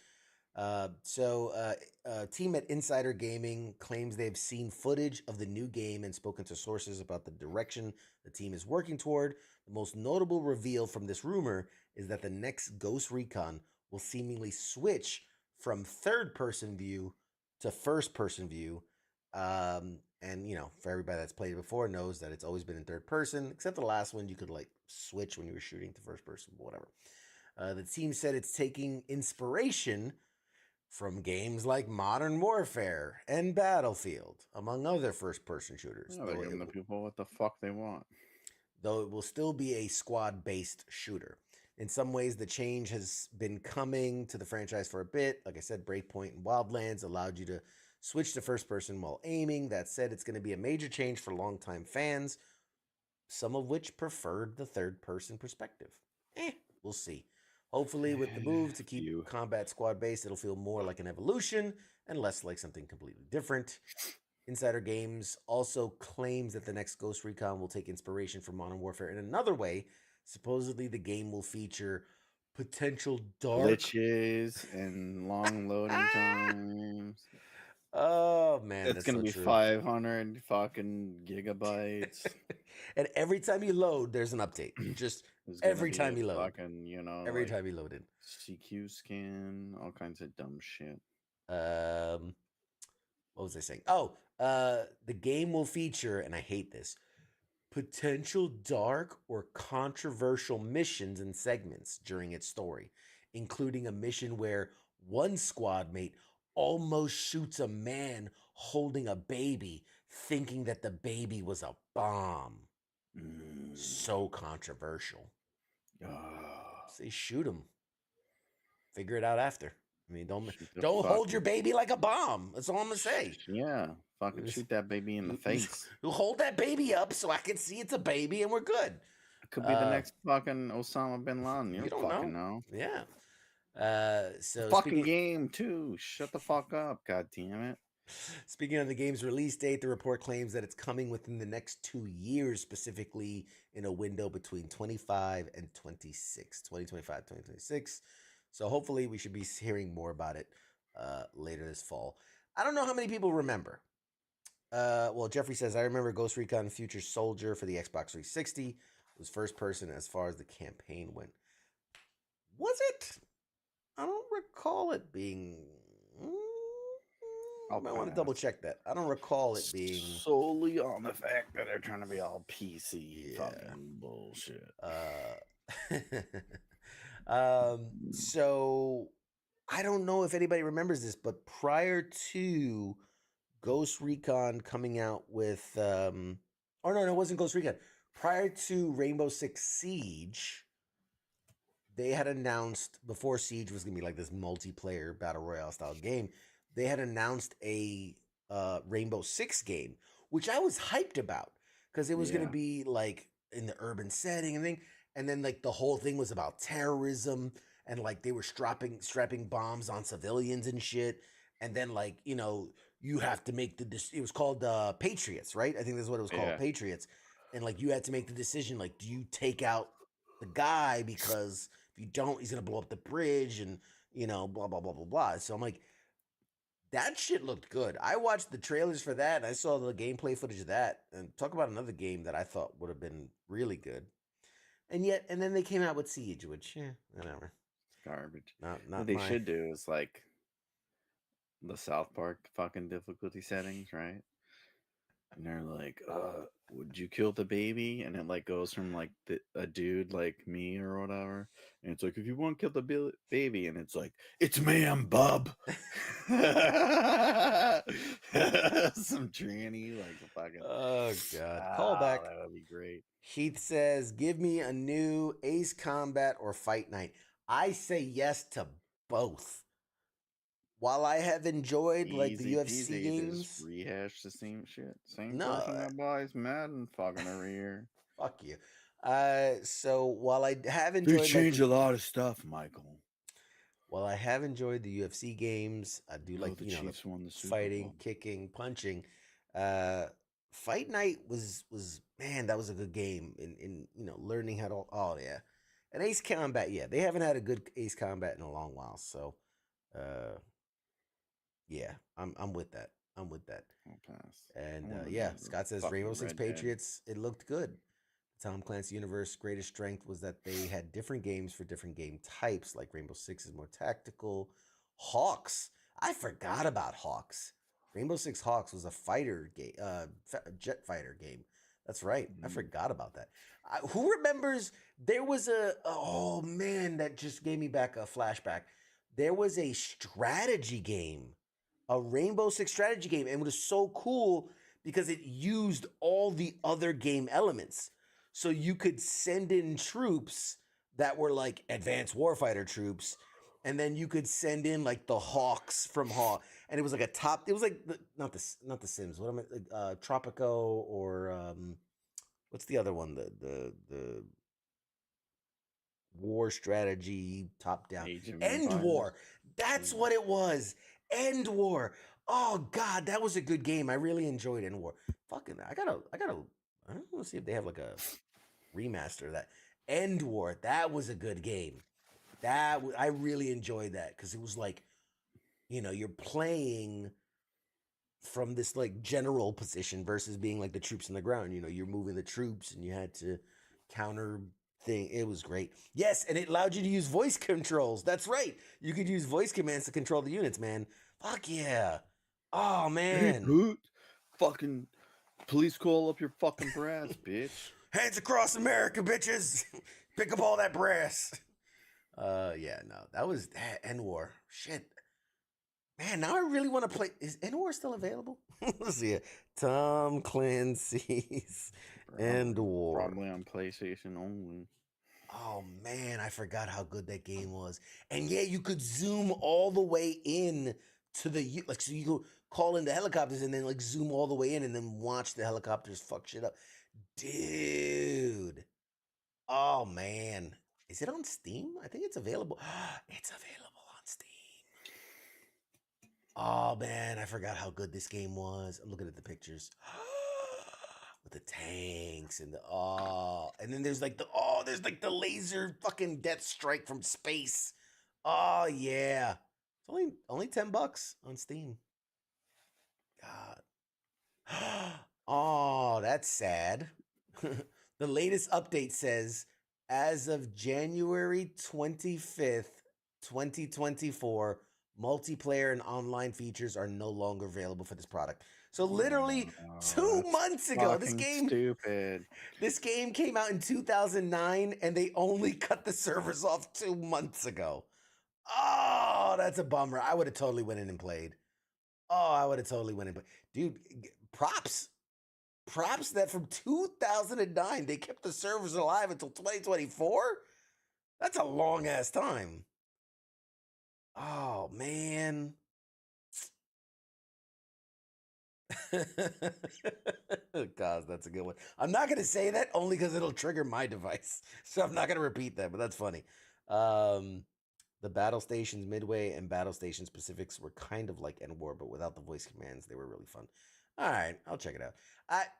Team at Insider Gaming claims they've seen footage of the new game and spoken to sources about the direction the team is working toward. The most notable reveal from this rumor is that the next Ghost Recon will seemingly switch from third-person view to first-person view. And, you know, for everybody that's played it before knows that it's always been in third person, except the last one you could, like, switch when you were shooting to first person, whatever. The team said it's taking inspiration from games like Modern Warfare and Battlefield, among other first-person shooters. Yeah, they're giving the people what the fuck they want. Though it will still be a squad-based shooter. In some ways, the change has been coming to the franchise for a bit. Like I said, Breakpoint and Wildlands allowed you to switch to first person while aiming. That said, it's going to be a major change for longtime fans, some of which preferred the third-person perspective. We'll see. Hopefully, with the move to keep combat squad-based, it'll feel more like an evolution and less like something completely different. Insider Games also claims that the next Ghost Recon will take inspiration from Modern Warfare in another way. Supposedly, the game will feature potential dark glitches and long loading times. Oh man, it's gonna be true. 500 fucking gigabytes. And every time you load, there's an update. Just every time you load, fucking, you know, every time you load it. CQ skin, all kinds of dumb shit. What was I saying? Oh, the game will feature, and I hate this, potential dark or controversial missions and segments during its story, including a mission where one squad mate almost shoots a man holding a baby, thinking that the baby was a bomb. So controversial. Say shoot him. Figure it out after. I mean, don't hold your baby like a bomb. That's all I'm gonna say. Yeah, fucking shoot that baby in the face. You hold that baby up so I can see it's a baby, and we're good. It could be the next fucking Osama bin Laden. You don't fucking know. Yeah. So fucking game too. Shut the fuck up, god damn it. Speaking of the game's release date, the report claims that it's coming within the next 2 years, specifically in a window between 25 and 26, 2025, 2026. So hopefully we should be hearing more about it later this fall. I don't know how many people remember. Well, Jeffrey says, I remember Ghost Recon Future Soldier for the Xbox 360. It was first person as far as the campaign went. Was it? I don't recall it being. I might want to double check that. I don't recall it being solely on the fact that they're trying to be all PC Yeah. fucking bullshit. So I don't know if anybody remembers this, but prior to Ghost Recon coming out with oh no, it wasn't Ghost Recon. Prior to Rainbow Six Siege, they had announced before Siege was gonna be like this multiplayer battle royale style game. They had announced a Rainbow Six game, which I was hyped about because it was gonna be like in the urban setting and thing, and then like the whole thing was about terrorism and like they were strapping bombs on civilians and shit, and then like you have to make it was called Patriots, right? I think that's what it was called, Patriots, and like you had to make the decision like, do you take out the guy because if you don't, he's gonna blow up the bridge and blah blah blah blah blah. So I'm like, that shit looked good. I watched the trailers for that and I saw the gameplay footage of that. And talk about another game that I thought would have been really good. And then they came out with Siege, which whatever. Garbage. Not what they should do is like the South Park fucking difficulty settings, right? And they're like, would you kill the baby? And it like goes from like a dude like me or whatever. And it's like, if you want to kill the baby, and it's like, it's ma'am, bub. Some tranny, like a fucking. Oh god. Callback. That would be great. Heath says, give me a new Ace Combat or Fight Night. I say yes to both. While I have enjoyed like the UFC games, just rehash the same shit. Same person that buys Madden fucking every year. Fuck you. So while I have enjoyed, they change a lot of stuff, Michael. While I have enjoyed the UFC games, I do like the Chiefs won the Super fighting, Bowl. kicking, punching. Fight Night was man, that was a good game in learning how to. Oh yeah, and Ace Combat. Yeah, they haven't had a good Ace Combat in a long while. So, yeah, I'm with that. I'm with that. I'll pass. And Scott says Rainbow Six Patriots. It looked good. The Tom Clancy universe greatest strength was that they had different games for different game types. Like Rainbow Six is more tactical. Hawks. I forgot about Hawks. Rainbow Six Hawks was a fighter game, jet fighter game. That's right. I forgot about that. Who remembers? There was oh man, that just gave me back a flashback. There was a strategy game, a Rainbow Six strategy game, and it was so cool because it used all the other game elements. So you could send in troops that were like advanced warfighter troops, and then you could send in like the Hawks from Hawk, and it was like it was like not the Sims. What am I? Tropico or what's the other one? The war strategy top down. End War. That's what it was. End War. Oh god, that was a good game. I really enjoyed End War. Fucking, I gotta. I don't want to see if they have like a remaster of that. End War. That was a good game. I really enjoyed that because it was like, you're playing from this like general position versus being like the troops on the ground. You're moving the troops and you had to counter thing. It was great. Yes, and it allowed you to use voice controls. That's right. You could use voice commands to control the units, man. Fuck yeah. Oh man. Hey, Poot. Fucking please call up your fucking brass, bitch. Hands across America, bitches. Pick up all that brass. Yeah, no, that was End War. Shit. Man, now I really want to play. Is End War still available? Let's see it. Tom Clancy's End War. Probably on PlayStation only. Oh man, I forgot how good that game was. And yeah, you could zoom all the way in to the like, so you could call in the helicopters and then like zoom all the way in and then watch the helicopters fuck shit up. Dude. Oh man. Is it on Steam? I think it's available. It's available on Steam. Oh man, I forgot how good this game was. I'm looking at the pictures with the tanks and and then there's like the laser fucking death strike from space. Oh yeah, it's only $10 on Steam. God. Oh, that's sad. The latest update says as of January 25th, 2024, multiplayer and online features are no longer available for this product. So literally 2 that's months ago, this fucking game stupid. this game came out in 2009 and they only cut the servers off 2 months ago. Oh, that's a bummer. I would have totally went in and played. Oh, I would have totally went in. But dude, props. Props that from 2009 they kept the servers alive until 2024. That's a long ass time. Oh man. God, that's a good one. I'm not gonna say that only because it'll trigger my device, so I'm not gonna repeat that. But that's funny. The battle stations Midway and battle stations Pacifics were kind of like N-War, but without the voice commands. They were really fun. All right, I'll check it out.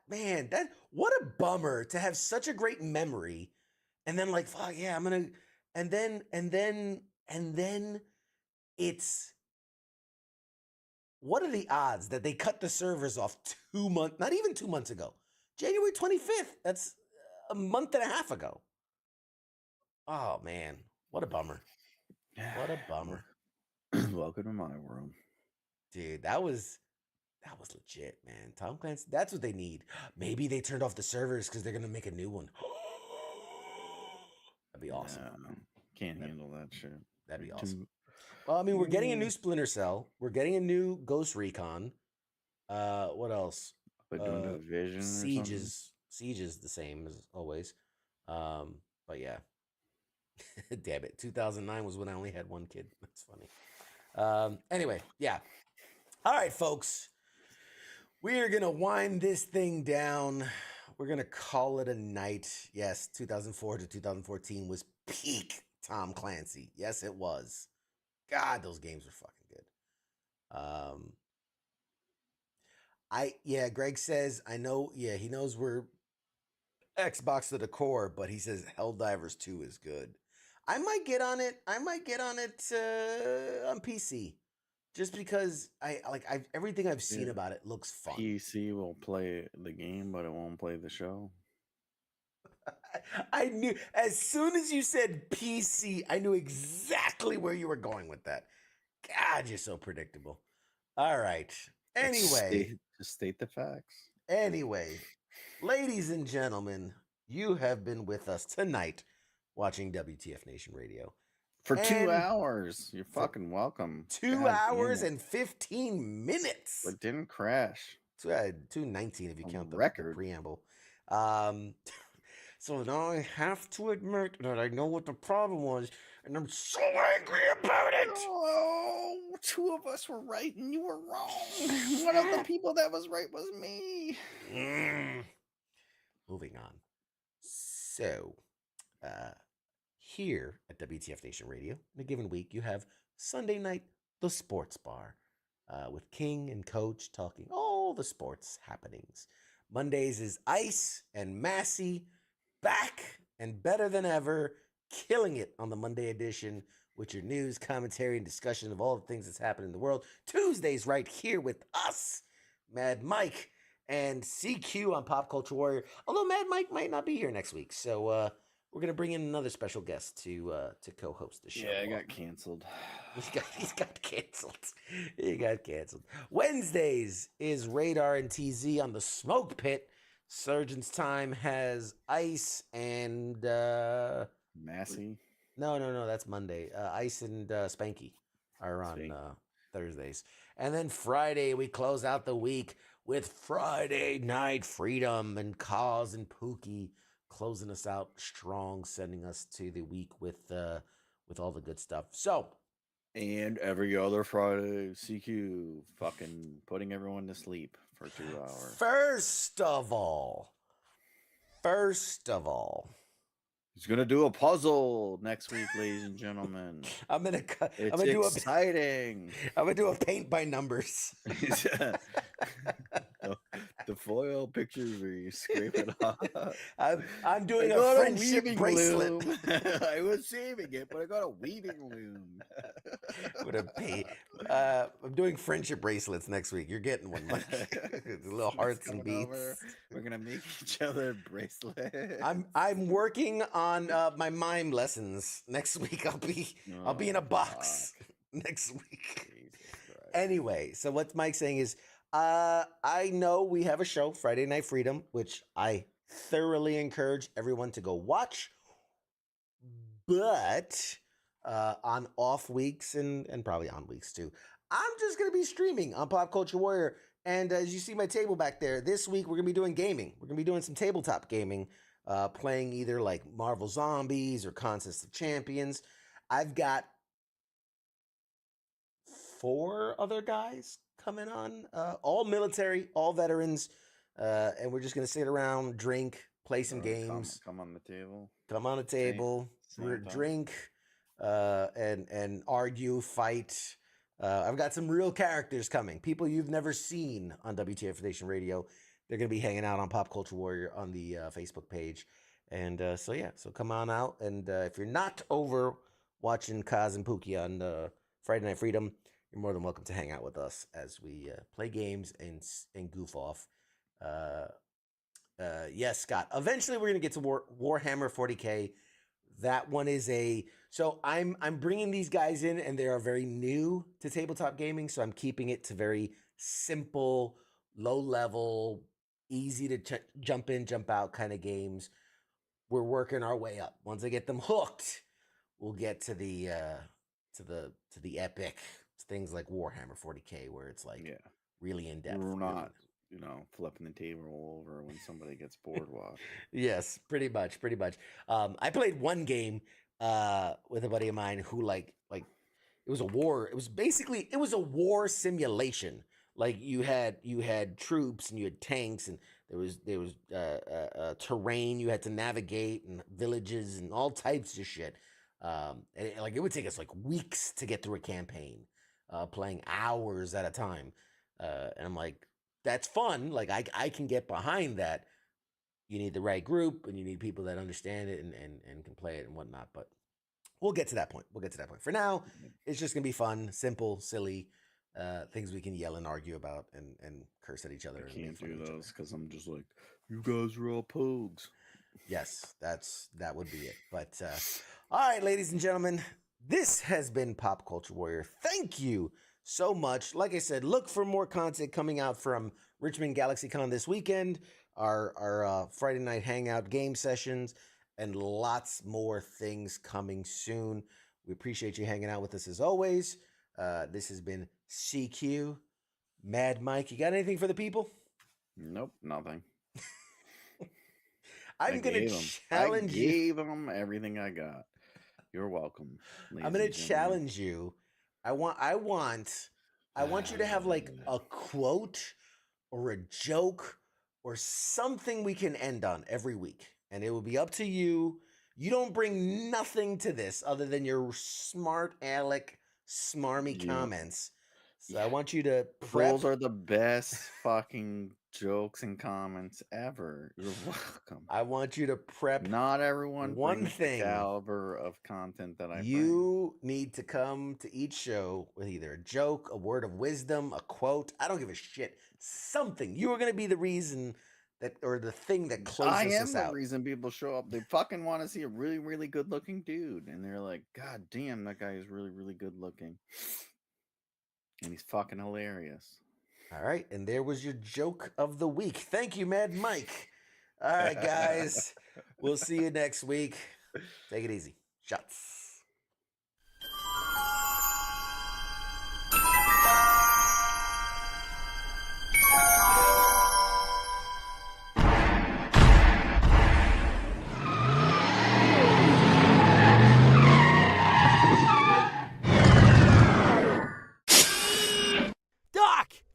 Man, what a bummer to have such a great memory, and then like, fuck yeah, I'm gonna, and then it's what are the odds that they cut the servers off 2 months, not even 2 months ago, January 25th. That's a month and a half ago. Oh man, what a bummer. What a bummer. Welcome to my world, dude. That was legit, man. Tom Clancy, that's what they need. Maybe they turned off the servers because they're gonna make a new one. That'd be awesome. Can't handle that shit. That'd be awesome. Well, I mean, we're getting a new Splinter Cell. We're getting a new Ghost Recon. What else? But doing Division. Siege is the same as always. But yeah. Damn it. 2009 was when I only had one kid. That's funny. Anyway, yeah. All right, folks. We're going to wind this thing down. We're going to call it a night. Yes, 2004 to 2014 was peak Tom Clancy. Yes, it was. God, those games were fucking good. Greg says, I know, he knows we're Xbox to the core, but he says Helldivers 2 is good. I might get on it. on PC. Just because everything I've seen about it looks fun. PC will play the game, but it won't play the show. I knew as soon as you said PC, I knew exactly where you were going with that. God, you're so predictable. All right. Anyway, just state the facts. Anyway, ladies and gentlemen, you have been with us tonight watching WTF Nation Radio. For 2 hours. You're fucking welcome. 2 hours and 15 minutes. But didn't crash. 2:19 if you count the preamble. So now I have to admit that I know what the problem was, and I'm so angry about it. Oh, 2 of us were right and you were wrong. One of the people that was right was me. Moving on. So, here at WTF Nation Radio, in a given week, you have Sunday night, the sports bar, with King and Coach talking all the sports happenings. Mondays is Ice and Massey back and better than ever, killing it on the Monday edition with your news, commentary, and discussion of all the things that's happening in the world. Tuesdays right here with us, Mad Mike and CQ on Pop Culture Warrior. Although Mad Mike might not be here next week, so we're gonna bring in another special guest to co-host the show. Yeah, I got canceled. He got canceled. He got canceled. Wednesdays is Radar and TZ on the Smoke Pit. Surgeon's Time has Ice and Massey. No, that's Monday. Ice and Spanky are on Thursdays. And then Friday, we close out the week with Friday Night Freedom and Kaz and Pookie closing us out strong, sending us to the week with all the good stuff. So, and every other Friday, CQ fucking putting everyone to sleep for 2 hours. First of all, He's gonna do a puzzle next week, ladies and gentlemen. I'm gonna It's exciting. I'm gonna do a paint by numbers. the foil pictures where you scrape it off. I'm doing a friendship bracelet. Loom. I was saving it, but I got a weaving loom. I'm doing friendship bracelets next week. You're getting one, Mike. Little hearts and beats. We're gonna make each other bracelets. I'm working on my mime lessons next week. I'll be in a box next week. Anyway, so what Mike's saying is, I know we have a show, Friday Night Freedom, which I thoroughly encourage everyone to go watch. But on off weeks and probably on weeks too, I'm just going to be streaming on Pop Culture Warrior. And as you see my table back there, this week we're going to be doing gaming. We're going to be doing some tabletop gaming, playing either like Marvel Zombies or Contest of Champions. I've got 4 other guys coming on, all military, all veterans, and we're just going to sit around, drink, play some games. Come on the table. Come on the table, drink, and argue, fight. I've got some real characters coming, people you've never seen on WTF Nation Radio. They're going to be hanging out on Pop Culture Warrior on the Facebook page. And so come on out. And if you're not over watching Kaz and Pookie on Friday Night Freedom, you're more than welcome to hang out with us as we play games and goof off. Yes, Scott. Eventually, we're going to get to Warhammer 40K. That one is so I'm bringing these guys in, and they are very new to tabletop gaming. So I'm keeping it to very simple, low level, easy to jump in, jump out kind of games. We're working our way up. Once I get them hooked, we'll get to the epic things like Warhammer 40K, where it's like really in depth. We're not, flipping the table over when somebody gets bored. Yes, pretty much. I played one game with a buddy of mine who like it was a war. It was a war simulation. Like you had troops and you had tanks and there was terrain you had to navigate and villages and all types of shit. And it would take us like weeks to get through a campaign, playing hours at a time. And I'm like, that's fun. Like I can get behind that. You need the right group and you need people that understand it and can play it and whatnot. But we'll get to that point. For now, it's just gonna be fun, simple, silly, things we can yell and argue about and curse at each other. I can't do those because I'm just like, you guys are all pogues. Yes, that would be it. But all right, ladies and gentlemen, this has been Pop Culture Warrior. Thank you so much. Like I said, look for more content coming out from Richmond GalaxyCon this weekend, our Friday night hangout game sessions, and lots more things coming soon. We appreciate you hanging out with us as always. This has been CQ, Mad Mike. You got anything for the people? Nope, nothing. I'm going to challenge you. I gave them everything I got. You're welcome. I'm going to challenge you. I want you to have like a quote or a joke or something we can end on every week. And it will be up to you. You don't bring nothing to this other than your smart aleck, smarmy comments. So I want you to prep. Those are the best fucking jokes and comments ever. You're welcome. I want you to prep. Not everyone one thing. The caliber of content that I you need to come to each show with either a joke, a word of wisdom, a quote. I don't give a shit. Something. You are going to be the reason that, or the thing that closes us out. I am the reason people show up. They fucking want to see a really, really good looking dude, and they're like, "God damn, that guy is really, really good looking." And he's fucking hilarious. All right. And there was your joke of the week. Thank you, Mad Mike. All right, guys. We'll see you next week. Take it easy. Shots.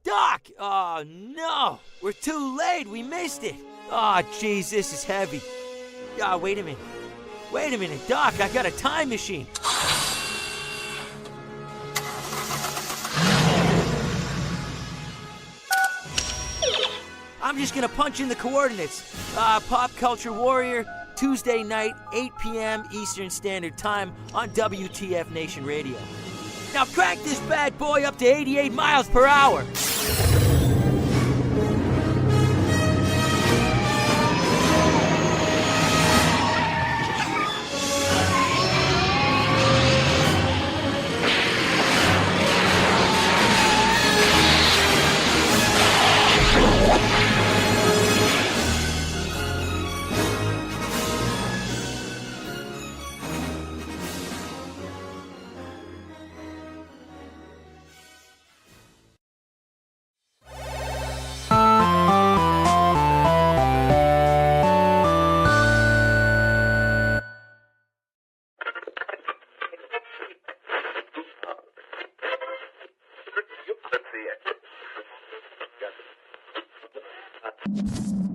Doc! Oh, no! We're too late! We missed it! Oh, jeez, this is heavy. Wait a minute. Wait a minute, Doc, I got a time machine. I'm just gonna punch in the coordinates. Pop Culture Warrior, Tuesday night, 8 p.m. Eastern Standard Time on WTF Nation Radio. Now crank this bad boy up to 88 miles per hour. Let's see it.